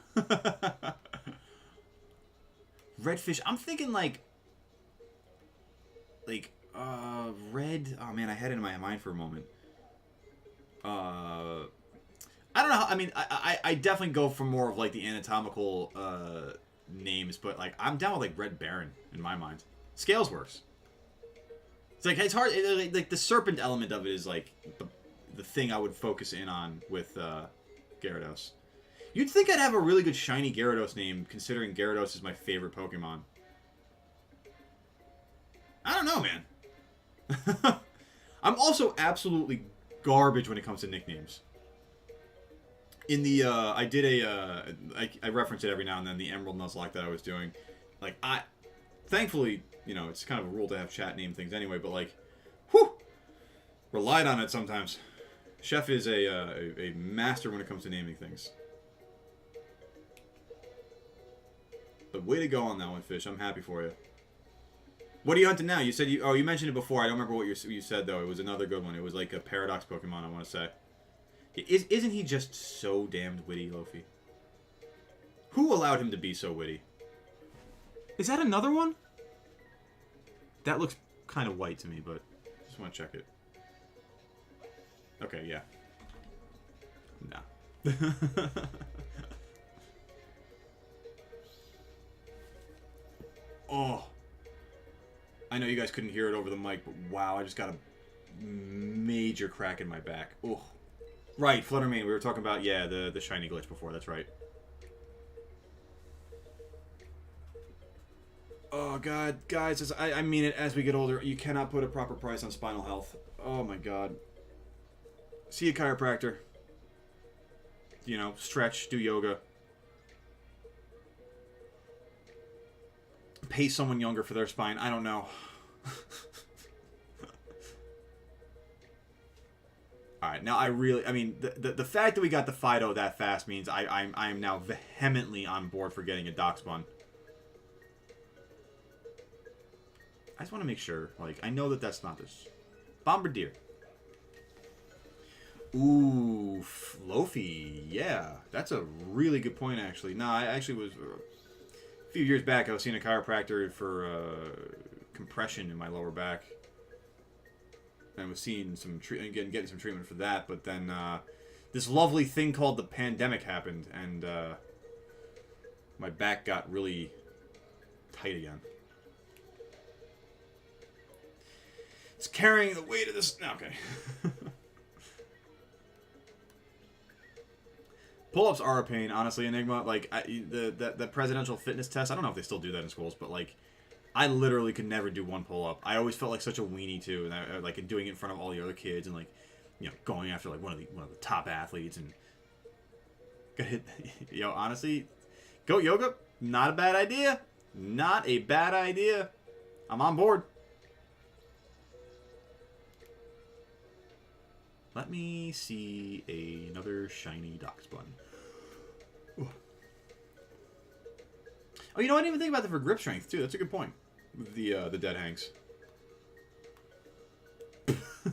Redfish. I'm thinking like red. Oh man, I had it in my mind for a moment. I don't know. I mean, I definitely go for more of like the anatomical names, but like I'm down with like Red Baron in my mind. Scales works. It's like it's hard. Like the serpent element of it is like the thing I would focus in on with Gyarados. You'd think I'd have a really good shiny Gyarados name, considering Gyarados is my favorite Pokemon. I don't know, man. I'm also absolutely garbage when it comes to nicknames. In the, I did I reference it every now and then, the Emerald Nuzlocke that I was doing. Like, thankfully, you know, it's kind of a rule to have chat name things anyway, but like, whew, relied on it sometimes. Chef is a master when it comes to naming things. But way to go on that one, Fish. I'm happy for you. What are you hunting now? You said you mentioned it before. I don't remember what you said, though. It was another good one. It was like a Paradox Pokemon, I want to say. Isn't he just so damned witty, Lofi? Who allowed him to be so witty? Is that another one? That looks kind of white to me, but just want to check it. Okay, yeah. No. Oh. I know you guys couldn't hear it over the mic, but wow, I just got a major crack in my back. Oh. Right, Fluttermane, we were talking about, yeah, the shiny glitch before, that's right. Oh, God, guys, I mean it, as we get older, you cannot put a proper price on spinal health. Oh, my God. See a chiropractor. You know, stretch, do yoga. Pay someone younger for their spine. I don't know. Alright, now I mean, the fact that we got the Fido that fast means I am now vehemently on board for getting a Dox Bun. I just want to make sure, like, I know that that's not this. Bombardier. Ooh, Lofi. Yeah, that's a really good point, actually. No, I actually was... a few years back, I was seeing a chiropractor for compression in my lower back. And was seeing some getting some treatment for that. But then this lovely thing called the pandemic happened, and my back got really tight again. It's carrying the weight of this... Okay. Pull-ups are a pain, honestly, Enigma. Like, the presidential fitness test, I don't know if they still do that in schools, but, like, I literally could never do one pull-up. I always felt like such a weenie, too, and I, like, doing it in front of all the other kids, and, like, you know, going after, like, one of the top athletes, and... Yo, honestly, goat yoga, not a bad idea. Not a bad idea. I'm on board. Let me see another shiny Dox Bun. Ooh. Oh, you know, I didn't even think about that for grip strength, too. That's a good point. With the dead hangs.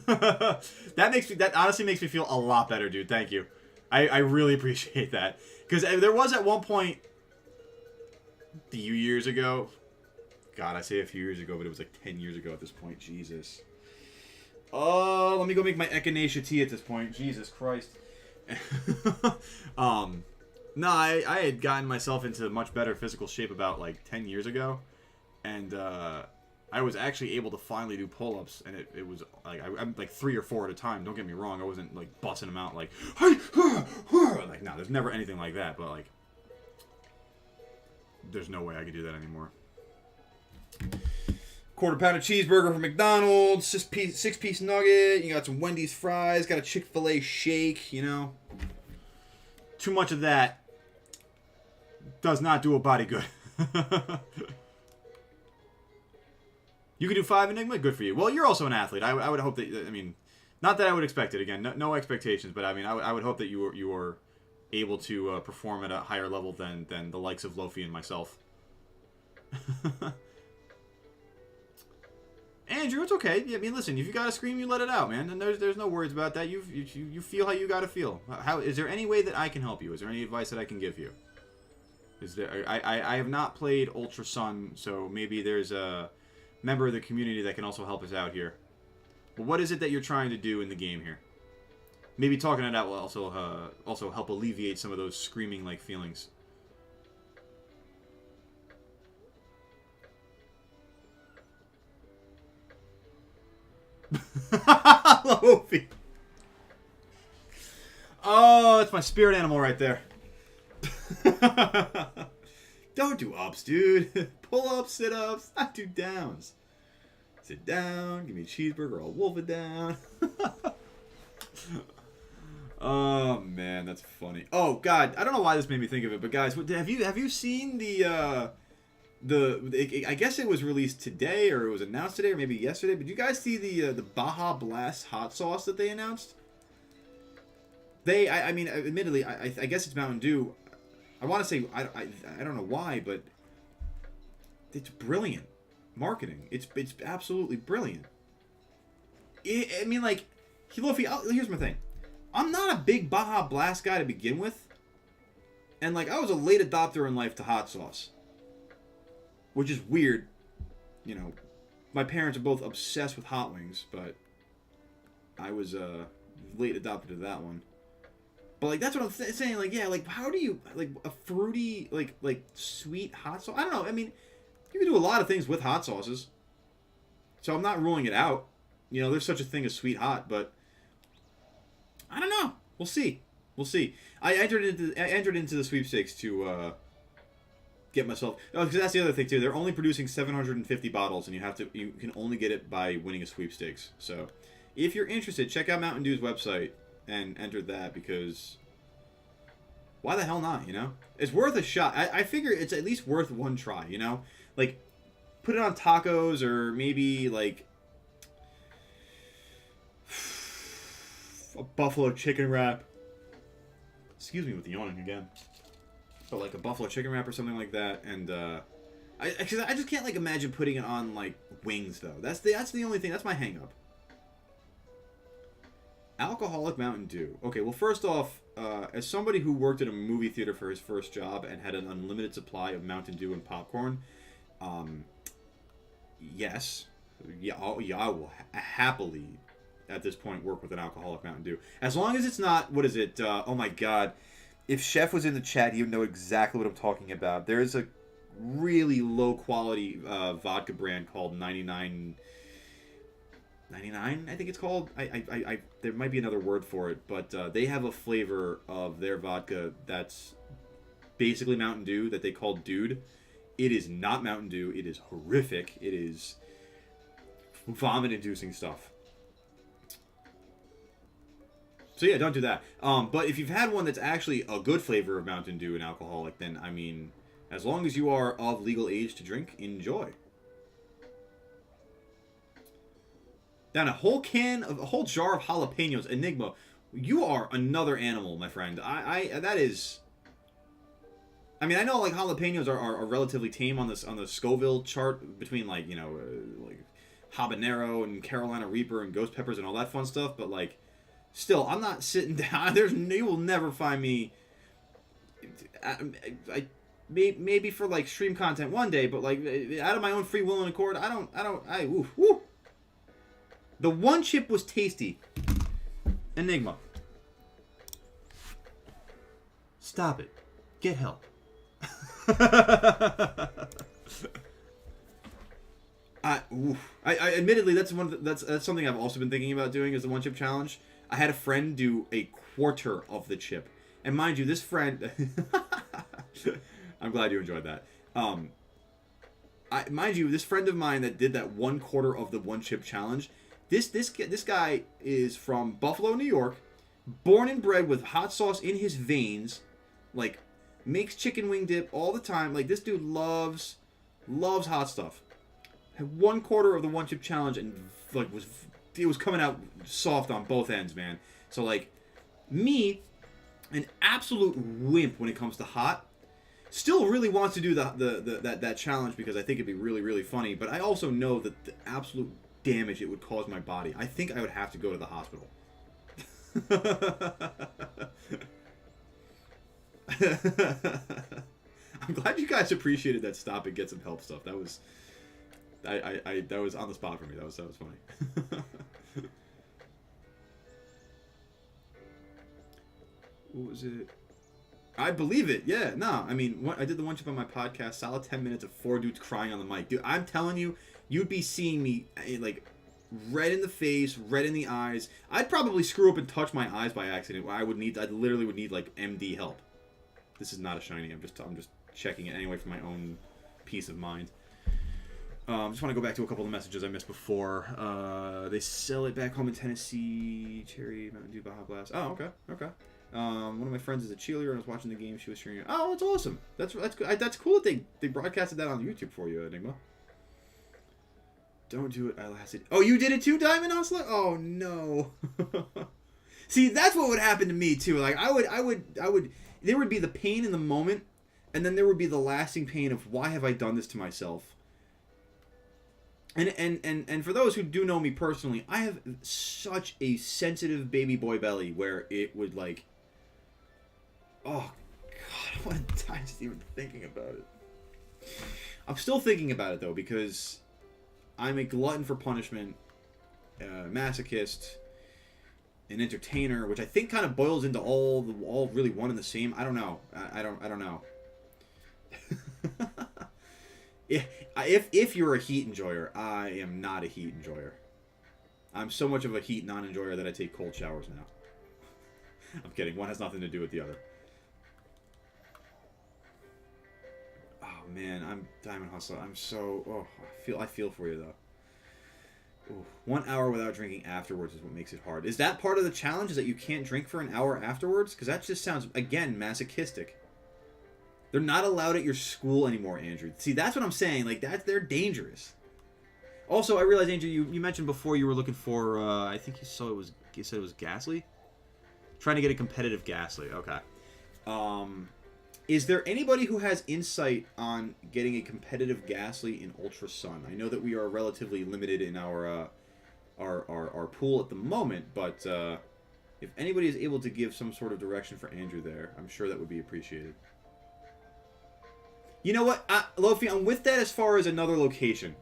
That honestly makes me feel a lot better, dude. Thank you. I really appreciate that. Because there was at one point... A few years ago. God, I say a few years ago, but it was like 10 years ago at this point. Jesus. Oh, let me go make my echinacea tea at this point. Jesus Christ. No, I had gotten myself into much better physical shape about like 10 years ago. And I was actually able to finally do pull-ups. And it was like, I'm like 3 or 4 at a time. Don't get me wrong. I wasn't like busting them out like, like, no, there's never anything like that. But like, there's no way I could do that anymore. Quarter pounder cheeseburger from McDonald's, 6-piece nugget, you got some Wendy's fries, got a Chick-fil-A shake, you know. Too much of that does not do a body good. You can do 5 Enigma, good for you. Well, you're also an athlete. I would hope that, I mean, not that I would expect it, again, no expectations, but I mean, I would hope that you were able to perform at a higher level than the likes of Lofi and myself. Andrew, it's okay. I mean, listen, if you gotta scream, you let it out, man. And there's no worries about that. You feel how you gotta feel. How is there any way that I can help you? Is there any advice that I can give you? Is there? I have not played Ultra Sun, so maybe there's a member of the community that can also help us out here. But what is it that you're trying to do in the game here? Maybe talking it out will also help alleviate some of those screaming like feelings. Lofi. Oh, that's my spirit animal right there. Don't do ups, dude. Pull ups, sit ups, not do downs. Sit down, give me a cheeseburger, I'll wolf it down. Oh man, that's funny. Oh god, I don't know why this made me think of it, but guys, have you seen the I guess it was released today, or it was announced today, or maybe yesterday. But did you guys see the Baja Blast hot sauce that they announced? I mean, admittedly, I guess it's Mountain Dew. I want to say I don't know why, but it's brilliant marketing. It's absolutely brilliant. I mean, like, Lofi, here's my thing. I'm not a big Baja Blast guy to begin with, and like I was a late adopter in life to hot sauce. Which is weird, you know. My parents are both obsessed with hot wings, but I was late adopted to that one. But like that's what I'm saying. Like, yeah, like how do you like a fruity like sweet hot sauce? I don't know. I mean, you can do a lot of things with hot sauces, so I'm not ruling it out. You know, there's such a thing as sweet hot, but I don't know. We'll see. We'll see. I entered into the sweepstakes to. Get myself. Oh, because that's the other thing too. They're only producing 750 bottles, and you can only get it by winning a sweepstakes. So, if you're interested, check out Mountain Dew's website and enter that, because why the hell not? You know, it's worth a shot. I figure it's at least worth one try. You know, like put it on tacos, or maybe like a buffalo chicken wrap. Excuse me with the yawning again. But like a buffalo chicken wrap or something like that, and I just can't like imagine putting it on like wings though. That's the only thing. That's my hang up. Alcoholic Mountain Dew. Okay, well first off, as somebody who worked at a movie theater for his first job and had an unlimited supply of Mountain Dew and popcorn, yes, yeah, I will happily at this point work with an alcoholic Mountain Dew, as long as it's not, what is it? Oh my god. If Chef was in the chat, he would know exactly what I'm talking about. There's a really low-quality vodka brand called 99, I think it's called. There might be another word for it, but they have a flavor of their vodka that's basically Mountain Dew that they call Dude. It is not Mountain Dew. It is horrific. It is vomit-inducing stuff. So yeah, don't do that. But if you've had one that's actually a good flavor of Mountain Dew and alcoholic, then, I mean, as long as you are of legal age to drink, enjoy. Down a whole jar of jalapenos. Enigma, you are another animal, my friend. That is... I mean, I know, like, jalapenos are relatively tame on the Scoville chart between, like, you know, like, habanero and Carolina Reaper and ghost peppers and all that fun stuff, but, like... Still, I'm not sitting down. You will never find me. maybe for like stream content one day, but like out of my own free will and accord, oof, woo. The one chip was tasty. Enigma. Stop it. Get help. I admittedly that's something I've also been thinking about doing is the one chip challenge. I had a friend do a quarter of the chip, and mind you, this friend. I'm glad you enjoyed that. Mind you, this friend of mine that did that 1/4 of the one chip challenge. This guy is from Buffalo, New York, born and bred with hot sauce in his veins, like makes chicken wing dip all the time. Like this dude loves hot stuff. Had 1/4 of the one chip challenge and like it was coming out soft on both ends, man. So like me, an absolute wimp when it comes to hot. Still really wants to do that challenge because I think it'd be really, really funny. But I also know that the absolute damage it would cause my body. I think I would have to go to the hospital. I'm glad you guys appreciated that stop and get some help stuff. That was that was on the spot for me. That was funny. What was it? I believe it. Yeah, no. I mean, I did the one chip on my podcast. Solid 10 minutes of 4 dudes crying on the mic. Dude, I'm telling you, you'd be seeing me, like, red in the face, red in the eyes. I'd probably screw up and touch my eyes by accident. I literally would need, like, MD help. This is not a shiny. I'm just checking it anyway for my own peace of mind. Just want to go back to a couple of the messages I missed before. They sell it back home in Tennessee. Cherry, Mountain Dew, Baja Blast. Oh, okay. One of my friends is a cheerleader and I was watching the game. She was cheering. Oh, that's awesome. That's good. That's cool that they broadcasted that on YouTube for you, Enigma. Don't do it. I lasted. Oh, you did it too, Diamond Hustler? Oh no. See, that's what would happen to me too. Like I would. There would be the pain in the moment, and then there would be the lasting pain of why have I done this to myself. And for those who do know me personally, I have such a sensitive baby boy belly where it would like. Oh, God, I want to die just even thinking about it. I'm still thinking about it, though, because I'm a glutton for punishment, masochist, an entertainer, which I think kind of boils into all really one and the same. I don't know. I don't know. If you're a heat enjoyer, I am not a heat enjoyer. I'm so much of a heat non-enjoyer that I take cold showers now. I'm kidding. One has nothing to do with the other. Oh man, I'm Diamond Hustler. I'm so I feel for you though. Ooh, 1 hour without drinking afterwards is what makes it hard. Is that part of the challenge? Is that you can't drink for an hour afterwards? Because that just sounds again masochistic. They're not allowed at your school anymore, Andrew. See, that's what I'm saying. Like they're dangerous. Also, I realized, Andrew, you mentioned before you were looking for. I think you said it was Ghastly. Trying to get a competitive Ghastly. Okay. Is there anybody who has insight on getting a competitive Ghastly in Ultra Sun? I know that we are relatively limited in our pool at the moment, but if anybody is able to give some sort of direction for Andrew there, I'm sure that would be appreciated. You know what, Lofi, I'm with that as far as another location.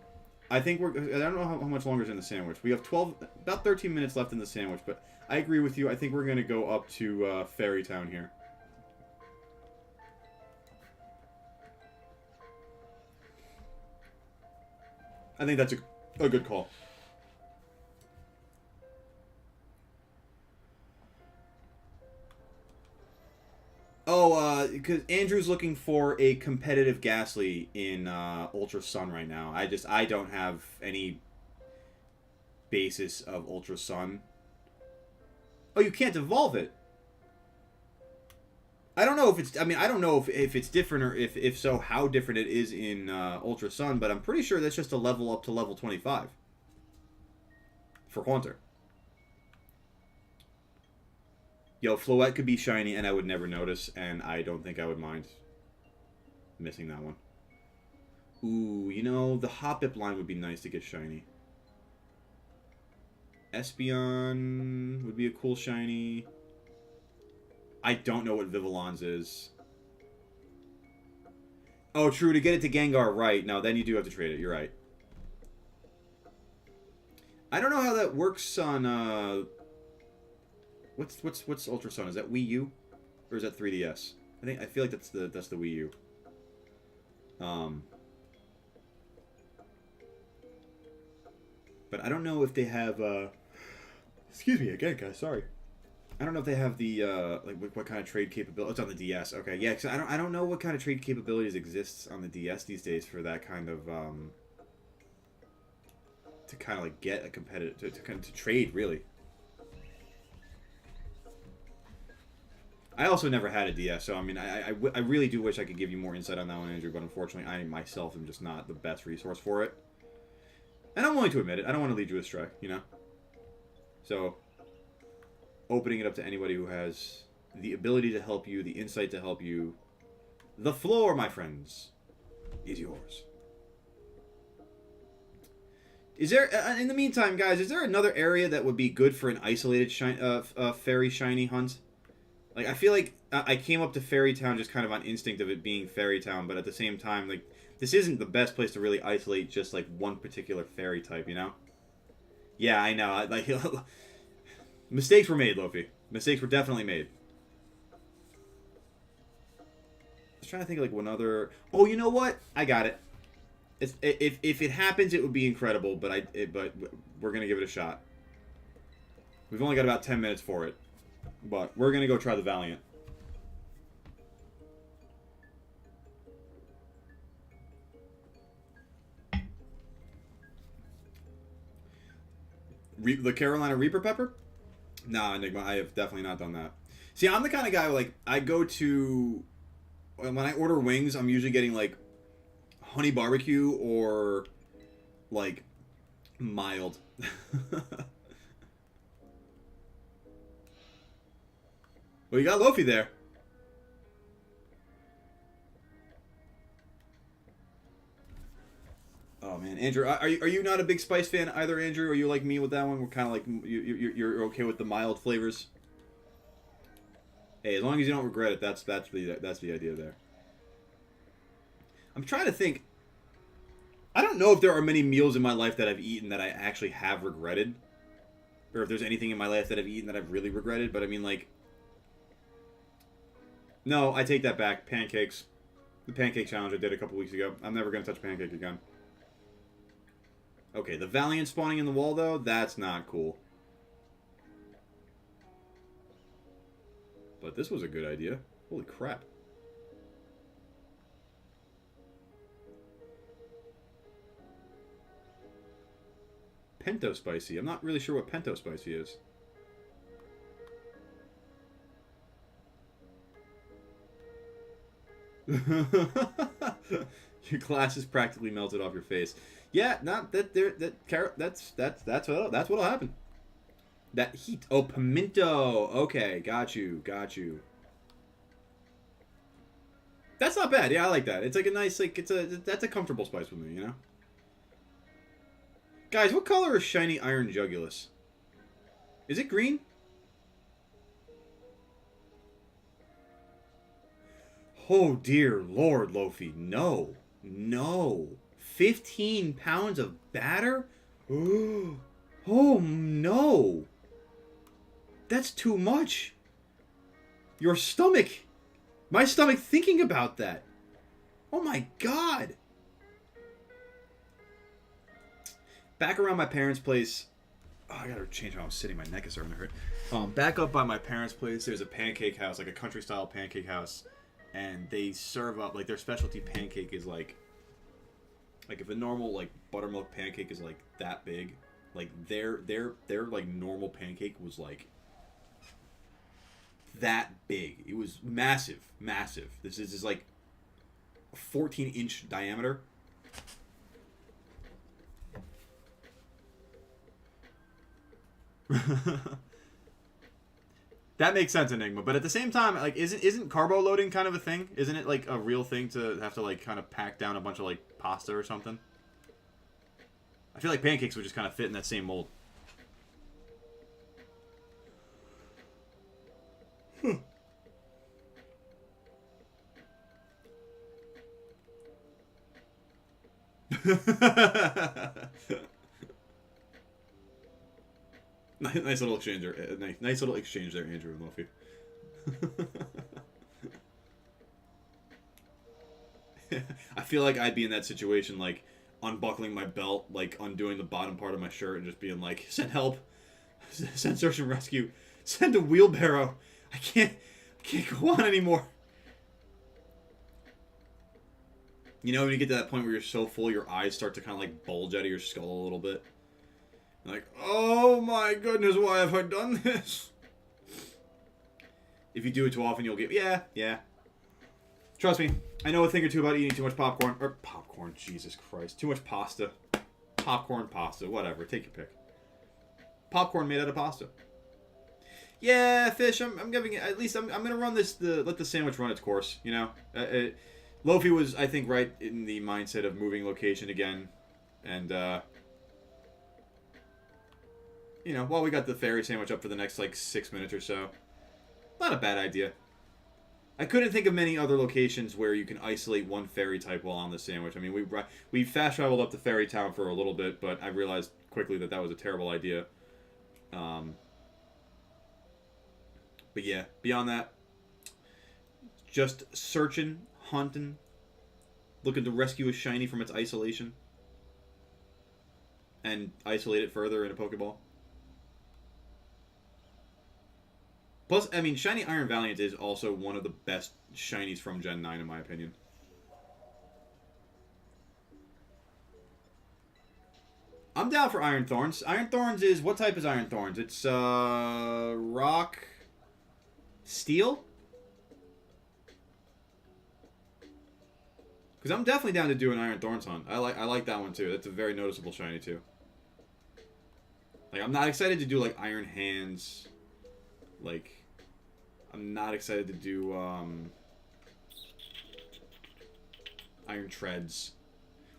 I think I don't know how much longer is in the sandwich. We have about 13 minutes left in the sandwich, but I agree with you. I think we're going to go up to Fairytown here. I think that's a good call. Oh, because Andrew's looking for a competitive Ghastly in Ultra Sun right now. I don't have any basis of Ultra Sun. Oh, you can't evolve it. I don't know if it's. I mean, I don't know if it's different or if so, how different it is in Ultra Sun. But I'm pretty sure that's just a level up to level 25 for Haunter. Yo, Floette could be shiny, and I would never notice, and I don't think I would mind missing that one. Ooh, you know, the Hoppip line would be nice to get shiny. Espeon would be a cool shiny. I don't know what Vivillon's is. Oh, true. To get it to Gengar, right. No, then you do have to trade it. You're right. I don't know how that works on, What's Ultra Sun? Is that Wii U? Or is that 3DS? I feel like that's the Wii U. But I don't know if they have, excuse me again, guys, sorry. I don't know if they have the, like, what kind of trade capability. It's on the DS. Okay, yeah, because I don't know what kind of trade capabilities exists on the DS these days for that kind of, to kind of, like, get a competitive, to trade, really. I also never had a DS, so, I mean, I really do wish I could give you more insight on that one, Andrew, but unfortunately, I myself am just not the best resource for it. And I'm willing to admit it. I don't want to lead you astray, you know? So, opening it up to anybody who has the ability to help you, the insight to help you. The floor, my friends, is yours. Is there, in the meantime, guys, is there another area that would be good for an isolated fairy shiny hunt? Like, I feel like I came up to Fairy Town just kind of on instinct of it being Fairy Town, but at the same time, like, this isn't the best place to really isolate just, like, one particular fairy type, you know? Yeah, I know. Like, mistakes were made, Lofi. Mistakes were definitely made. I was trying to think of, like, one other... Oh, you know what? I got it. If it happens, it would be incredible, but we're going to give it a shot. We've only got about 10 minutes for it. But we're going to go try the Valiant. The Carolina Reaper Pepper? Nah, Enigma, I have definitely not done that. See, I'm the kind of guy, like, I go to... When I order wings, I'm usually getting, like, honey barbecue or, like, mild. Well, you got Lofi there. Oh man, Andrew, are you not a big spice fan either, Andrew? Are you like me with that one? We're kind of like you're okay with the mild flavors. Hey, as long as you don't regret it, that's the idea there. I'm trying to think. I don't know if there are many meals in my life that I've eaten that I actually have regretted, or if there's anything in my life that I've eaten that I've really regretted. But I mean, like, no, I take that back. Pancakes, the pancake challenge I did a couple weeks ago. I'm never gonna touch pancake again. Okay, the Valiant spawning in the wall, though, that's not cool. But this was a good idea. Holy crap. Pento Spicy. I'm not really sure what Pento Spicy is. Your glasses practically melted off your face. Yeah, not that there. That's what'll happen. That heat. Oh, pimento. Okay, got you. That's not bad. Yeah, I like that. It's like a nice, like, that's a comfortable spice with me, you know. Guys, what color is shiny iron jugulus? Is it green? Oh dear Lord, Lofi, no. 15 pounds of batter? Oh no. That's too much. Your stomach. My stomach thinking about that. Oh my god. Back around my parents' place. Oh, I gotta change how I'm sitting. My neck is starting to hurt. Back up by my parents' place, there's a pancake house, like a country style pancake house. And they serve up, like, their specialty pancake is like if a normal, like, buttermilk pancake is like that big, like their like normal pancake was like that big. It was massive. This is like a 14-inch diameter. That makes sense, Enigma, but at the same time, like, isn't carbo loading kind of a thing? Isn't it like a real thing to have to, like, kind of pack down a bunch of, like, pasta or something? I feel like pancakes would just kind of fit in that same mold. Nice little exchange there. Nice little exchange there, Andrew and Luffy. I feel like I'd be in that situation, like unbuckling my belt, like undoing the bottom part of my shirt, and just being like, "Send help! Send search and rescue! Send a wheelbarrow! I can't go on anymore." You know, when you get to that point where you're so full, your eyes start to kind of like bulge out of your skull a little bit. You're like, oh my goodness, why have I done this? If you do it too often, you'll get, yeah. Trust me, I know a thing or two about eating too much popcorn. Or popcorn, Jesus Christ. Too much pasta. Popcorn, pasta, whatever. Take your pick. Popcorn made out of pasta. Yeah, fish, I'm giving it, at least I'm going to run let the sandwich run its course, you know? Lofi was, I think, right in the mindset of moving location again. And, you know, while we got the fairy sandwich up for the next, like, 6 minutes or so. Not a bad idea. I couldn't think of many other locations where you can isolate one fairy type while on the sandwich. I mean, we fast traveled up to Fairy Town for a little bit, but I realized quickly that was a terrible idea. But yeah, beyond that, just searching, hunting, looking to rescue a shiny from its isolation, and isolate it further in a Pokeball. Plus, I mean, Shiny Iron Valiant is also one of the best shinies from Gen 9, in my opinion. I'm down for Iron Thorns. Iron Thorns is... What type is Iron Thorns? It's, rock... Steel? Because I'm definitely down to do an Iron Thorns hunt. I like that one, too. That's a very noticeable shiny, too. Like, I'm not excited to do, like, Iron Hands... Like, I'm not excited to do, Iron Treads.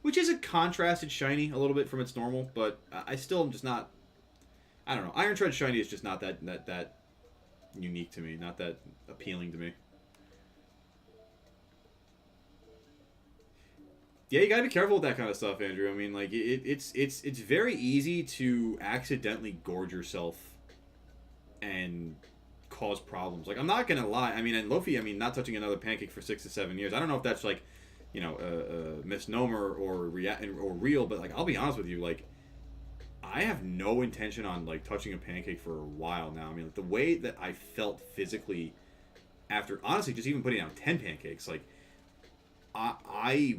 Which is a contrasted shiny, a little bit from its normal, but I still am just not... I don't know. Iron Tread shiny is just not that unique to me, not that appealing to me. Yeah, you gotta be careful with that kind of stuff, Andrew. I mean, like, it's very easy to accidentally gorge yourself and cause problems. Like, I'm not gonna lie. I mean, and Lofi, I mean, not touching another pancake for 6 to 7 years. I don't know if that's like, you know, a misnomer or real, but like, I'll be honest with you, like, I have no intention on like touching a pancake for a while now. I mean, like, the way that I felt physically after, honestly, just even putting down 10 pancakes, like, I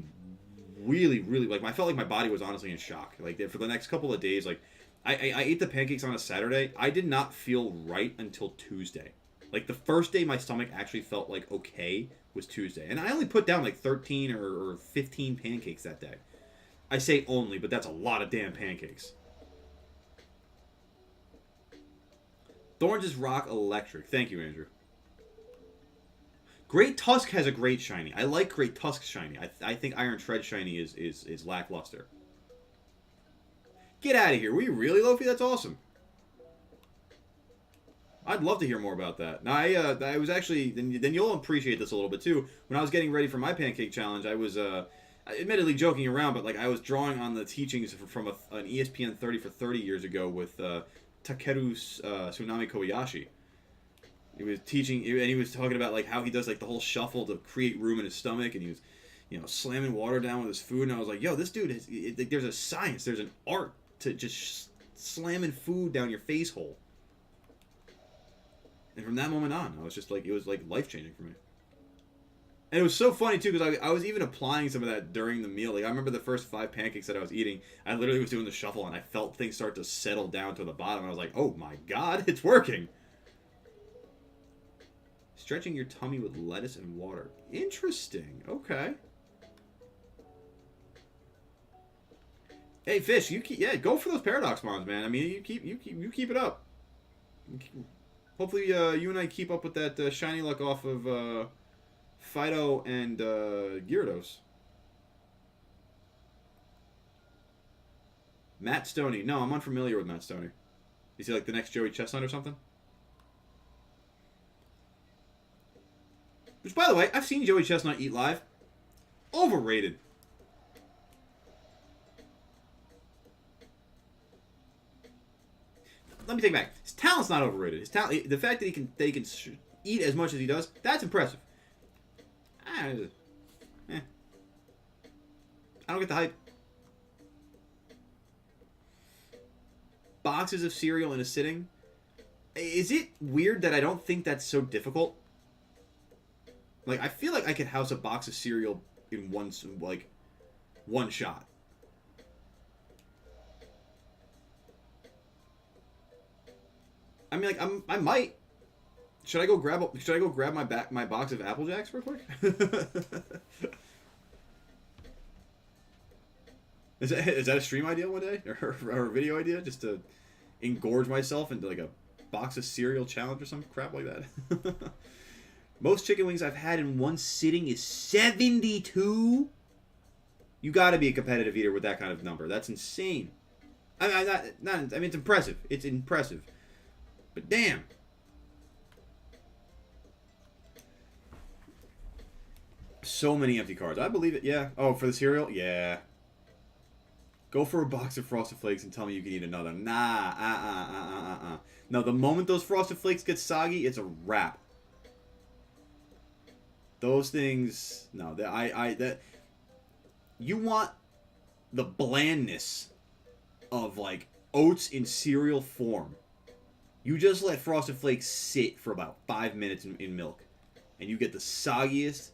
really, like, I felt like my body was honestly in shock. Like, for the next couple of days, like, I ate the pancakes on a Saturday. I did not feel right until Tuesday. Like, the first day my stomach actually felt, like, okay was Tuesday. And I only put down, like, 13 or 15 pancakes that day. I say only, but that's a lot of damn pancakes. Thorns is rock electric. Thank you, Andrew. Great Tusk has a great shiny. I like Great Tusk shiny. I think Iron Tread shiny is lackluster. Get out of here. Were you really, Lofi? That's awesome. I'd love to hear more about that. Now, I was actually... Then you'll appreciate this a little bit, too. When I was getting ready for my pancake challenge, I was, admittedly joking around, but, like, I was drawing on the teachings from an ESPN 30 for 30 years ago with Takeru Tsunami Kobayashi. He was teaching... And he was talking about, like, how he does, like, the whole shuffle to create room in his stomach, and he was, you know, slamming water down with his food, and I was like, yo, this dude, there's a science, there's an art to just slamming food down your face hole. And from that moment on, I was just like, it was like life-changing for me. And it was so funny, too, because I was even applying some of that during the meal. Like, I remember the first 5 pancakes that I was eating, I literally was doing the shuffle, and I felt things start to settle down to the bottom. I was like, oh my god, it's working! Stretching your tummy with lettuce and water. Interesting. Okay. Hey, Fish, go for those paradox bombs, man. I mean, you keep it up. Hopefully, you and I keep up with that shiny luck off of Fido and Gyarados. Matt Stoney. No, I'm unfamiliar with Matt Stoney. Is he like the next Joey Chestnut or something? Which, by the way, I've seen Joey Chestnut eat live. Overrated. let me take it back. His talent's not overrated. His talent, the fact that he can eat as much as he does, that's impressive. I don't get the hype. Boxes of cereal in a sitting. Is it weird that I don't think that's so difficult? Like, I feel like I could house a box of cereal in one shot. I mean, like, I might. Should I go grab my box of Apple Jacks real quick? Is that a stream idea one day or a video idea, just to engorge myself into like a box of cereal challenge or some crap like that? Most chicken wings I've had in one sitting is 72. You got to be a competitive eater with that kind of number. That's insane. I mean, it's impressive. It's impressive. But damn. So many empty cards. I believe it. Yeah. Oh, for the cereal? Yeah. Go for a box of Frosted Flakes and tell me you can eat another. Nah. No, the moment those Frosted Flakes get soggy, it's a wrap. Those things, no, that you want the blandness of like oats in cereal form. You just let Frosted Flakes sit for about 5 minutes in milk, and you get the soggiest,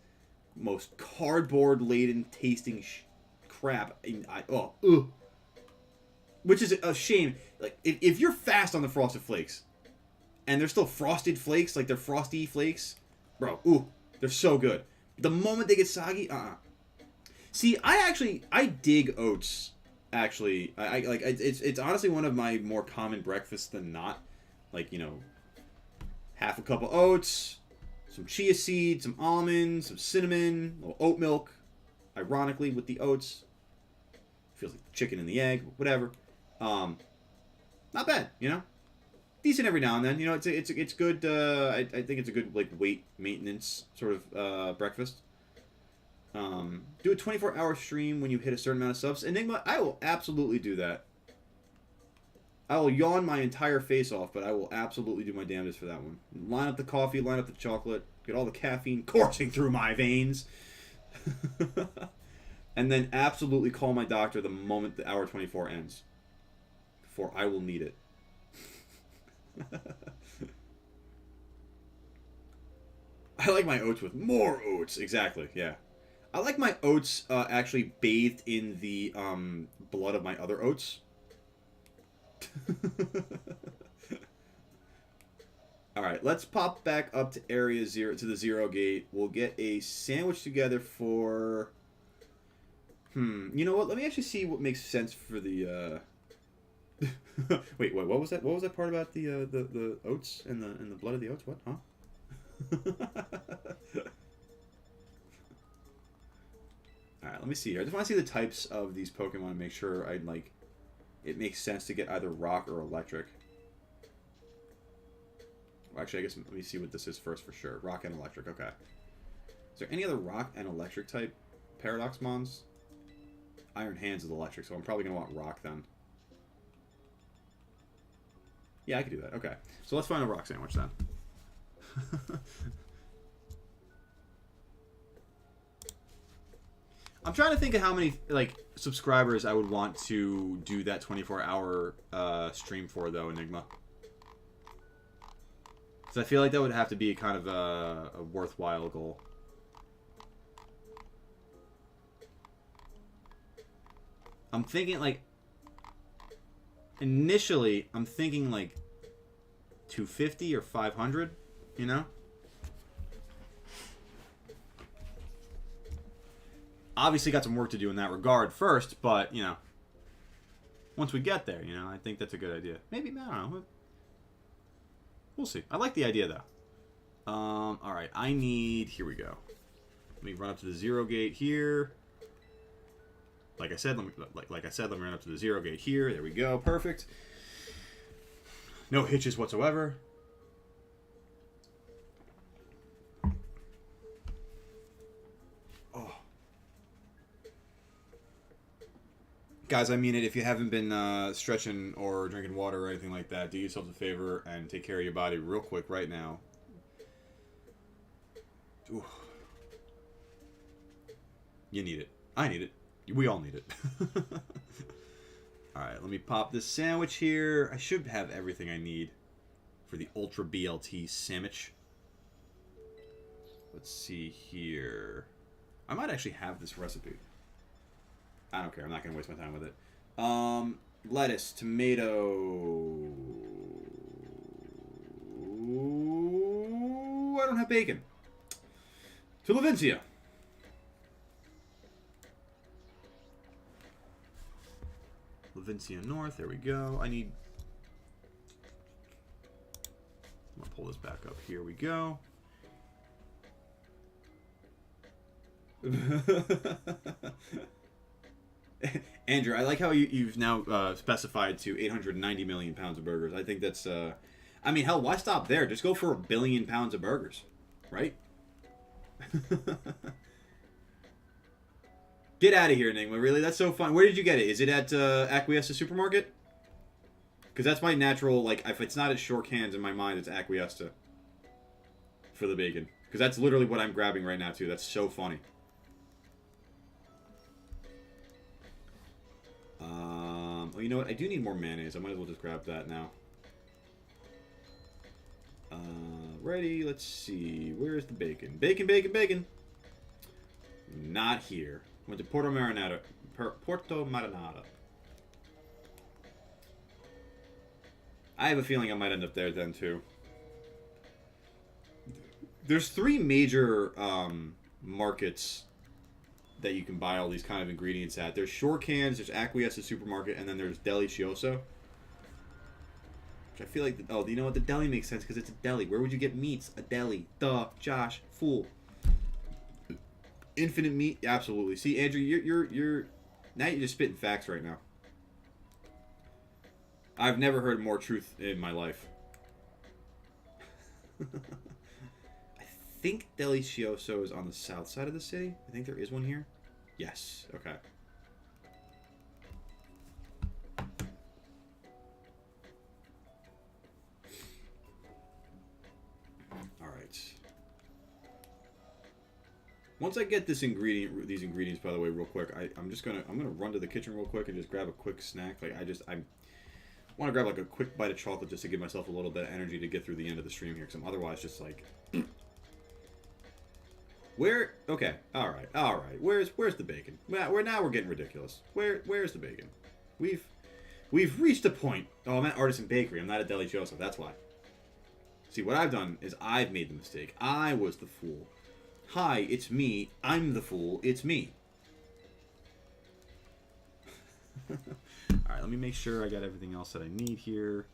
most cardboard-laden tasting crap. Which is a shame. Like if you're fast on the Frosted Flakes, and they're still Frosted Flakes, like they're Frosty Flakes, bro. They're so good. The moment they get soggy, See, I dig oats. Actually, I like it's honestly one of my more common breakfasts than not. Like, you know, half a cup of oats, some chia seeds, some almonds, some cinnamon, a little oat milk. Ironically, with the oats, feels like chicken and the egg, whatever. Not bad, you know. Decent every now and then, you know. It's good. I think it's a good like weight maintenance sort of breakfast. Do a 24-hour stream when you hit a certain amount of subs. Enigma, I will absolutely do that. I will yawn my entire face off, but I will absolutely do my damnedest for that one. Line up the coffee, line up the chocolate, get all the caffeine coursing through my veins, and then absolutely call my doctor the moment the hour 24 ends, for I will need it. I like my oats with more oats. Exactly, yeah. I like my oats actually bathed in the blood of my other oats. Alright, let's pop back up to area 0, to the 0 gate. We'll get a sandwich together for... You know what? Let me actually see what makes sense for the... Wait, what was that? What was that part about the oats and the blood of the oats? What? Huh? Alright, let me see here. I just want to see the types of these Pokemon and make sure it makes sense to get either rock or electric. Well, actually, I guess let me see what this is first for sure. Rock and electric, okay. Is there any other rock and electric type Paradox Mons? Iron Hands is electric, so I'm probably going to want rock then. Yeah, I could do that. Okay. So let's find a rock sandwich then. I'm trying to think of how many subscribers I would want to do that 24-hour stream for, though, Enigma. Because I feel like that would have to be kind of a worthwhile goal. I'm thinking, initially, I'm thinking, 250 or 500, you know? Obviously got some work to do in that regard first, but, you know, once we get there, you know, I think that's a good idea. Maybe, I don't know. We'll see. I like the idea, though. Alright, I need... Here we go. Let me run up to the 0 gate here. Like I said, let me run up to the 0 gate here. There we go. Perfect. No hitches whatsoever. Guys, I mean it. If you haven't been stretching or drinking water or anything like that, do yourselves a favor and take care of your body real quick right now. Ooh. You need it. I need it. We all need it. Alright, let me pop this sandwich here. I should have everything I need for the Ultra BLT sandwich. Let's see here. I might actually have this recipe. I don't care. I'm not going to waste my time with it. Lettuce, tomato. Ooh, I don't have bacon. To Levincia. Levincia North. There we go. I need... I'm going to pull this back up. Here we go. Andrew, I like how you've now specified to 890 million pounds of burgers. I think that's... I mean, hell, why stop there? Just go for 1 billion pounds of burgers. Right? Get out of here, Enigma. Really? That's so fun. Where did you get it? Is it at Acquiesce Supermarket? Because that's my natural... Like, if it's not at Shore Cans in my mind, it's Acquiesce for the bacon. Because that's literally what I'm grabbing right now, too. That's so funny. Oh, you know what? I do need more mayonnaise. I might as well just grab that now. Ready? Let's see. Where's the bacon? Bacon, bacon, bacon. Not here. Went to Porto Marinada. Porto Marinada. I have a feeling I might end up there then, too. There's 3 major markets that you can buy all these kind of ingredients at. There's Shore Cans, there's Acquiesce Supermarket, and then there's Delicioso. Which I feel like... Oh, you know what? The deli makes sense because it's a deli. Where would you get meats? A deli. Duh. Josh. Fool. Infinite meat? Absolutely. See, Andrew, you're... Now you're just spitting facts right now. I've never heard more truth in my life. I think Delicioso is on the south side of the city. I think there is one here. Yes. Okay. All right. Once I get these ingredients, by the way, real quick, I'm gonna run to the kitchen real quick and just grab a quick snack. Like I want to grab like a quick bite of chocolate just to give myself a little bit of energy to get through the end of the stream here, because I'm otherwise just like. Where? Okay. All right. All right. Where's the bacon? Now we're getting ridiculous. Where's the bacon? We've reached a point. Oh, I'm at Artisan Bakery. I'm not at Delicioso. That's why. See, what I've done is I've made the mistake. I was the fool. Hi, it's me. I'm the fool. It's me. Alright, let me make sure I got everything else that I need here.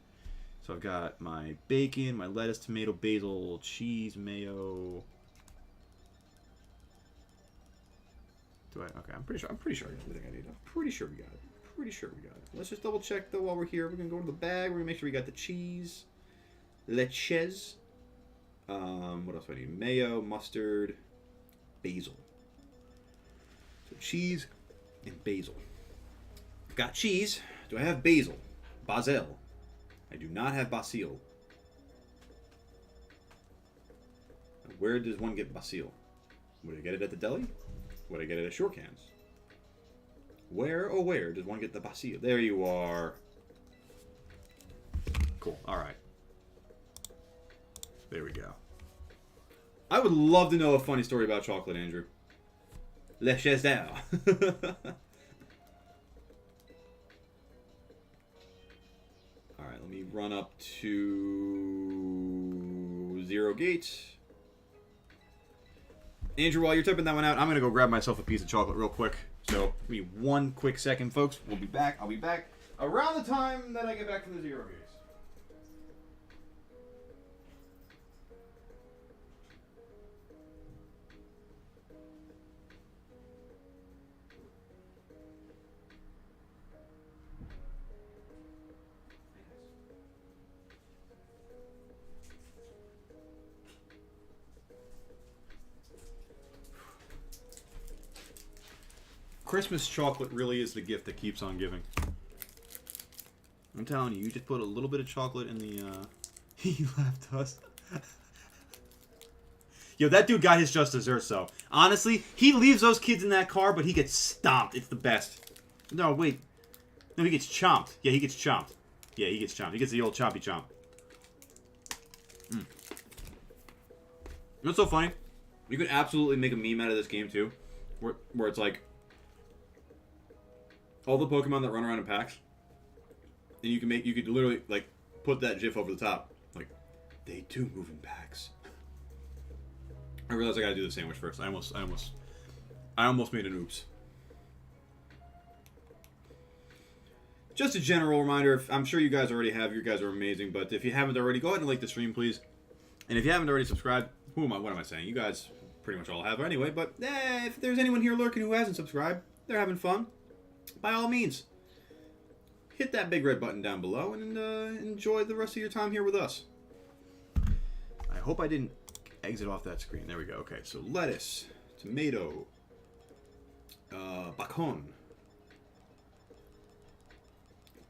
So I've got my bacon, my lettuce, tomato, basil, cheese, mayo. Okay, I'm pretty sure I got everything I need. I'm pretty sure we got it. Pretty sure we got it. Let's just double check though while we're here. We're gonna go to the bag. We're gonna make sure we got the cheese. Leches. What else do I need? Mayo, mustard, basil. So cheese and basil. I've got cheese. Do I have basil? Basil. I do not have basil. Where does one get basil? Would I get it at the deli? Would I get it at Shore Cans? Where does one get the basil? There you are. Cool. All right. There we go. I would love to know a funny story about chocolate, Andrew. Le Chesdale. Alright, let me run up to 0 gates. Andrew, while you're typing that one out, I'm going to go grab myself a piece of chocolate real quick. So, give me 1 quick second, folks. We'll be back. I'll be back around the time that I get back from the 0 gates. Christmas chocolate really is the gift that keeps on giving. I'm telling you, you just put a little bit of chocolate in the, He left us. Yo, that dude got his just desserts, though. Honestly, he leaves those kids in that car, but he gets stomped. It's the best. No, wait. No, he gets chomped. Yeah, he gets chomped. Yeah, he gets chomped. He gets the old chompy chomp. You know what's so funny? You could absolutely make a meme out of this game, too. Where it's like... all the Pokemon that run around in packs. And you could literally, like, put that GIF over the top. Like, they do move in packs. I realized I gotta do the sandwich first. I almost made an oops. Just a general reminder, I'm sure you guys already have, you guys are amazing, but if you haven't already, go ahead and like the stream, please. And if you haven't already subscribed, what am I saying? You guys pretty much all have anyway, but if there's anyone here lurking who hasn't subscribed, they're having fun, by all means, hit that big red button down below and enjoy the rest of your time here with us. I hope I didn't exit off that screen. There we go. Okay, so lettuce, tomato, bacon,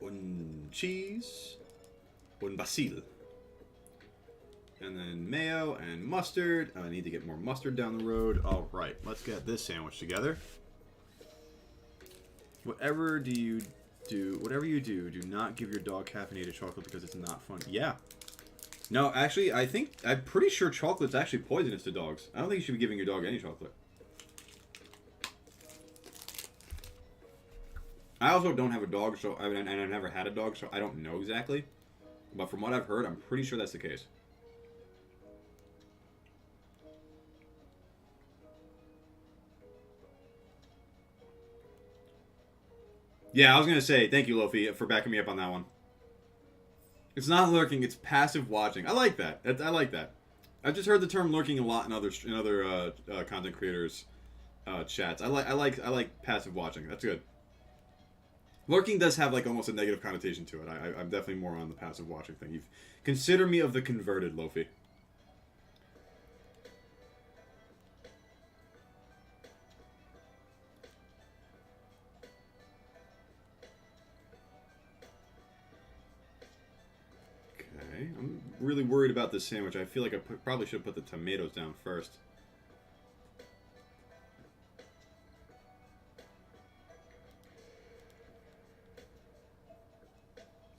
un cheese, un basil, and then mayo and mustard. I need to get more mustard down the road. All right, let's get this sandwich together. Whatever you do, do not give your dog caffeinated chocolate because it's not fun. Yeah. No, actually, I'm pretty sure chocolate's actually poisonous to dogs. I don't think you should be giving your dog any chocolate. I also don't have a dog, so and I've never had a dog, so I don't know exactly. But from what I've heard, I'm pretty sure that's the case. Yeah, I was gonna say thank you, Lofi, for backing me up on that one. It's not lurking; it's passive watching. I like that. I like that. I've just heard the term lurking a lot in other content creators' chats. I like passive watching. That's good. Lurking does have like almost a negative connotation to it. I'm definitely more on the passive watching thing. You've consider me of the converted, Lofi. I'm really worried about this sandwich. I feel like I probably should put the tomatoes down first.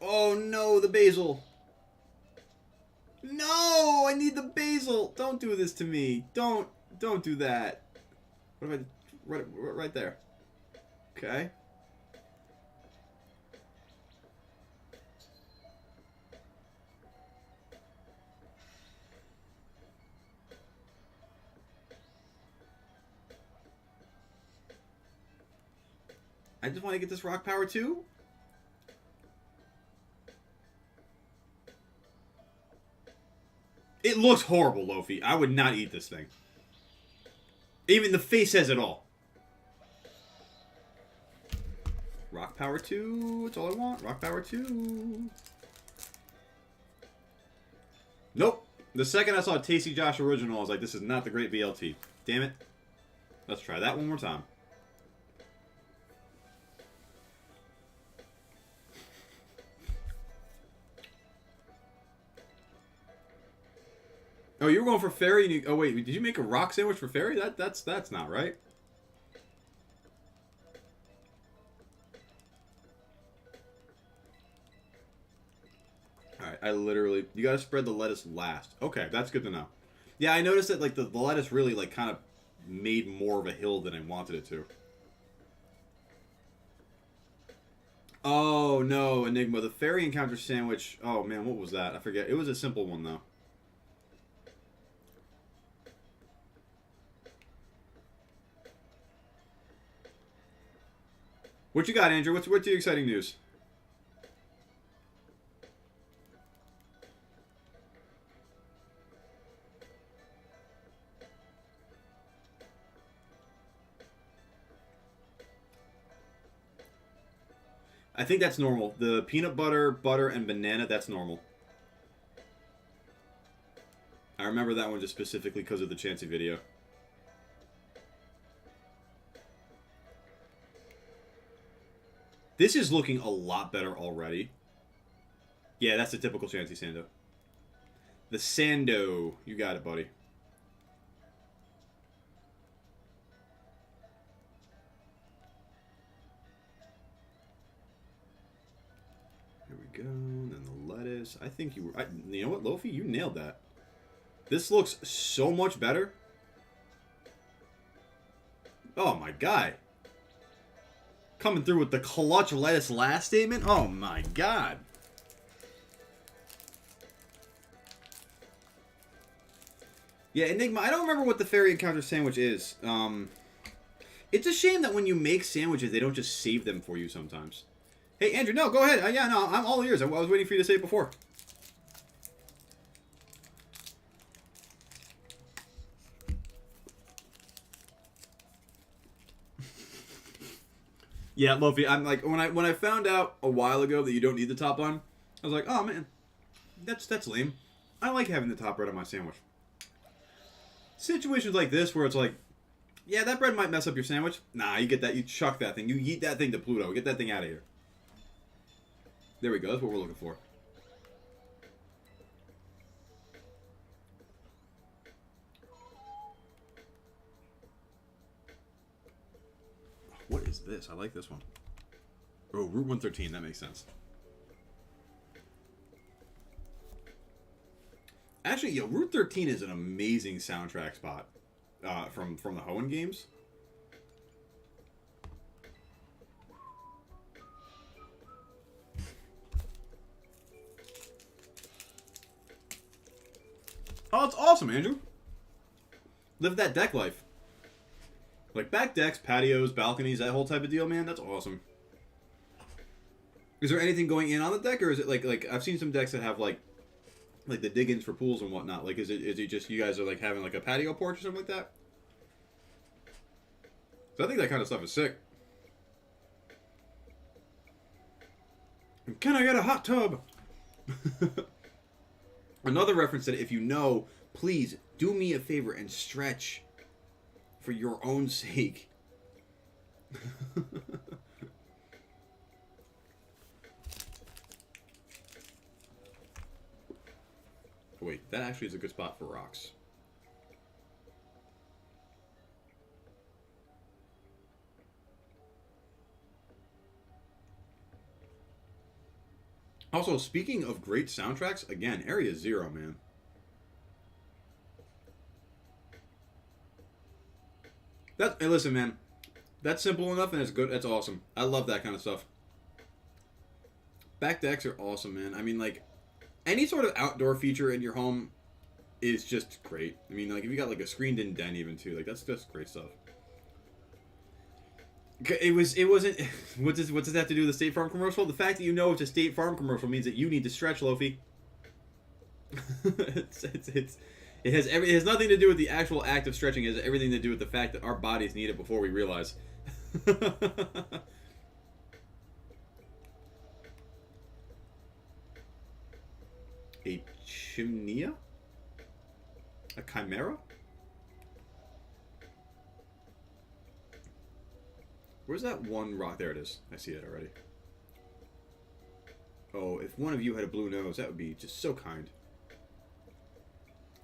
Oh no, the basil! No, I need the basil! Don't do this to me. Don't do that. What if I... right there. Okay. I just want to get this rock power too. It looks horrible, Lofi. I would not eat this thing. Even the face says it all. Rock power 2. That's all I want. Rock power 2. Nope. The second I saw Tasty Josh Original, I was like, this is not the great BLT. Damn it. Let's try that one more time. Oh, you were going for Fairy? And oh, wait. Did you make a rock sandwich for Fairy? That's not right. Alright, I literally... You gotta spread the lettuce last. Okay, that's good to know. Yeah, I noticed that, like, the lettuce really, like, kind of made more of a hill than I wanted it to. Oh, no, Enigma. The Fairy Encounter sandwich... Oh, man, what was that? I forget. It was a simple one, though. What you got, Andrew? What's the exciting news? I think that's normal. The peanut butter, and banana, that's normal. I remember that one just specifically because of the Chansey video. This is looking a lot better already. Yeah, that's the typical Chancy Sando. The Sando. You got it, buddy. There we go. And then the lettuce. I think you were... you know what, Lofi? You nailed that. This looks so much better. Oh, my God. Coming through with the clutch lettuce last statement. Oh, my God. Yeah, Enigma, I don't remember what the fairy encounter sandwich is. It's a shame that when you make sandwiches, they don't just save them for you sometimes. Hey, Andrew, no, go ahead. Yeah, no, I'm all ears. I was waiting for you to say it before. Yeah, Lofi, I'm like, when I found out a while ago that you don't need the top bun, I was like, oh, man, that's lame. I like having the top bread on my sandwich. Situations like this where it's like, yeah, that bread might mess up your sandwich. Nah, you get that. You chuck that thing. You yeet that thing to Pluto. Get that thing out of here. There we go. That's what we're looking for. What is this? I like this one. Oh, Route 113. That makes sense. Actually, yo, Route 13 is an amazing soundtrack spot from the Hoenn games. Oh, it's awesome, Andrew. Live that deck life. Like back decks, patios, balconies, that whole type of deal, man. That's awesome. Is there anything going in on the deck, or is it like I've seen some decks that have like the dig-ins for pools and whatnot? Like, is it just you guys are like having like a patio porch or something like that? So I think that kind of stuff is sick. Can I get a hot tub? Another reference that if you know, please do me a favor and stretch for your own sake. Wait, that actually is a good spot for rocks. Also, speaking of great soundtracks, again, Area Zero, man. Hey, listen, man. That's simple enough and it's good. That's awesome. I love that kind of stuff. Back decks are awesome, man. I mean, like, any sort of outdoor feature in your home is just great. I mean, like, if you got, like, a screened-in den even, too, like, that's just great stuff. It wasn't... What does that have to do with the State Farm commercial? The fact that you know it's a State Farm commercial means that you need to stretch, Lofi. It has nothing to do with the actual act of stretching. It has everything to do with the fact that our bodies need it before we realize. A chimnea? A chimera? Where's that one rock? There it is. I see it already. Oh, if one of you had a blue nose, that would be just so kind.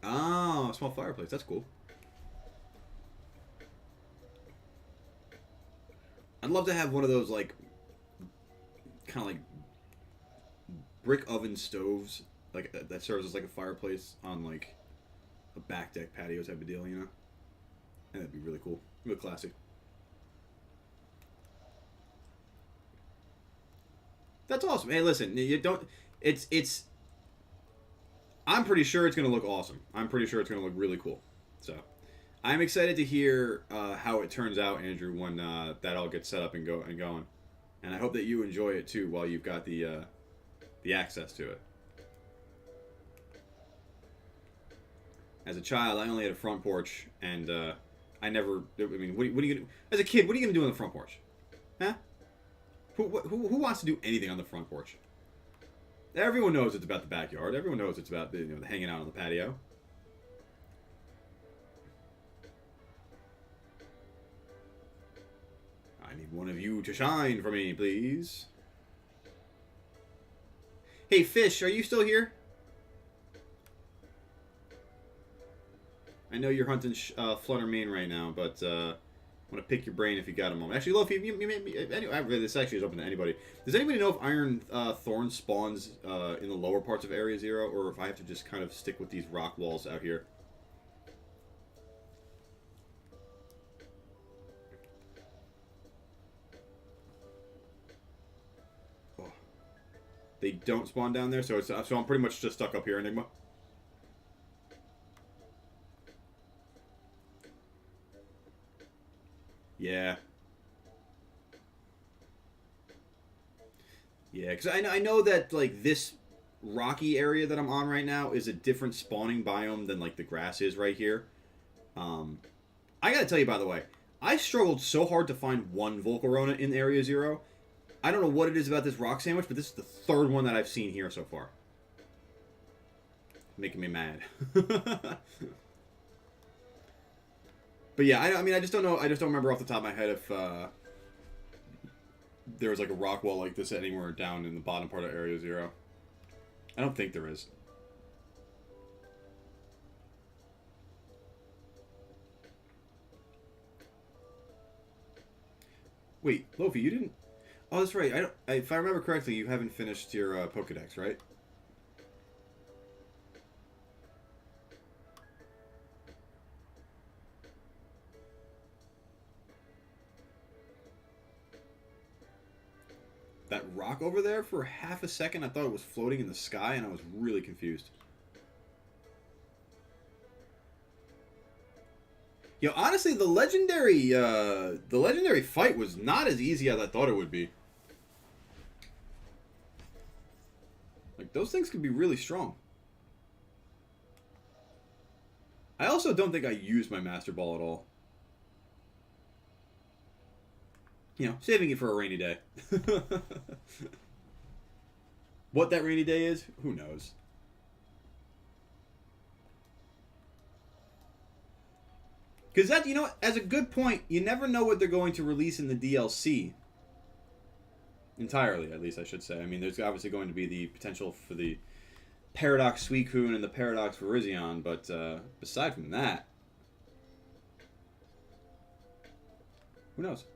Oh, a small fireplace. That's cool. I'd love to have one of those, like, kind of like brick oven stoves, like that serves as like a fireplace on like a back deck patio type of deal, you know? And that'd be really cool. Real classy. That's awesome. Hey, listen, you don't. It's. I'm pretty sure it's gonna look awesome. I'm pretty sure it's gonna look really cool. So, I'm excited to hear how it turns out, Andrew, when that all gets set up and going. And I hope that you enjoy it too while you've got the access to it. As a child, I only had a front porch, and I never. I mean, what are you gonna? As a kid, what are you gonna do on the front porch? Huh? Who wants to do anything on the front porch? Everyone knows it's about the backyard. Everyone knows it's about the hanging out on the patio. I need one of you to shine for me, please. Hey, Fish, are you still here? I know you're hunting Flutter Mane right now, but I want to pick your brain if you got a moment. Actually, Lofi, anyway, this actually is open to anybody. Does anybody know if Iron Thorn spawns in the lower parts of Area 0, or if I have to just kind of stick with these rock walls out here? Oh. They don't spawn down there, so I'm pretty much just stuck up here, Enigma. Yeah. Yeah, because I know that, like, this rocky area that I'm on right now is a different spawning biome than, like, the grass is right here. I gotta tell you, by the way, I struggled so hard to find one Volcarona in Area 0. I don't know what it is about this rock sandwich, but this is the third one that I've seen here so far. Making me mad. But yeah, I mean, I just don't know. I just don't remember off the top of my head if there was like a rock wall like this anywhere down in the bottom part of Area 0. I don't think there is. Wait, Lofi, you didn't... Oh, that's right. If I remember correctly, you haven't finished your Pokedex, right? That rock over there, for half a second, I thought it was floating in the sky, and I was really confused. Yo, honestly, the legendary fight was not as easy as I thought it would be. Like, those things can be really strong. I also don't think I used my Master Ball at all. You know, saving it for a rainy day. What that rainy day is, who knows? Because that, you know, as a good point, you never know what they're going to release in the DLC. Entirely, at least I should say. I mean, there's obviously going to be the potential for the Paradox Suicune and the Paradox Virizion, but aside from that, who knows?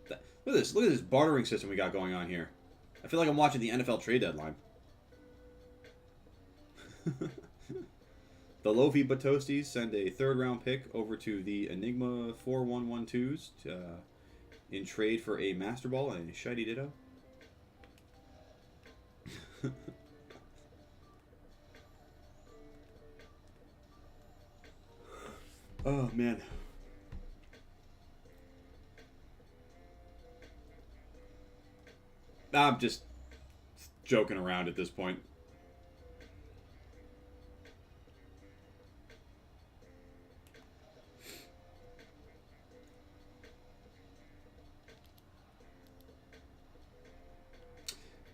Look at this. Look at this bartering system we got going on here. I feel like I'm watching the NFL trade deadline. The Lofi Batostis send a third-round pick over to the Enigma 4112s in trade for a Master Ball and a Shiny Ditto. Oh, man. I'm just joking around at this point.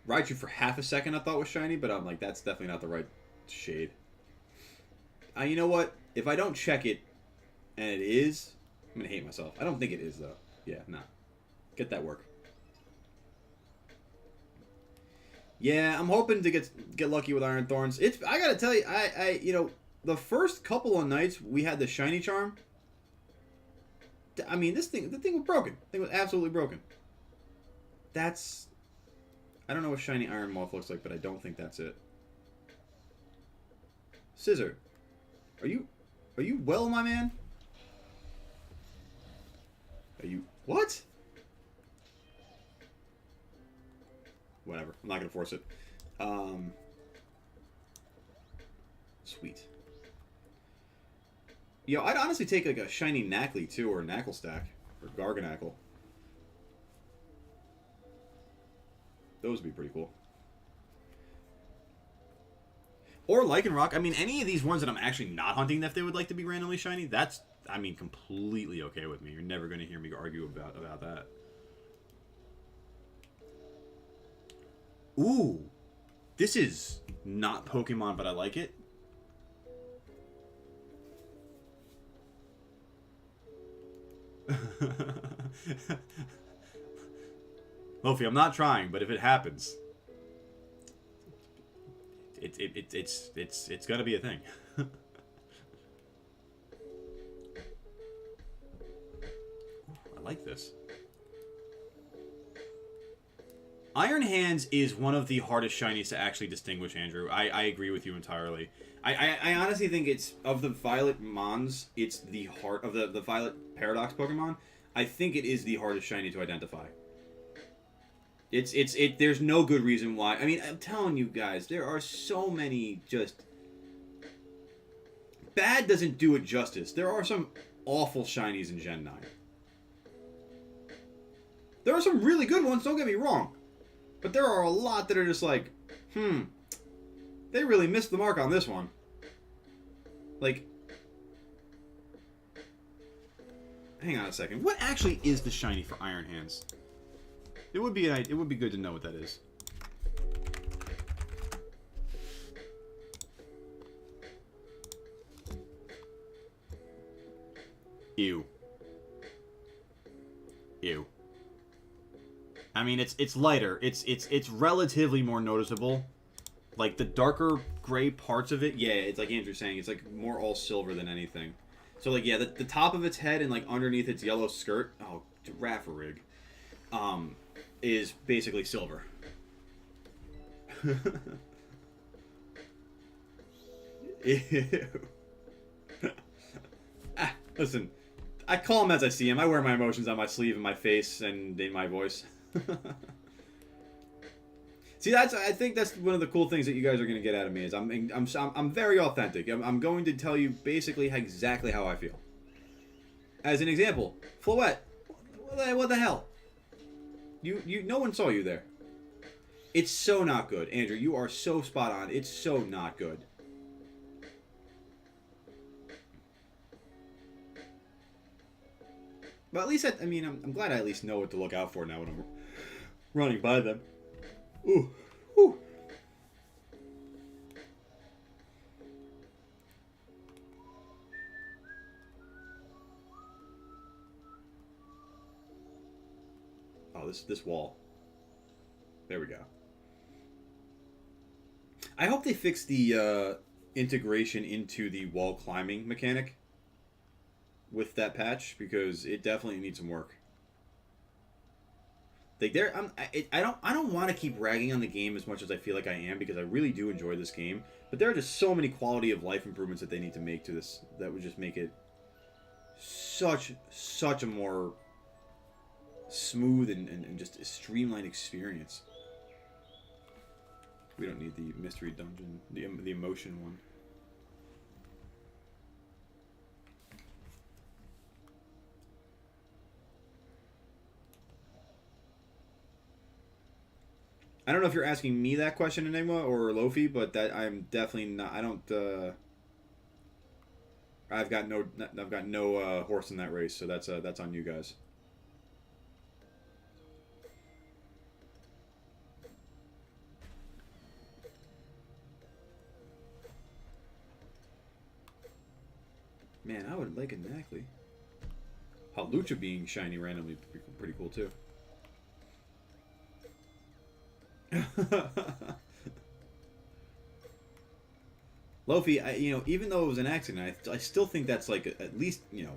Raichu for half a second I thought was shiny, but I'm like, that's definitely not the right shade. You know what? If I don't check it, and it is, I'm going to hate myself. I don't think it is, though. Yeah, nah. Get that work. Yeah, I'm hoping to get lucky with Iron Thorns. I gotta tell you, you know, the first couple of nights we had the shiny charm. I mean, the thing was broken. The thing was absolutely broken. That's, I don't know what shiny Iron Moth looks like, but I don't think that's it. Scissor, are you well, my man? Are you what? Whatever. I'm not going to force it. Sweet. Yo, I'd honestly take like a shiny Knackly too, or Knackle Stack, or Garganackle. Those would be pretty cool. Or Lycanroc. I mean, any of these ones that I'm actually not hunting that they would like to be randomly shiny, that's, I mean, completely okay with me. You're never going to hear me argue about that. Ooh, this is not Pokemon, but I like it. Lofi, I'm not trying, but if it happens, it's gonna be a thing. I like this. Iron Hands is one of the hardest shinies to actually distinguish, Andrew. I agree with you entirely. I honestly think it's, of the Violet Mons, it's the heart of the Violet Paradox Pokemon. I think it is the hardest shiny to identify. There's no good reason why. I mean, I'm telling you guys, there are so many just... Bad doesn't do it justice. There are some awful shinies in Gen 9. There are some really good ones, don't get me wrong. But there are a lot that are just like, they really missed the mark on this one. Like, hang on a second. What actually is the shiny for Iron Hands? It would be good to know what that is. Ew. Ew. I mean, it's lighter. It's relatively more noticeable. Like, the darker gray parts of it, yeah, it's like Andrew's saying, it's like more all silver than anything. So, like, yeah, the top of its head and, like, underneath its yellow skirt, oh, Raffarig, is basically silver. Ew. Listen, I call him as I see him. I wear my emotions on my sleeve, in my face, and in my voice. See, I think that's one of the cool things that you guys are going to get out of me is I'm very authentic. I'm going to tell you basically exactly how I feel. As an example, Floette, what the hell? No one saw you there. It's so not good, Andrew. You are so spot on. It's so not good. But at least, I mean, I'm glad I at least know what to look out for now when I'm running by them. Ooh. Whew. Oh, this wall. There we go. I hope they fix the integration into the wall climbing mechanic with that patch, because it definitely needs some work. Like I don't want to keep ragging on the game as much as I feel like I am, because I really do enjoy this game. But there are just so many quality of life improvements that they need to make to this that would just make it such a more smooth and just a streamlined experience. We don't need the mystery dungeon, the emotion one. I don't know if you're asking me that question, Enigma, or Lofi, but that I'm definitely not. I don't. I've got no horse in that race, so that's on you guys. Man, I would like a Knackley. Hawlucha being shiny randomly pretty cool too. Lofi, even though it was an accident, I still think that's like at least, like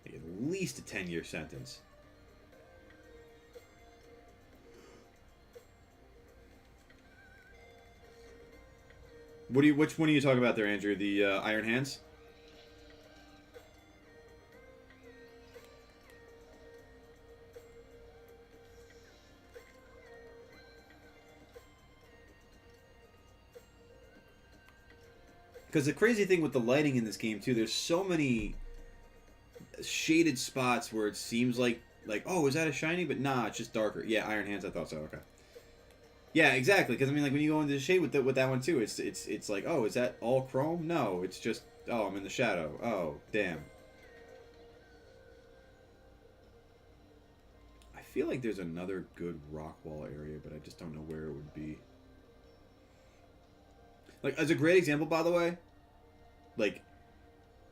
at least a 10-year sentence. Which one are you talking about there, Andrew? The Iron Hands? Because the crazy thing with the lighting in this game too, there's so many shaded spots where it seems like oh, is that a shiny? But nah, it's just darker. Yeah, Iron Hands. I thought so. Okay. Yeah, exactly. Because I mean, like when you go into the shade with that one too, it's like, oh, is that all chrome? No, it's just, oh, I'm in the shadow. Oh, damn. I feel like there's another good rock wall area, but I just don't know where it would be. Like, as a great example, by the way, like,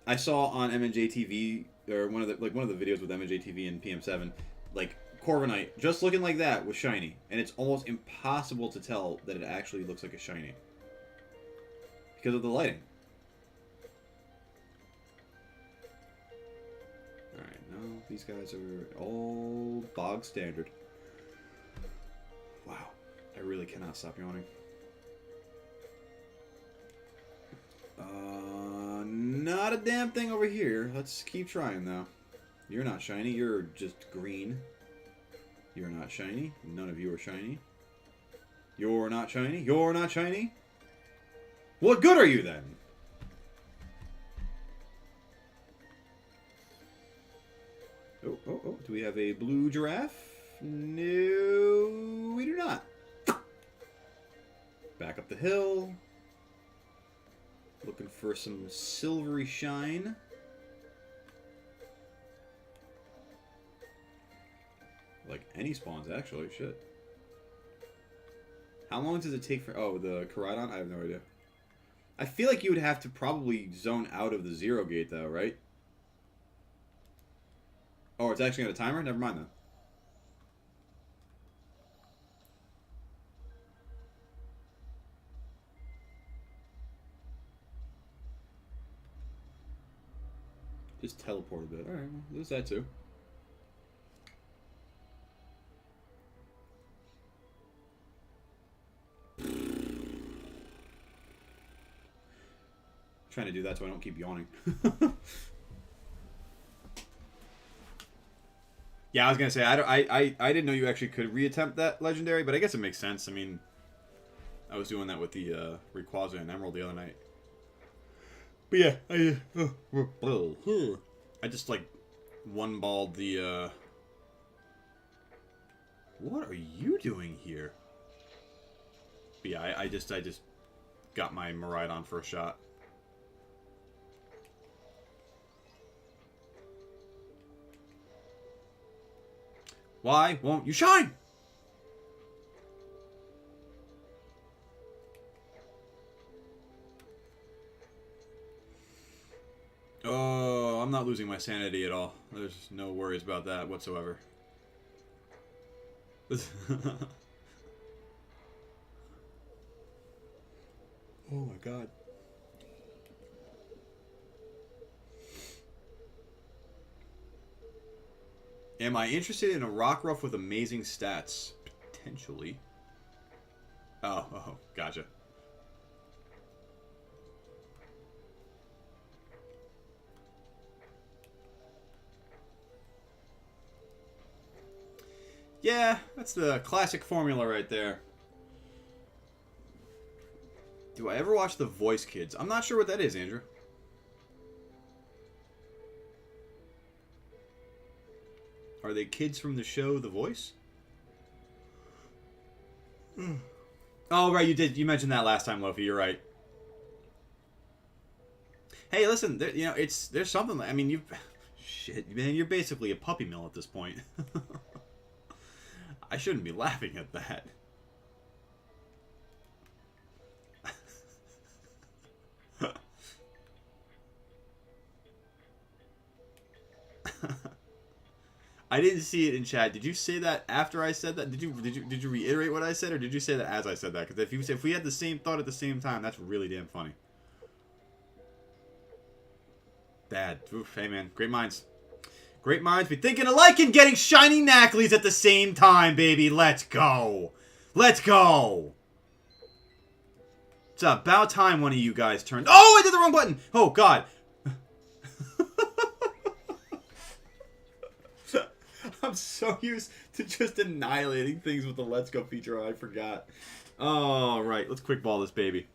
I saw on MNJ TV or one of the videos with MJTV and PM7, like Corviknight, just looking like that was shiny, and it's almost impossible to tell that it actually looks like a shiny because of the lighting. All right, no, these guys are all bog standard. Wow, I really cannot stop yawning. Not a damn thing over here. Let's keep trying, though. You're not shiny. You're just green. You're not shiny. None of you are shiny. You're not shiny. You're not shiny. What good are you, then? Oh, oh, oh. Do we have a blue giraffe? No, we do not. Back up the hill. Looking for some silvery shine. Like any spawns, actually. Shit. How long does it take for... Oh, the Koraidon? I have no idea. I feel like you would have to probably zone out of the 0 gate, though, right? Oh, it's actually got a timer? Never mind, then. Just teleport a bit. Alright, well, there's that too. Trying to do that so I don't keep yawning. Yeah, I was gonna say I didn't know you actually could reattempt that legendary, but I guess it makes sense. I mean, I was doing that with the Rayquaza and Emerald the other night. But yeah, I just like one-balled the. What are you doing here? But yeah, I just got my Miraidon for a shot. Why won't you shine? Oh, I'm not losing my sanity at all. There's no worries about that whatsoever. Oh my god. Am I interested in a Rockruff with amazing stats? Potentially. Oh, gotcha. Yeah, that's the classic formula right there. Do I ever watch The Voice Kids? I'm not sure what that is, Andrew. Are they kids from the show The Voice? Oh, right, you did. You mentioned that last time, Lofi. You're right. Hey, listen, there, you know, there's something. I mean, shit, man, you're basically a puppy mill at this point. I shouldn't be laughing at that. I didn't see it in chat. Did you say that after I said that? Did you reiterate what I said, or did you say that as I said that? Because if we had the same thought at the same time, that's really damn funny. Bad. Oof, hey man, great minds. Great minds be thinking alike and getting shiny Knackleys at the same time, baby. Let's go. Let's go. It's about time one of you guys turned. Oh, I did the wrong button. Oh god. I'm so used to just annihilating things with the Let's Go feature. I forgot. All right, let's quick ball this baby.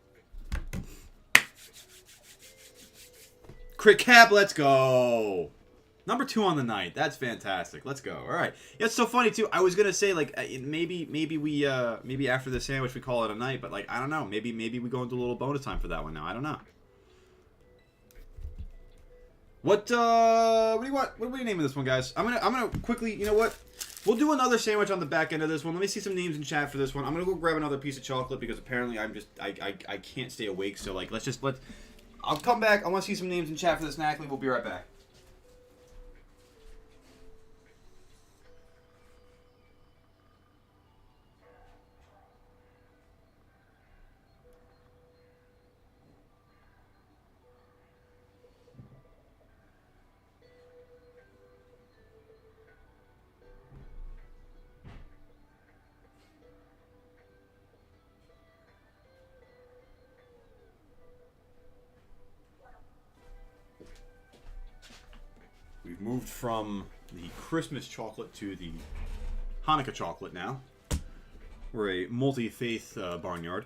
Crit cap, let's go. Number 2 on the night. That's fantastic. Let's go. All right. Yeah, it's so funny too. I was gonna say like maybe after the sandwich we call it a night, but like I don't know. Maybe we go into a little bonus time for that one now. I don't know. What do you want? What are we naming this one, guys? I'm gonna quickly. You know what? We'll do another sandwich on the back end of this one. Let me see some names in chat for this one. I'm gonna go grab another piece of chocolate because apparently I can't stay awake. So like let's. I'll come back. I want to see some names in chat for this Knackly. We'll be right back. We've moved from the Christmas chocolate to the Hanukkah chocolate now. We're a multi-faith barnyard.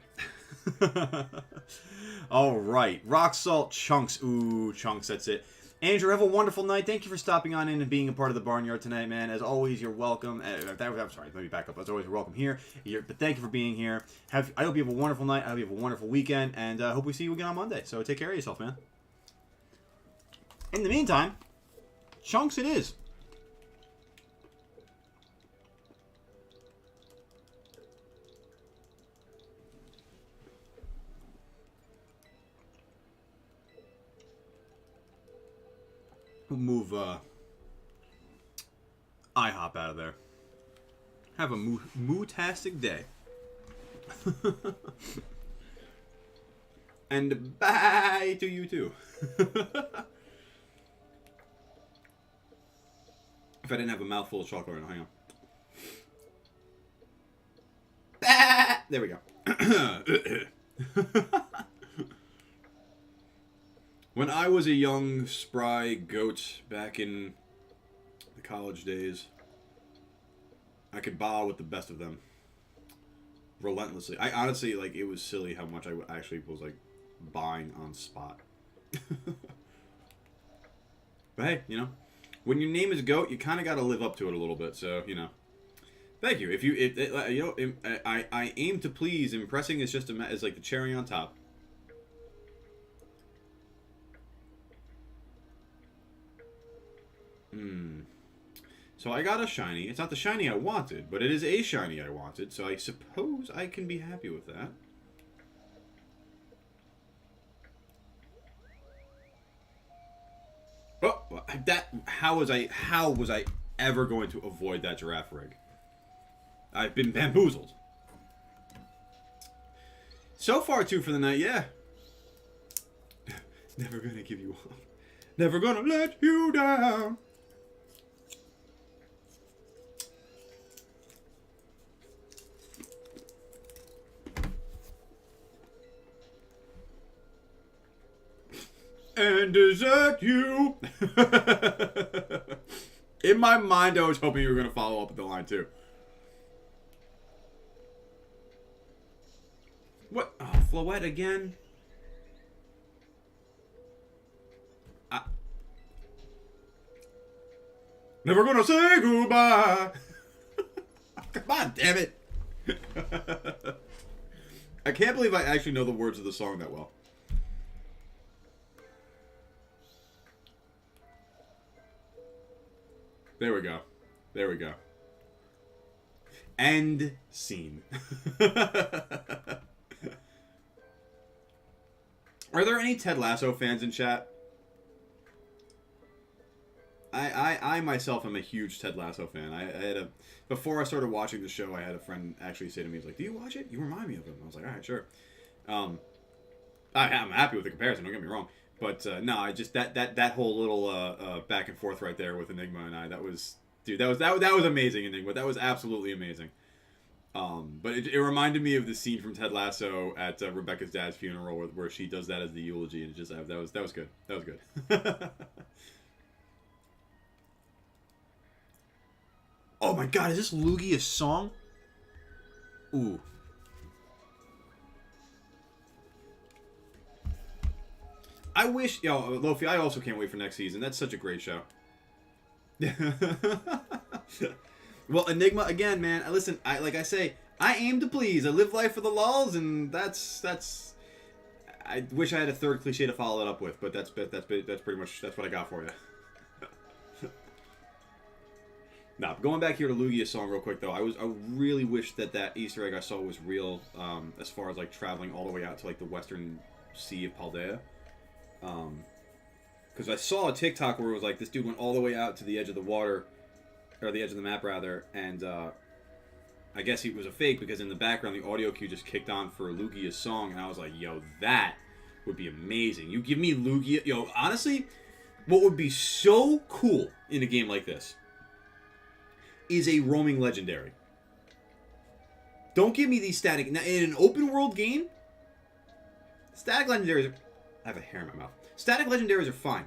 All right. Rock Salt Chunks. Ooh, Chunks, that's it. Andrew, have a wonderful night. Thank you for stopping on in and being a part of the barnyard tonight, man. As always, you're welcome. I'm sorry, let me back up. As always, you're welcome here. But thank you for being here. I hope you have a wonderful night. I hope you have a wonderful weekend. And I hope we see you again on Monday. So take care of yourself, man. In the meantime, Chunks it is. We'll move IHOP out of there. Have a moo-tastic day. And bye to you too. If I didn't have a mouthful of chocolate right now, hang on. There we go. When I was a young, spry goat back in the college days, I could bow with the best of them. Relentlessly. I honestly, like, it was silly how much I actually was, like, buying on spot. But hey, you know, when your name is Goat, you kind of got to live up to it a little bit, so, you know. Thank you. If you, you know, I aim to please. Impressing is just is like the cherry on top. So I got a shiny. It's not the shiny I wanted, but it is a shiny I wanted, so I suppose I can be happy with that. Oh, how was I ever going to avoid that giraffe rig? I've been bamboozled. So far, two for the night, yeah. Never gonna give you up. Never gonna let you down. And is that you? In my mind, I was hoping you were going to follow up with the line, too. What? Oh, Floette again? Never gonna say goodbye. Come on, damn it. I can't believe I actually know the words of the song that well. There we go. There we go. End scene. Are there any Ted Lasso fans in chat? I myself am a huge Ted Lasso fan. I had before I started watching the show, I had a friend actually say to me, he's like, "Do you watch it? You remind me of him." I was like, "All right, sure." I'm happy with the comparison. Don't get me wrong. But no, I just that whole little back and forth right there with Enigma and I, that was amazing, Enigma. That was absolutely amazing. But it reminded me of the scene from Ted Lasso at Rebecca's dad's funeral where she does that as the eulogy, and it just that was good. That was good. Oh my God, is this Lugia's song? Ooh. I wish, Lofi, I also can't wait for next season. That's such a great show. Well, Enigma, again, man, listen, like I say, I aim to please. I live life for the lulz, and that's I wish I had a third cliche to follow it up with, but that's pretty much, that's what I got for you. Now, going back here to Lugia's song real quick, though, I really wish that Easter egg I saw was real, as far as, like, traveling all the way out to, like, the western sea of Paldea. Because I saw a TikTok where it was like, this dude went all the way out to the edge of the water, or the edge of the map, rather, and, I guess it was a fake, because in the background, the audio cue just kicked on for Lugia's song, and I was like, yo, that would be amazing. You give me Lugia, honestly, what would be so cool in a game like this is a roaming legendary. Don't give me these static... Now, in an open world game, static legendaries are... I have a hair in my mouth. Static legendaries are fine.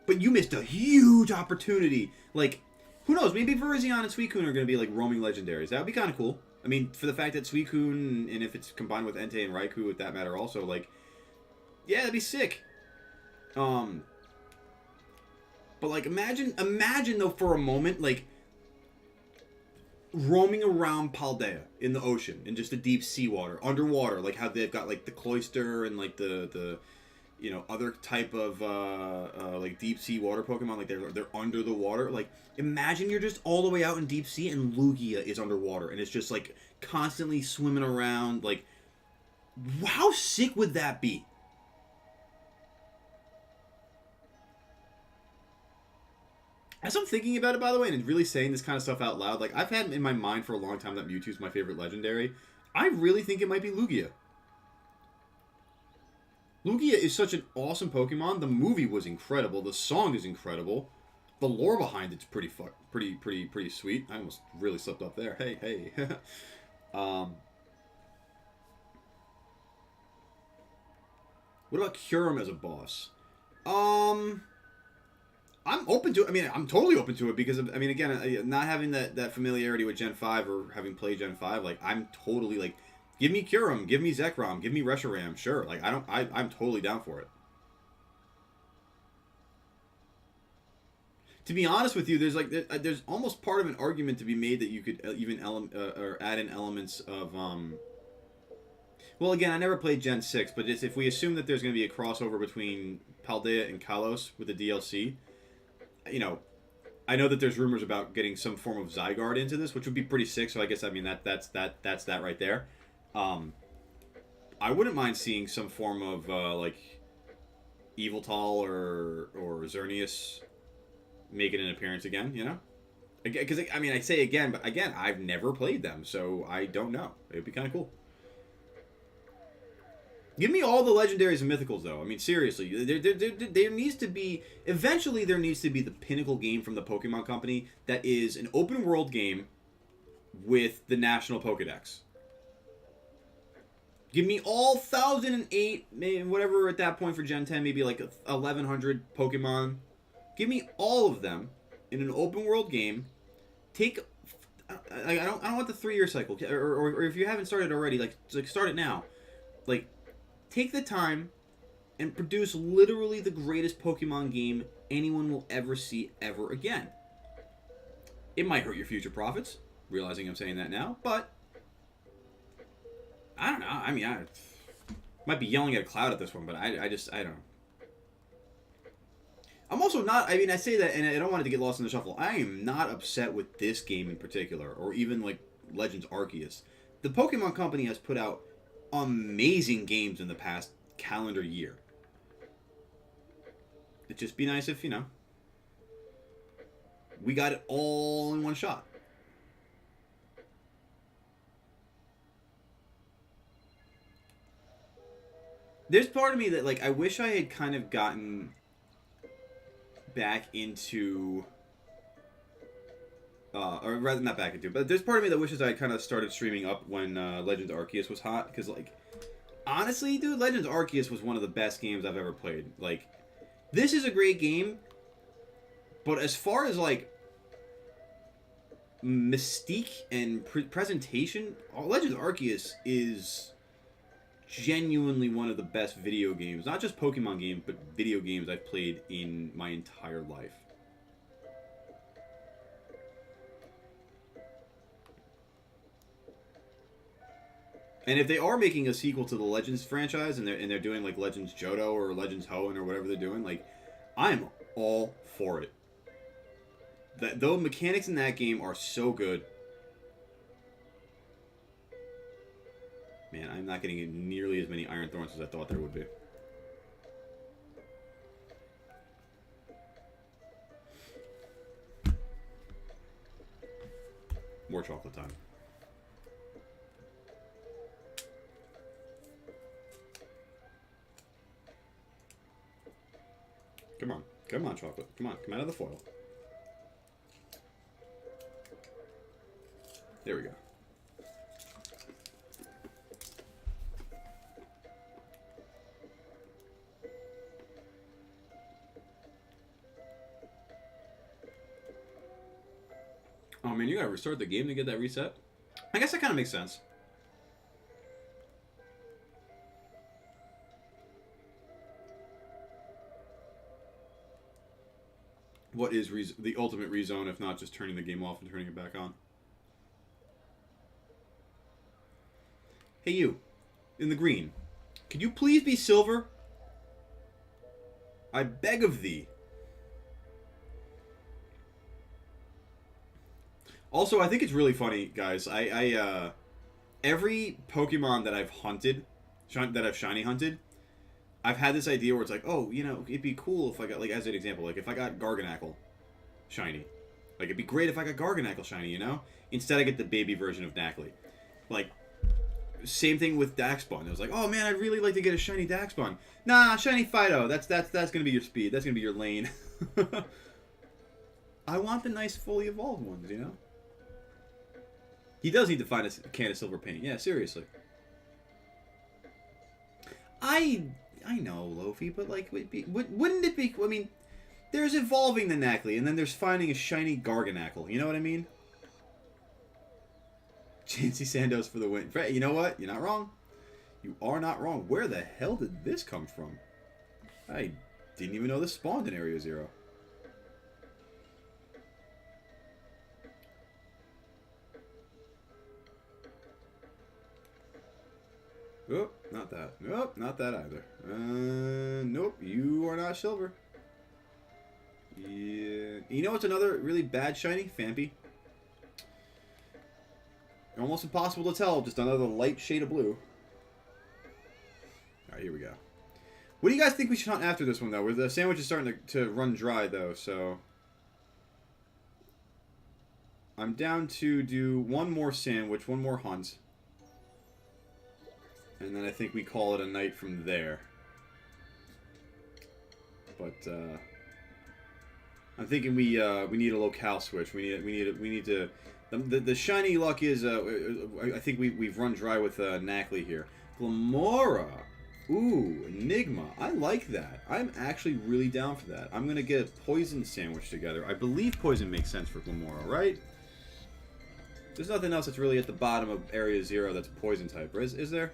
But you missed a huge opportunity. Like, who knows? Maybe Virizion and Suicune are going to be like roaming legendaries. That would be kind of cool. I mean, for the fact that Suicune, and if it's combined with Entei and Raikou, with that matter also, like, yeah, that'd be sick. But like, imagine though for a moment, like, roaming around Paldea in the ocean, in just the deep seawater, underwater, like how they've got like the Cloyster and like the you know, other type of like deep sea water Pokemon, like they're under the water. Like, imagine you're just all the way out in deep sea and Lugia is underwater and it's just like constantly swimming around. Like, how sick would that be? As I'm thinking about it, by the way, and really saying this kind of stuff out loud, like, I've had in my mind for a long time that Mewtwo's my favorite legendary. I really think it might be Lugia. Lugia is such an awesome Pokemon. The movie was incredible. The song is incredible. The lore behind it's pretty sweet. I almost really slipped up there. Hey. What about Kyurem as a boss? I'm open to it. I mean, I'm totally open to it because, I mean, again, not having that familiarity with Gen 5 or having played Gen 5, like, I'm totally, like, give me Kyurem, give me Zekrom, give me Reshiram, sure. Like, I'm totally down for it. To be honest with you, there's almost part of an argument to be made that you could even or add in elements of, well, again, I never played Gen 6, but if we assume that there's going to be a crossover between Paldea and Kalos with the DLC, you know, I know that there's rumors about getting some form of Zygarde into this, which would be pretty sick. So I guess, I mean, that's that right there. I wouldn't mind seeing some form of like Eviltal or Xerneas making an appearance again. You know, because I mean, I say again, but again, I've never played them, so I don't know. It'd be kind of cool. Give me all the legendaries and mythicals, though. I mean, seriously, there needs to be... Eventually, there needs to be the pinnacle game from the Pokemon Company that is an open-world game with the National Pokedex. Give me all 1,008, maybe whatever at that point for Gen 10, maybe like 1,100 Pokemon. Give me all of them in an open-world game. Take... I don't want the 3-year cycle. Or if you haven't started already, like start it now. Like... Take the time and produce literally the greatest Pokemon game anyone will ever see ever again. It might hurt your future profits, realizing I'm saying that now, but I don't know. I mean, I might be yelling at a cloud at this one, but I don't know. I'm also not, I mean, I say that and I don't want it to get lost in the shuffle. I am not upset with this game in particular, or even like Legends Arceus. The Pokemon Company has put out amazing games in the past calendar year. It'd just be nice if, you know, we got it all in one shot. There's part of me that, like, I wish I had kind of gotten back into... or rather, not back into, but there's part of me that wishes I kind of started streaming up when Legends Arceus was hot, because, like, honestly, dude, Legends Arceus was one of the best games I've ever played. Like, this is a great game, but as far as, like, mystique and presentation, Legends Arceus is genuinely one of the best video games, not just Pokemon games, but video games I've played in my entire life. And if they are making a sequel to the Legends franchise, and they're doing like Legends Johto or Legends Hoenn or whatever they're doing, like, I'm all for it. The mechanics in that game are so good. Man, I'm not getting nearly as many Iron Thorns as I thought there would be. More chocolate time. Come on. Come on, chocolate. Come on. Come out of the foil. There we go. Oh man, you gotta restart the game to get that reset? I guess that kind of makes sense. What is the ultimate rezone if not just turning the game off and turning it back on? Hey you, in the green, could you please be silver? I beg of thee. Also, I think it's really funny, guys. Every Pokemon that I've hunted, that I've shiny hunted, I've had this idea where it's like, oh, you know, it'd be cool if I got, like, as an example, like, if I got Garganacl shiny. Like, it'd be great if I got Garganacl shiny, you know? Instead, I get the baby version of Nacli. Like, same thing with Daxbun. It was like, oh, man, I'd really like to get a shiny Daxbun. Nah, shiny Fido. That's gonna be your speed. That's gonna be your lane. I want the nice, fully evolved ones, you know? He does need to find a can of silver paint. Yeah, seriously. I know, Lofi, but like, wouldn't it be? I mean, there's evolving the Nacli, and then there's finding a shiny Garganacl. You know what I mean? Chansey Sandos for the win. You know what? You're not wrong. You are not wrong. Where the hell did this come from? I didn't even know this spawned in Area 0. Oh, not that. Nope, not that either. Nope, you are not silver. Yeah. You know what's another really bad shiny? Phanpy. Almost impossible to tell, just another light shade of blue. Alright, here we go. What do you guys think we should hunt after this one, though? The sandwich is starting to run dry, though, so... I'm down to do one more sandwich, one more hunt. And then I think we call it a night from there. But I'm thinking we need a locale switch. We need to. The shiny luck is I think we've run dry with Nacli here. Glamora, ooh, Enigma. I like that. I'm actually really down for that. I'm gonna get a poison sandwich together. I believe poison makes sense for Glamora, right? There's nothing else that's really at the bottom of Area 0 that's poison type, is there?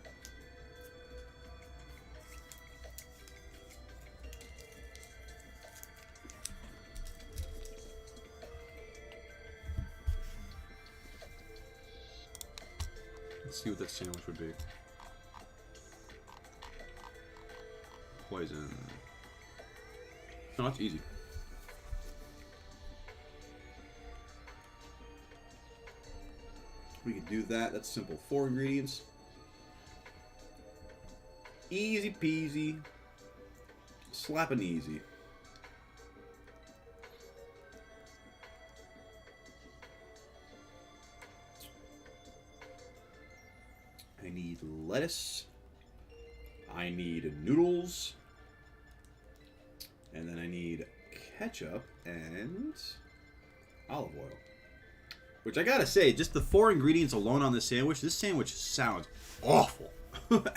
Let's see what that sandwich would be. Poison. Oh, that's easy. We can do that. That's simple. 4 ingredients. Easy peasy. Slappin' easy. I need lettuce. I need noodles. And then I need ketchup and olive oil. Which I gotta say, just the 4 ingredients alone on this sandwich sounds awful.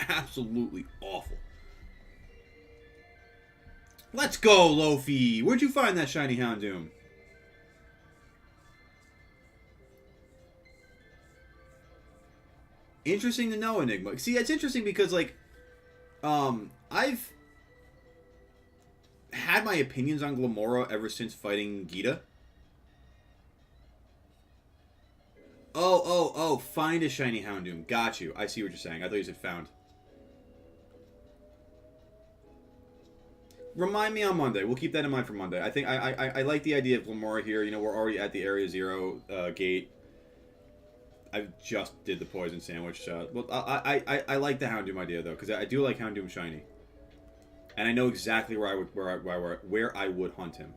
Absolutely awful. Let's go, Lofi! Where'd you find that shiny Houndoom? Interesting to know, Enigma. See, it's interesting because, like, I've had my opinions on Glamora ever since fighting Gita. Oh, find a shiny Houndoom. Got you. I see what you're saying. I thought you said found. Remind me on Monday. We'll keep that in mind for Monday. I think I like the idea of Glamora here. You know, we're already at the Area 0 gate. I just did the poison sandwich. Well, I like the Houndoom idea though, because I do like Houndoom shiny, and I know exactly where I would hunt him.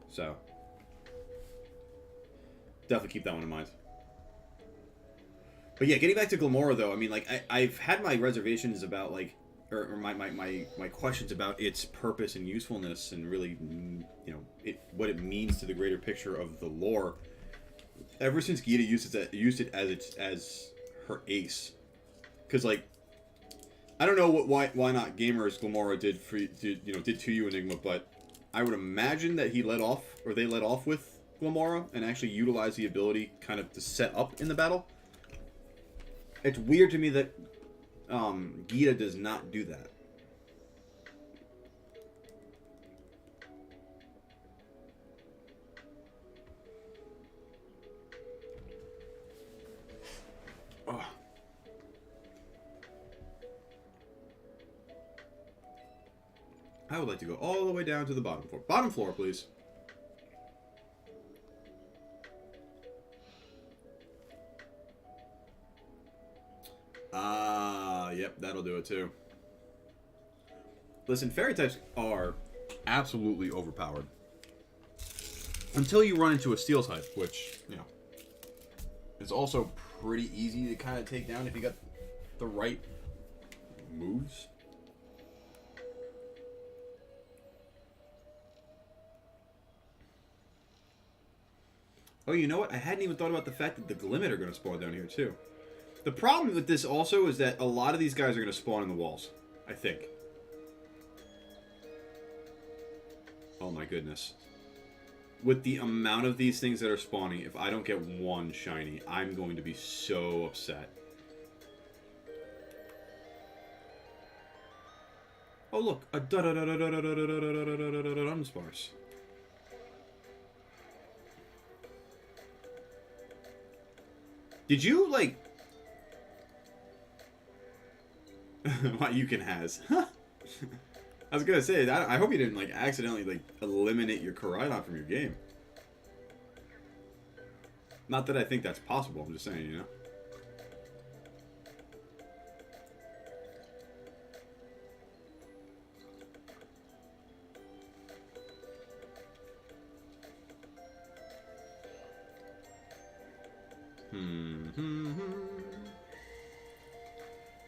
So definitely keep that one in mind. But yeah, getting back to Glamora though, I mean, like I've had my reservations about like, or my questions about its purpose and usefulness, and really, you know, what it means to the greater picture of the lore. Ever since Gita used it as her ace, because like, I don't know why not gamers Glamora did to you, Enigma, but I would imagine that they let off with Glamora and actually utilize the ability kind of to set up in the battle. It's weird to me that Gita does not do that. Oh. I would like to go all the way down to the bottom floor. Bottom floor, please. Yep, that'll do it too. Listen, fairy types are absolutely overpowered. Until you run into a steel type, which, you know, is also pretty easy to kind of take down if you got the right moves. Oh, you know what? I hadn't even thought about the fact that the Glimmet are going to spawn down here, too. The problem with this also is that a lot of these guys are going to spawn in the walls, I think. Oh my goodness. With the amount of these things that are spawning, if I don't get one shiny, I'm going to be so upset. Oh look, a Dunsparce. Did you, like... What you can has. I was gonna say, I hope you didn't, like, accidentally, like, eliminate your Koraidon from your game. Not that I think that's possible, I'm just saying, you know?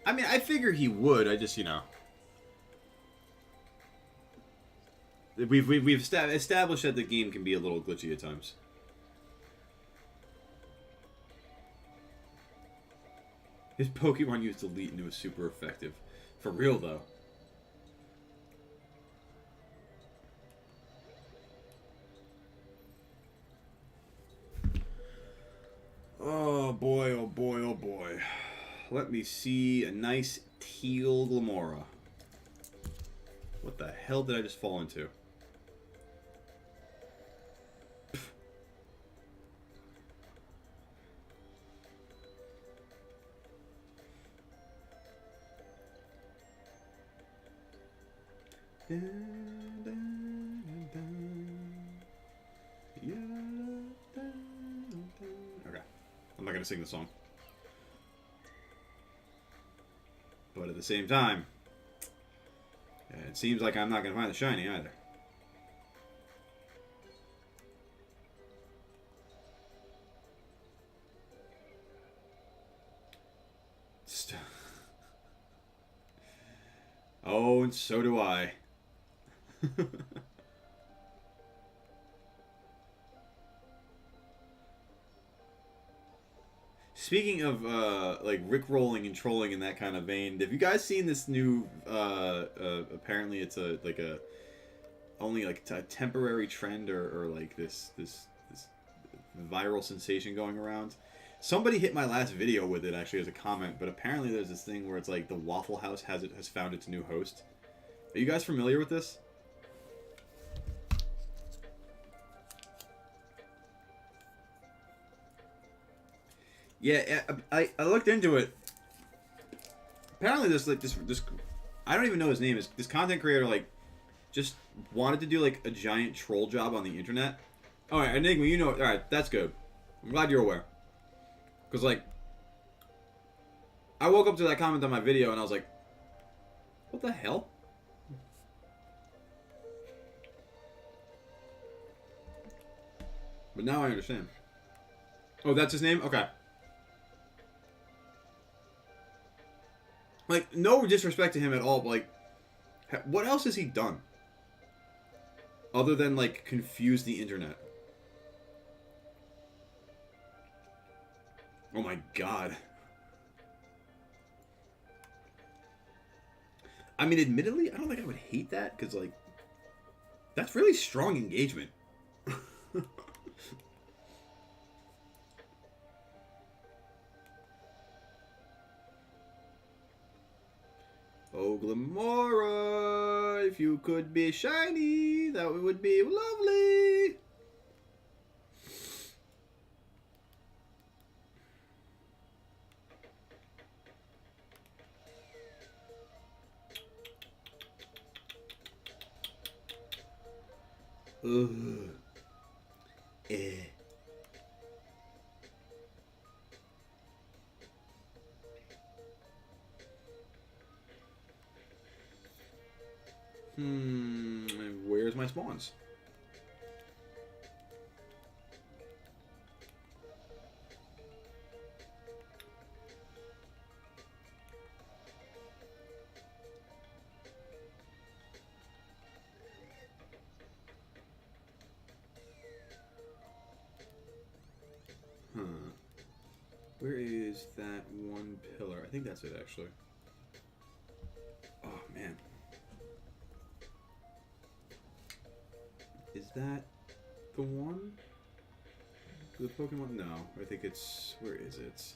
I mean, I figure he would. I just, you know, we've established that the game can be a little glitchy at times. His Pokemon used Elite and it was super effective. For real, though. Oh boy, oh boy, oh boy. Let me see a nice teal Glamora. What the hell did I just fall into? Okay, I'm not gonna sing the song. But at the same time, it seems like I'm not going to find the shiny either. Oh, and so do I. Speaking of, like, rickrolling and trolling in that kind of vein, have you guys seen this new, apparently it's only, like, a temporary trend or like, this viral sensation going around? Somebody hit my last video with it, actually, as a comment, but apparently there's this thing where it's, like, the Waffle House has found its new host. Are you guys familiar with this? Yeah, I looked into it. Apparently, this I don't even know his name is. This content creator like just wanted to do like a giant troll job on the internet. All right, Enigma, you know. All right, that's good. I'm glad you're aware. Cause like, I woke up to that comment on my video and I was like, what the hell? But now I understand. Oh, that's his name? Okay. Like, no disrespect to him at all, but, like, what else has he done? Other than, like, confuse the internet. Oh my god. I mean, admittedly, I don't think I would hate that, because, like, that's really strong engagement. Glamora, if you could be shiny, that would be lovely. Ugh. Eh. Where's my spawns? Where is that one pillar? I think that's it, actually. Oh, man. Is that the one? The Pokemon? No. I think it's... Where is it?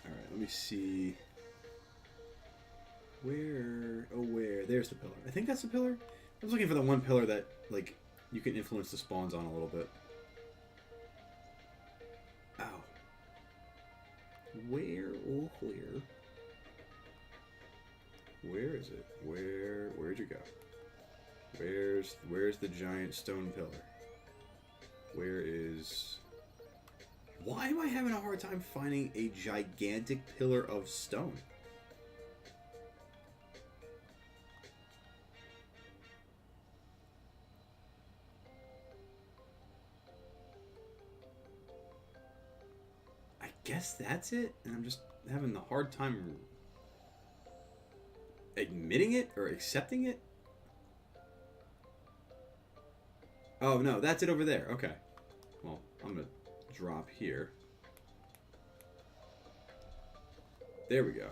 Alright, let me see... Where? Oh, where? There's the pillar. I think that's the pillar? I was looking for the one pillar that, like, you can influence the spawns on a little bit. Ow. Where? Oh, where? Where is it? Where'd you go? Where's the giant stone pillar? Where is... Why am I having a hard time finding a gigantic pillar of stone? I guess that's it, and I'm just having a hard time admitting it or accepting it. Oh, no, that's it over there. Okay. Well, I'm going to drop here. There we go.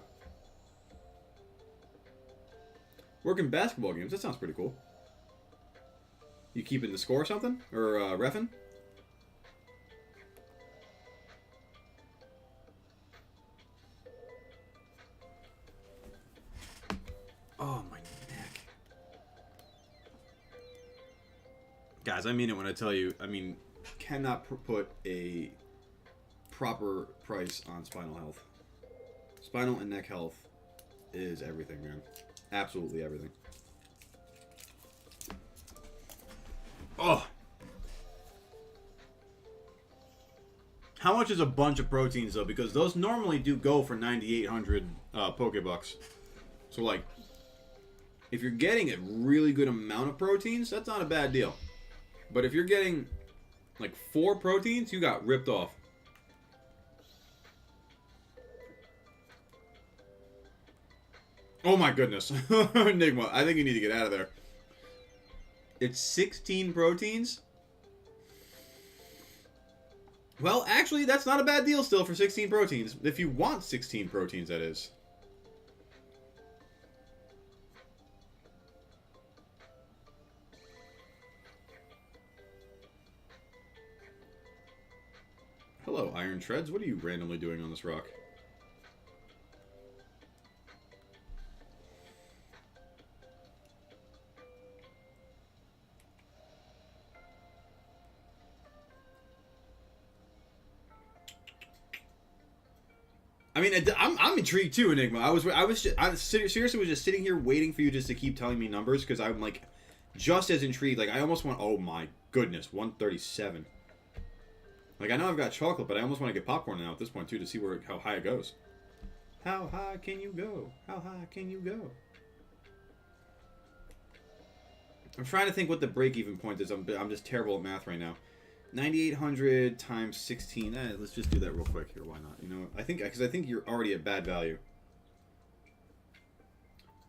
Working basketball games. That sounds pretty cool. You keeping the score or something? Or reffing? Oh, my neck. Guys, I mean it when I tell you, cannot put a proper price on spinal health. Spinal and neck health is everything, man. Absolutely everything. Oh! How much is a bunch of proteins, though? Because those normally do go for 9,800 Pokebucks. So, like, if you're getting a really good amount of proteins, that's not a bad deal. But if you're getting, like, 4 proteins, you got ripped off. Oh my goodness. Enigma, I think you need to get out of there. It's 16 proteins? Well, actually, that's not a bad deal still for 16 proteins. If you want 16 proteins, that is. Hello, Iron Treads. What are you randomly doing on this rock? I mean, I'm intrigued too, Enigma. I seriously was just sitting here waiting for you just to keep telling me numbers because I'm like just as intrigued. Like I almost want. Oh my goodness, 137. Like I know I've got chocolate, but I almost want to get popcorn now at this point too to see how high it goes. How high can you go? How high can you go? I'm trying to think what the break-even point is. I'm just terrible at math right now. 9,800 times 16. Let's just do that real quick here. Why not? You know, because I think you're already at bad value.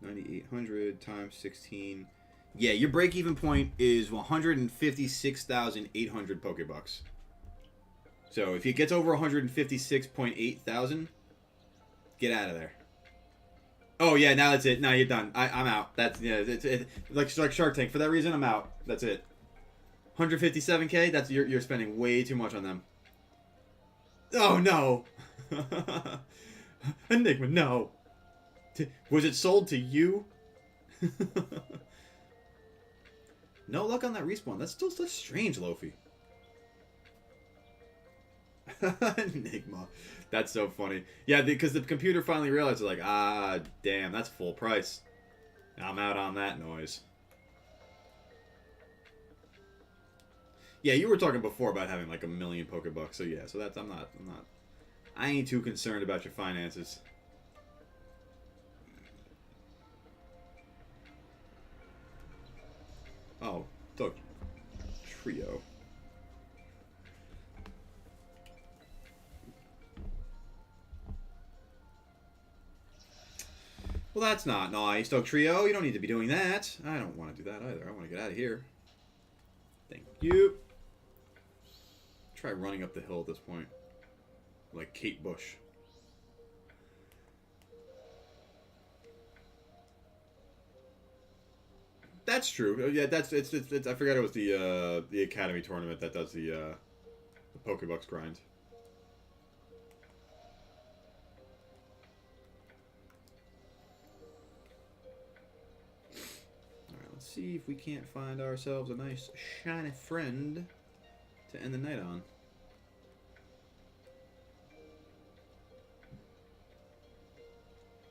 9,800 times 16. Yeah, your break-even point is 156,800 Pokebucks. So if it gets over 156.8 thousand, get out of there. Oh yeah, now that's it. Now you're done. I'm out. That's yeah. It's like Shark Tank. For that reason, I'm out. That's it. 157K. That's you're spending way too much on them. Oh no. Enigma, no. Was it sold to you? No luck on that respawn. That's still such strange, Lofi. Enigma. That's so funny. Yeah, because the computer finally realized, like, ah, damn, that's full price. I'm out on that noise. Yeah, you were talking before about having like 1,000,000 Pokebucks, so yeah, so that's I ain't too concerned about your finances. Oh, Doug Trio. Well, that's not nice, Doug Trio. You don't need to be doing that. I don't want to do that either. I want to get out of here. Thank you. Try running up the hill at this point. Like Kate Bush. That's true. Yeah, that's it's I forgot it was the Academy tournament that does the Pokebucks grind. Alright, let's see if we can't find ourselves a nice shiny friend to end the night on.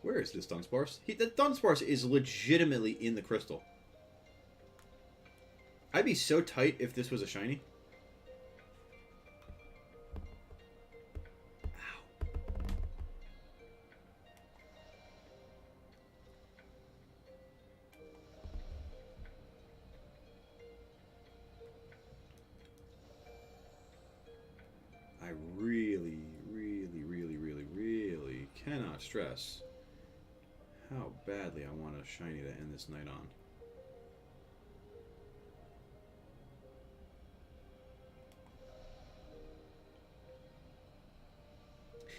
Where is this Dunsparce? The Dunsparce is legitimately in the crystal. I'd be so tight if this was a shiny. Ow. I really, really, really, really, really cannot stress how badly I want a shiny to end this night on.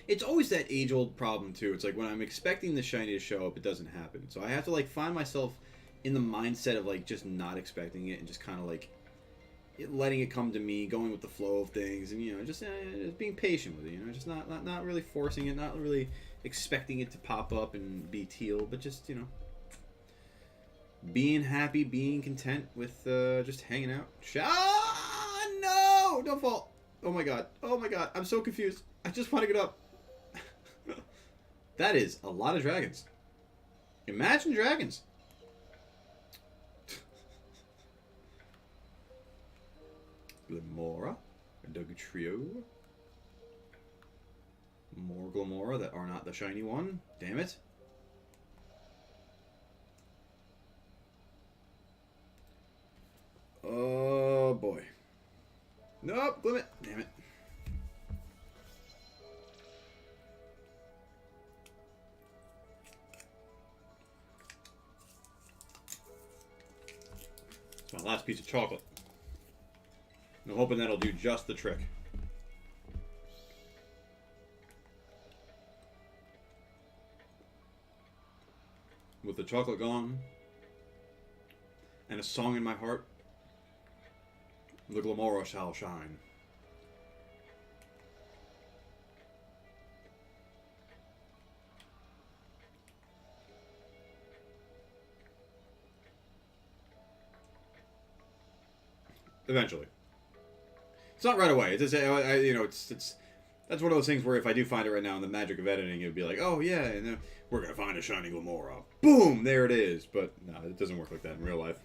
It's always that age-old problem, too. It's like when I'm expecting the shiny to show up, it doesn't happen. So I have to, like, find myself in the mindset of, like, just not expecting it and just kind of, like, letting it come to me, going with the flow of things, and, you know, just being patient with it, you know, just not really forcing it, not really expecting it to pop up and be teal, but just, you know, being happy, being content with just hanging out. Ah, no! Don't fall! Oh my god. Oh my god. I'm so confused. I just want to get up. That is a lot of dragons. Imagine dragons. Glimora. Trio. More Glimora that are not the shiny one. Damn it. Oh boy. Nope, Glimmet. Damn it. It's my last piece of chocolate. I'm hoping that'll do just the trick. With the chocolate gone and a song in my heart, the Glimora shall shine. Eventually. It's not right away. It's just, you know, it's that's one of those things where if I do find it right now in the magic of editing, it would be like, oh yeah, and then we're gonna find a shiny Glimora. Boom, there it is. But no, it doesn't work like that in real life.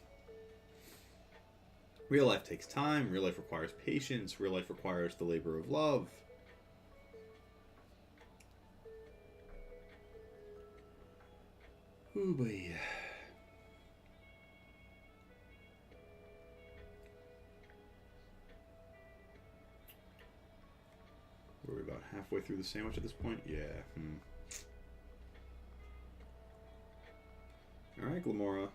Real life takes time. Real life requires patience. Real life requires the labor of love. Ooh boy. We're about halfway through the sandwich at this point? Yeah. Alright, Glimora.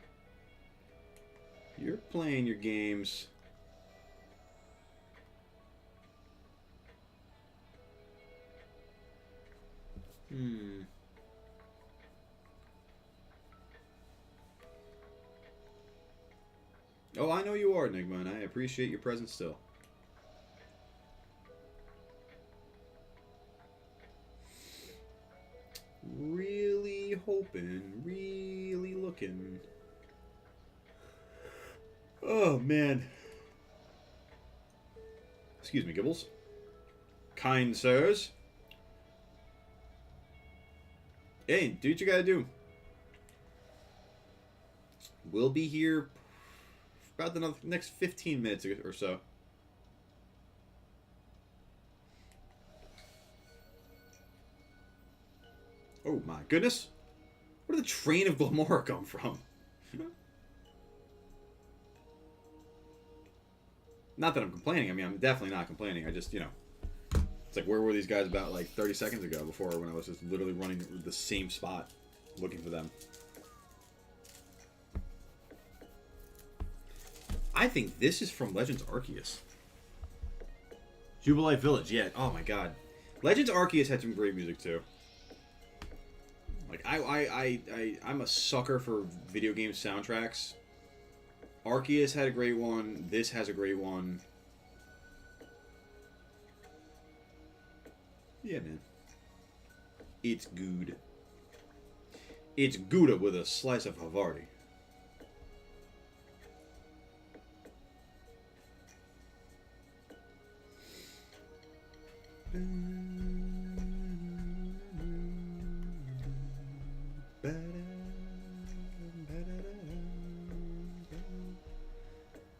You're playing your games. Oh, I know you are, Enigma, and I appreciate your presence still. Really hoping, really looking. Oh, man. Excuse me, Gibbles. Kind sirs. Hey, do what you gotta do. We'll be here for about the next 15 minutes or so. Oh my goodness. Where did the train of Glamora come from? Not that I'm complaining. I mean, I'm definitely not complaining. I just, you know, it's like, where were these guys about like 30 seconds ago before when I was just literally running the same spot looking for them? I think this is from Legends Arceus. Jubilite Village, yeah. Oh my god. Legends Arceus had some great music too. Like, I'm a sucker for video game soundtracks. Arceus had a great one. This has a great one. Yeah, man. It's good. It's Gouda with a slice of Havarti.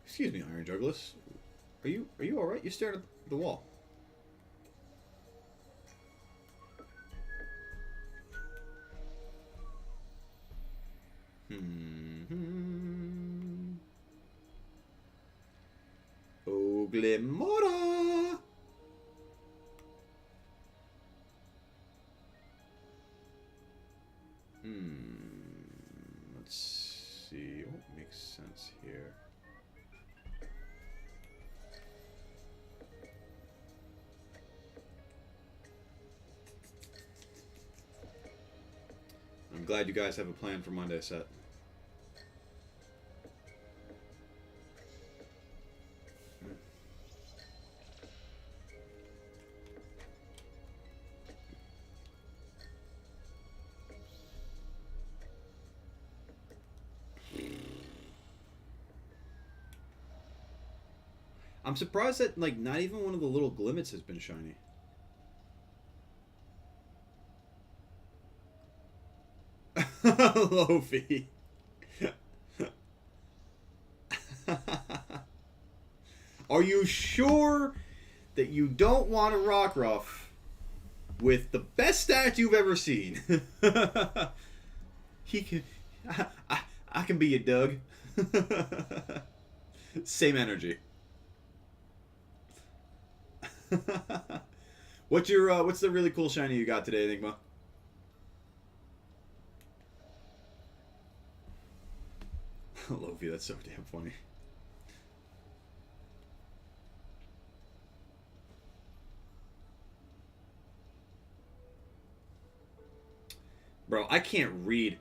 Excuse me, Iron Juggless. Are you all right? You're staring at the wall. Oh, Glamora! Let's see what makes sense here. I'm glad you guys have a plan for Monday set. I'm surprised that, like, not even one of the little glimmets has been shiny. Lofi. Are you sure that you don't want a Rockruff with the best stat you've ever seen? He can... I can be you, Doug. Same energy. What's the really cool shiny you got today, Enigma? Lofi, that's so damn funny. Bro, I can't read.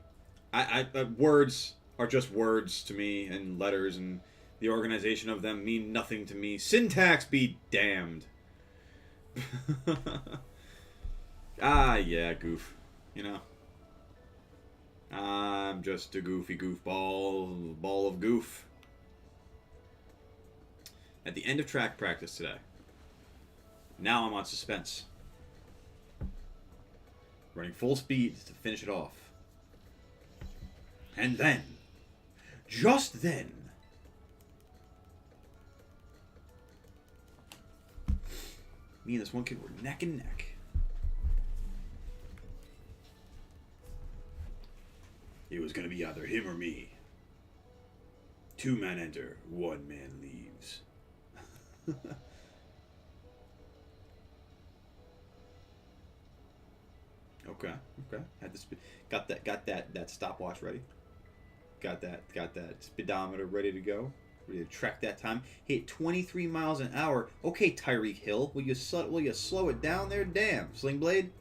Words are just words to me, and letters and the organization of them mean nothing to me. Syntax be damned. Yeah, goof. You know. I'm just a goofy goofball, ball of goof. At the end of track practice today, now I'm on suspense. Running full speed to finish it off. And then, just then, me and this one kid were neck and neck. It was going to be either him or me. 2 men enter, 1 man leaves. Okay. Had the got that stopwatch ready. Got that speedometer ready to go. Ready to track that time. Hit 23 miles an hour. Okay, Tyreek Hill, will you slow it down there? Damn, Sling Blade.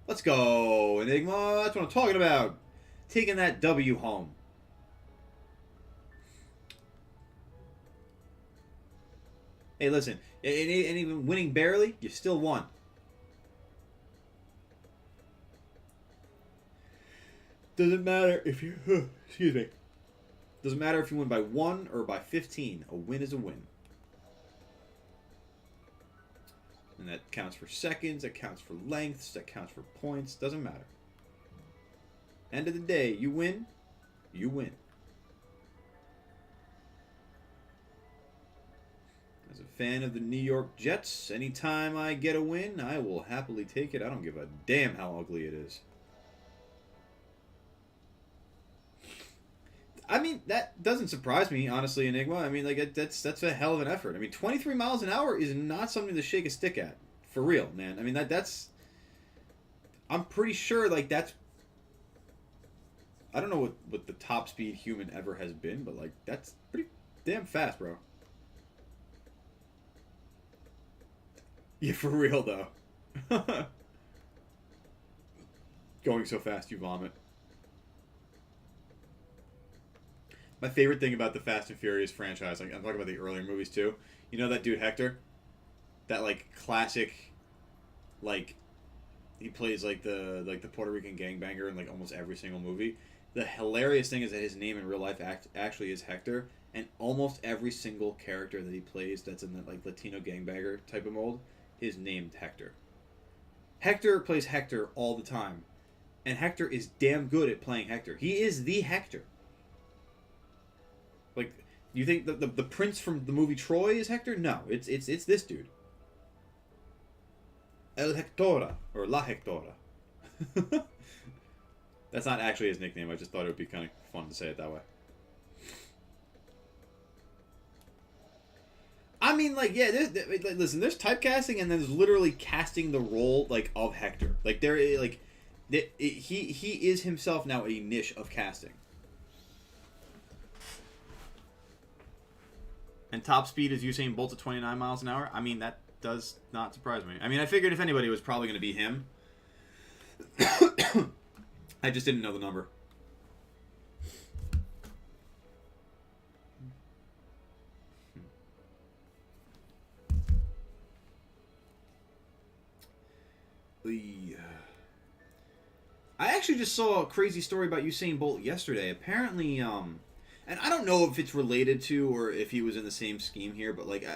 Let's go, Enigma. That's what I'm talking about. Taking that W home. Hey, listen, and even winning barely, you still won. Doesn't matter if you excuse me. Doesn't matter if you win by 1 or by 15. A win is a win. And that counts for seconds, that counts for lengths, that counts for points. Doesn't matter. End of the day, you win, you win. As a fan of the New York Jets, anytime I get a win, I will happily take it. I don't give a damn how ugly it is. I mean, that doesn't surprise me, honestly, Enigma. I mean, like, that's a hell of an effort. I mean, 23 miles an hour is not something to shake a stick at. For real, man. I mean, that's... I'm pretty sure, like, that's... I don't know what the top speed human ever has been, but, like, that's pretty damn fast, bro. Yeah, for real, though. Going so fast, you vomit. My favorite thing about the Fast and Furious franchise, like I'm talking about the earlier movies too. You know that dude Hector, that like classic, like he plays like the Puerto Rican gangbanger in like almost every single movie. The hilarious thing is that his name in real life actually is Hector, and almost every single character that he plays that's in the like Latino gangbanger type of mold is named Hector. Hector plays Hector all the time, and Hector is damn good at playing Hector. He is the Hector. Like, you think the prince from the movie Troy is Hector? No, it's this dude. El Hectora, or La Hectora. That's not actually his nickname, I just thought it would be kind of fun to say it that way. I mean, like, yeah, listen, there's typecasting and then there's literally casting the role, like, of Hector. Like, he is himself now a niche of casting. And top speed is Usain Bolt at 29 miles an hour. I mean, that does not surprise me. I mean, I figured if anybody, it was probably going to be him. I just didn't know the number. I actually just saw a crazy story about Usain Bolt yesterday. Apparently, and I don't know if it's related to or if he was in the same scheme here, but like,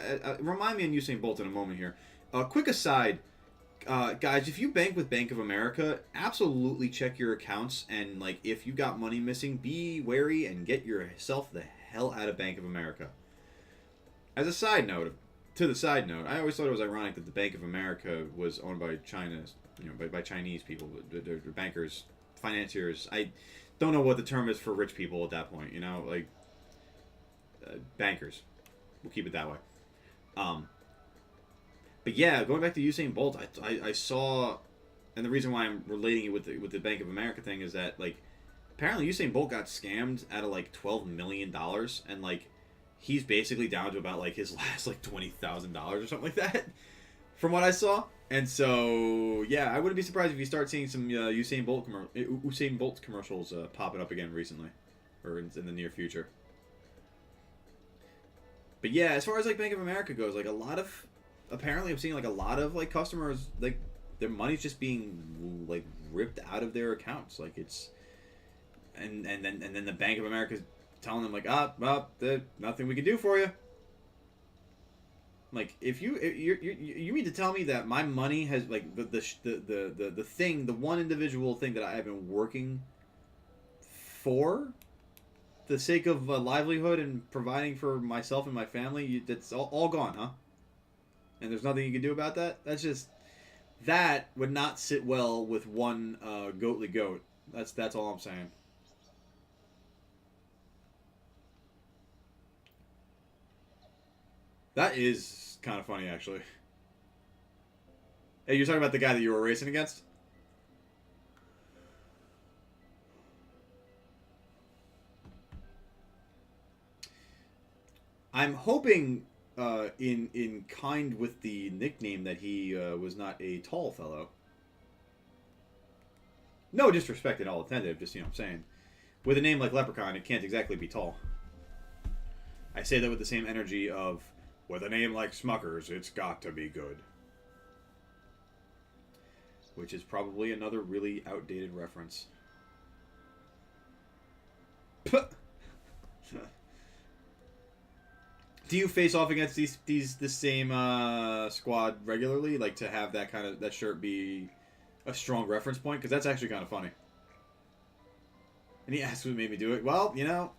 remind me on Usain Bolt in a moment here. Quick aside, guys, if you bank with Bank of America, absolutely check your accounts, and like, if you got money missing, be wary and get yourself the hell out of Bank of America. As a side note, I always thought it was ironic that the Bank of America was owned by China, by Chinese people, they're bankers, financiers. I don't know what the term is for rich people at that point, like bankers. We'll keep it that way. But yeah, going back to Usain Bolt, I saw, and the reason why I'm relating it with the Bank of America thing is that like apparently Usain Bolt got scammed out of like $12 million, and like he's basically down to about like his last like $20,000 or something like that, from what I saw. And so, yeah, I wouldn't be surprised if you start seeing some Usain Bolt commercials popping up again recently, or in the near future. But yeah, as far as like Bank of America goes, like apparently I'm seeing like a lot of like customers, like their money's just being like ripped out of their accounts, like it's, and then the Bank of America's telling them like, well, nothing we can do for you. Like, if you mean to tell me that my money has like the one individual thing that I have been working for the sake of livelihood and providing for myself and my family, that's all gone, huh? And there's nothing you can do about that? That would not sit well with one goatly goat. That's all I'm saying. That is kind of funny, actually. Hey, you're talking about the guy that you were racing against? I'm hoping, in kind with the nickname, that he was not a tall fellow. No disrespect at all intended, just, I'm saying. With a name like Leprechaun, it can't exactly be tall. I say that with the same energy of With a name like Smuckers, it's got to be good. Which is probably another really outdated reference. Do you face off against the same squad regularly? Like to have that shirt be a strong reference point? Because that's actually kind of funny. And he asked what made me do it. Well, you know,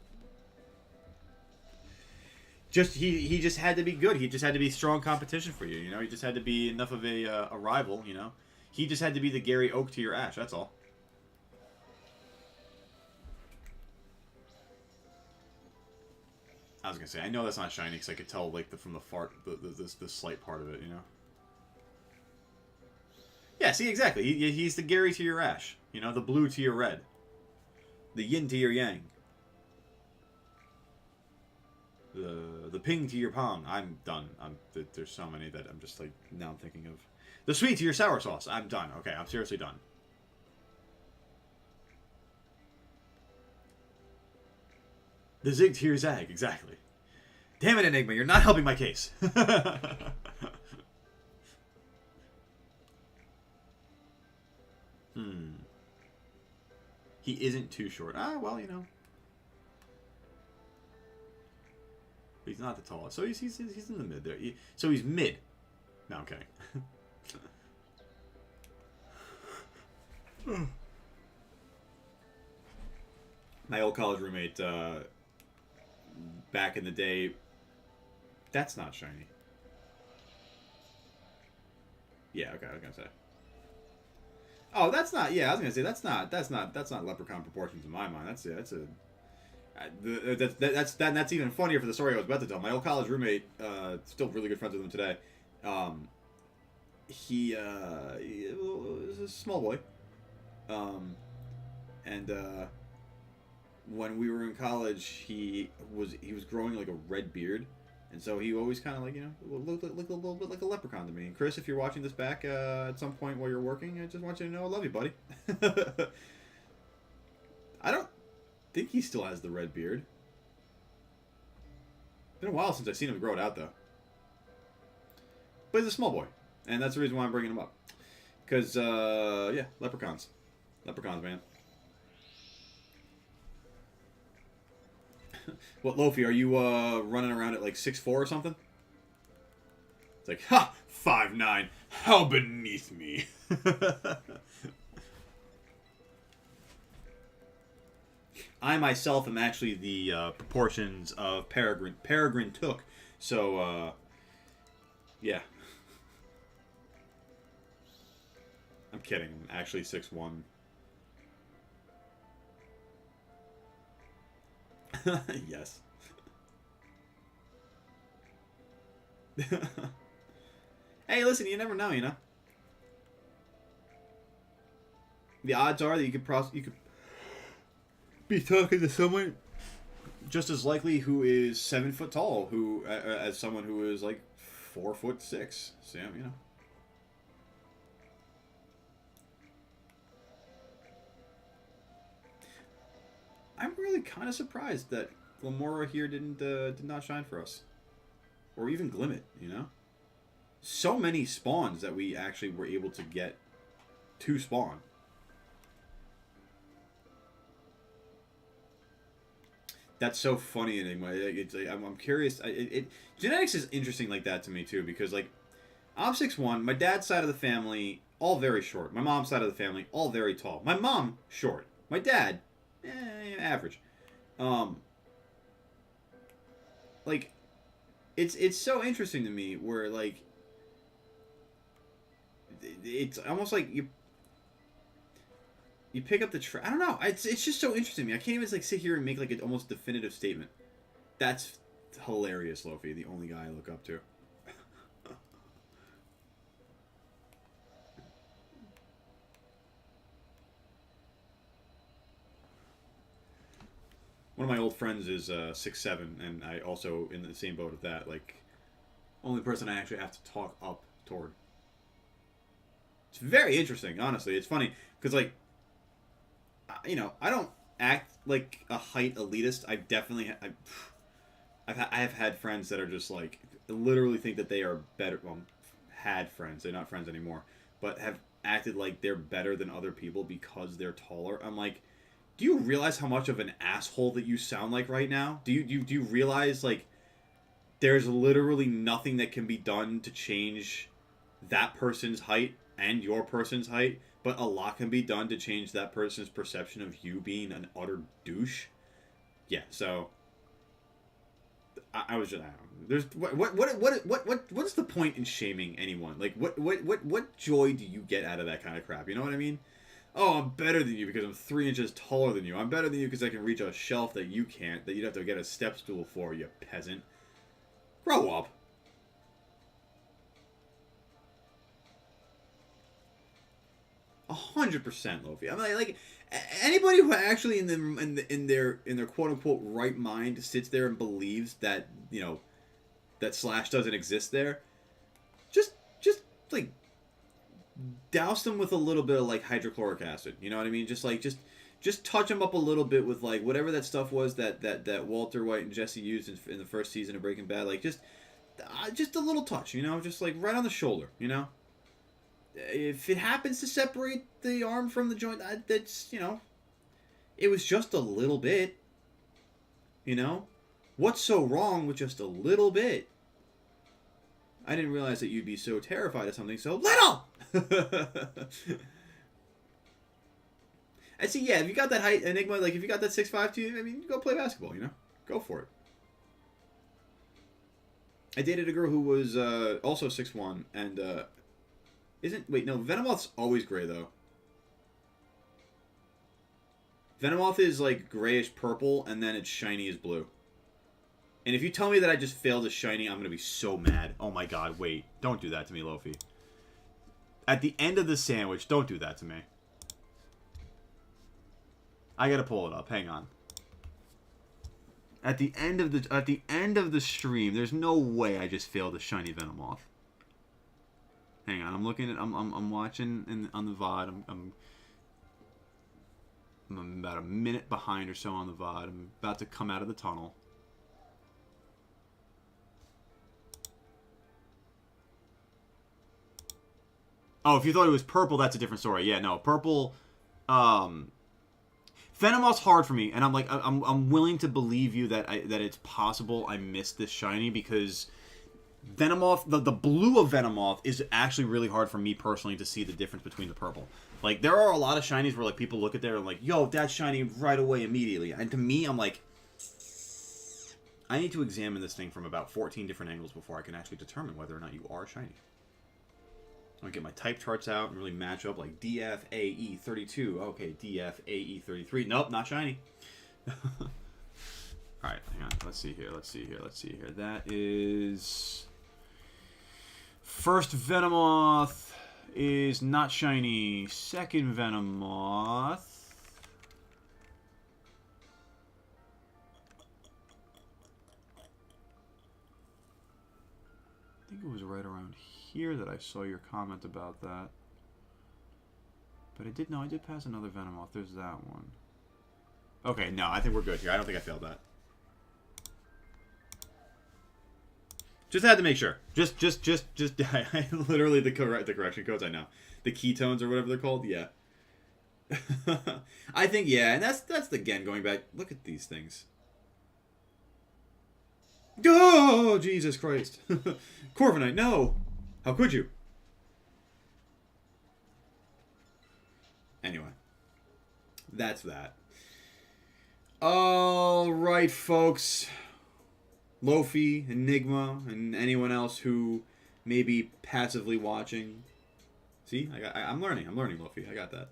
he just had to be good. He just had to be strong competition for you. You know, he just had to be enough of a rival. You know, he just had to be the Gary Oak to your Ash. That's all. I was gonna say, I know that's not shiny because I could tell like from the fart, the slight part of it. You know. Yeah. See, exactly. He's the Gary to your Ash. You know, the blue to your red. The yin to your yang. The ping to your pong. I'm done. There's so many that I'm just like now I'm thinking of. The sweet to your sour sauce. I'm done. Okay, I'm seriously done. The zig to your zag. Exactly. Damn it, Enigma! You're not helping my case. He isn't too short. Ah, well, you know. He's not the tallest. So he's in the mid there. So he's mid. No, I'm kidding. My old college roommate, back in the day, that's not shiny. Yeah, okay, I was gonna say. Oh, that's not. Yeah, I was gonna say that's not leprechaun proportions in my mind. That's that's even funnier for the story I was about to tell. My old college roommate, still really good friends with him today. He was a small boy, and when we were in college, he was growing like a red beard. And so he always kind of like, you know, looked a little bit like a leprechaun to me. And Chris, if you're watching this back at some point while you're working, I just want you to know I love you, buddy. I don't think he still has the red beard. It's been a while since I've seen him grow it out, though. But he's a small boy. And that's the reason why I'm bringing him up. Because, yeah, leprechauns. Leprechauns, man. What, Lofi, are you running around at like 6'4" or something? It's like, ha! 5'9". How beneath me. I myself am actually the proportions of Peregrine Took. So, yeah. I'm kidding. I'm actually 6'1". Yes. Hey, listen, you never know, you know. The odds are that you could be talking to someone just as likely who is 7 foot tall, who as someone who is like 4'6". So, you know. I'm really kind of surprised that Glamora here did not shine for us, or even Glimmet. You know, so many spawns that we actually were able to get to spawn. That's so funny, Enigma. It's like, I'm curious. Genetics is interesting like that to me too, because like I'm 6'1". My dad's side of the family all very short. My mom's side of the family all very tall. My mom short. My dad. Average. Like, it's so interesting to me where, like, it's almost like you pick up the I don't know. It's just so interesting to me. I can't even, like, sit here and make, like, an almost definitive statement. That's hilarious, Lofi. The only guy I look up to. One of my old friends is 6'7", and I also in the same boat with that. Like, only person I actually have to talk up toward. It's very interesting, honestly. It's funny because, like, you know, I don't act like a height elitist. I have had friends that are just like literally think that they are better. Well, had friends. They're not friends anymore, but have acted like they're better than other people because they're taller. I'm like, do you realize how much of an asshole that you sound like right now? Do you realize, like, there's literally nothing that can be done to change that person's height and your person's height, but a lot can be done to change that person's perception of you being an utter douche? Yeah, so I was just, I don't know. There's what is the point in shaming anyone? Like, what joy do you get out of that kind of crap? You know what I mean? Oh, I'm better than you because I'm 3 inches taller than you. I'm better than you because I can reach a shelf that you can't, that you'd have to get a step stool for, you peasant. Grow up. $100%, Lofi. I mean, like anybody who actually in their quote unquote right mind sits there and believes that, you know, that Slash doesn't exist there, just like douse them with a little bit of like hydrochloric acid. You know what I mean? Just touch them up a little bit with like whatever that stuff was that Walter White and Jesse used in the first season of Breaking Bad. Like just a little touch, you know, just like right on the shoulder, you know. If it happens to separate the arm from the joint, that's, you know, it was just a little bit, you know. What's so wrong with just a little bit? I didn't realize that you'd be so terrified of something so little. I see. Yeah, if you got that height, Enigma, like if you got that 6'5" to you, I mean, go play basketball. You know, go for it. I dated a girl who was also 6'1" and wait, no, Venomoth's always gray though. Venomoth is like grayish purple, and then it's shiny as blue. And if you tell me that I just failed a shiny, I'm gonna be so mad. Oh my god, wait. Don't do that to me, Lofi. At the end of the sandwich, don't do that to me. I gotta pull it up. Hang on. At the end of the stream, there's no way I just failed a shiny Venomoth. Hang on, I'm looking at I'm watching on the VOD. I'm about a minute behind or so on the VOD. I'm about to come out of the tunnel. Oh, if you thought it was purple, that's a different story. Yeah, no, purple. Venomoth's hard for me, and I'm like, I'm willing to believe you that it's possible I missed this shiny because Venomoth, the blue of Venomoth is actually really hard for me personally to see the difference between the purple. Like, there are a lot of shinies where like people look at there and like, yo, that's shiny right away immediately, and to me, I'm like, I need to examine this thing from about 14 different angles before I can actually determine whether or not you are shiny. I'm going to get my type charts out and really match up like DFAE32. Okay, DFAE33. Nope, not shiny. Alright, hang on. Let's see here. That is... First Venomoth is not shiny. Second Venomoth... I think it was right around here that I saw your comment about that. But I did pass another Venomoth. There's that one. Okay, no, I think we're good here. I don't think I failed that. Just had to make sure. Just literally the correction codes, I know. The ketones or whatever they're called, yeah. I think, yeah, and that's again going back. Look at these things. Oh, Jesus Christ. Corviknight, no. How could you? Anyway. That's that. Alright, folks. Lofi, Enigma, and anyone else who may be passively watching. See? I'm learning, Lofi. I got that.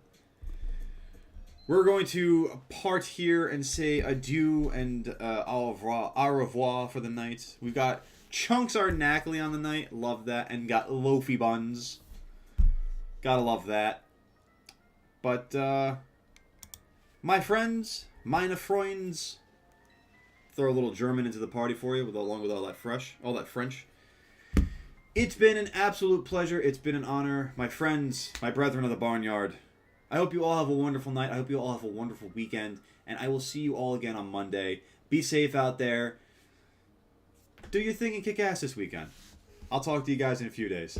We're going to part here and say adieu and au revoir for the night. We've got Chunks Arnackley on the night. Love that. And got Lofi Buns. Gotta love that. But, my friends, meine Freunds, throw a little German into the party for you, along with all that French. It's been an absolute pleasure. It's been an honor. My friends, my brethren of the barnyard, I hope you all have a wonderful night. I hope you all have a wonderful weekend. And I will see you all again on Monday. Be safe out there. do your thing and kick ass this weekend. I'll talk to you guys in a few days.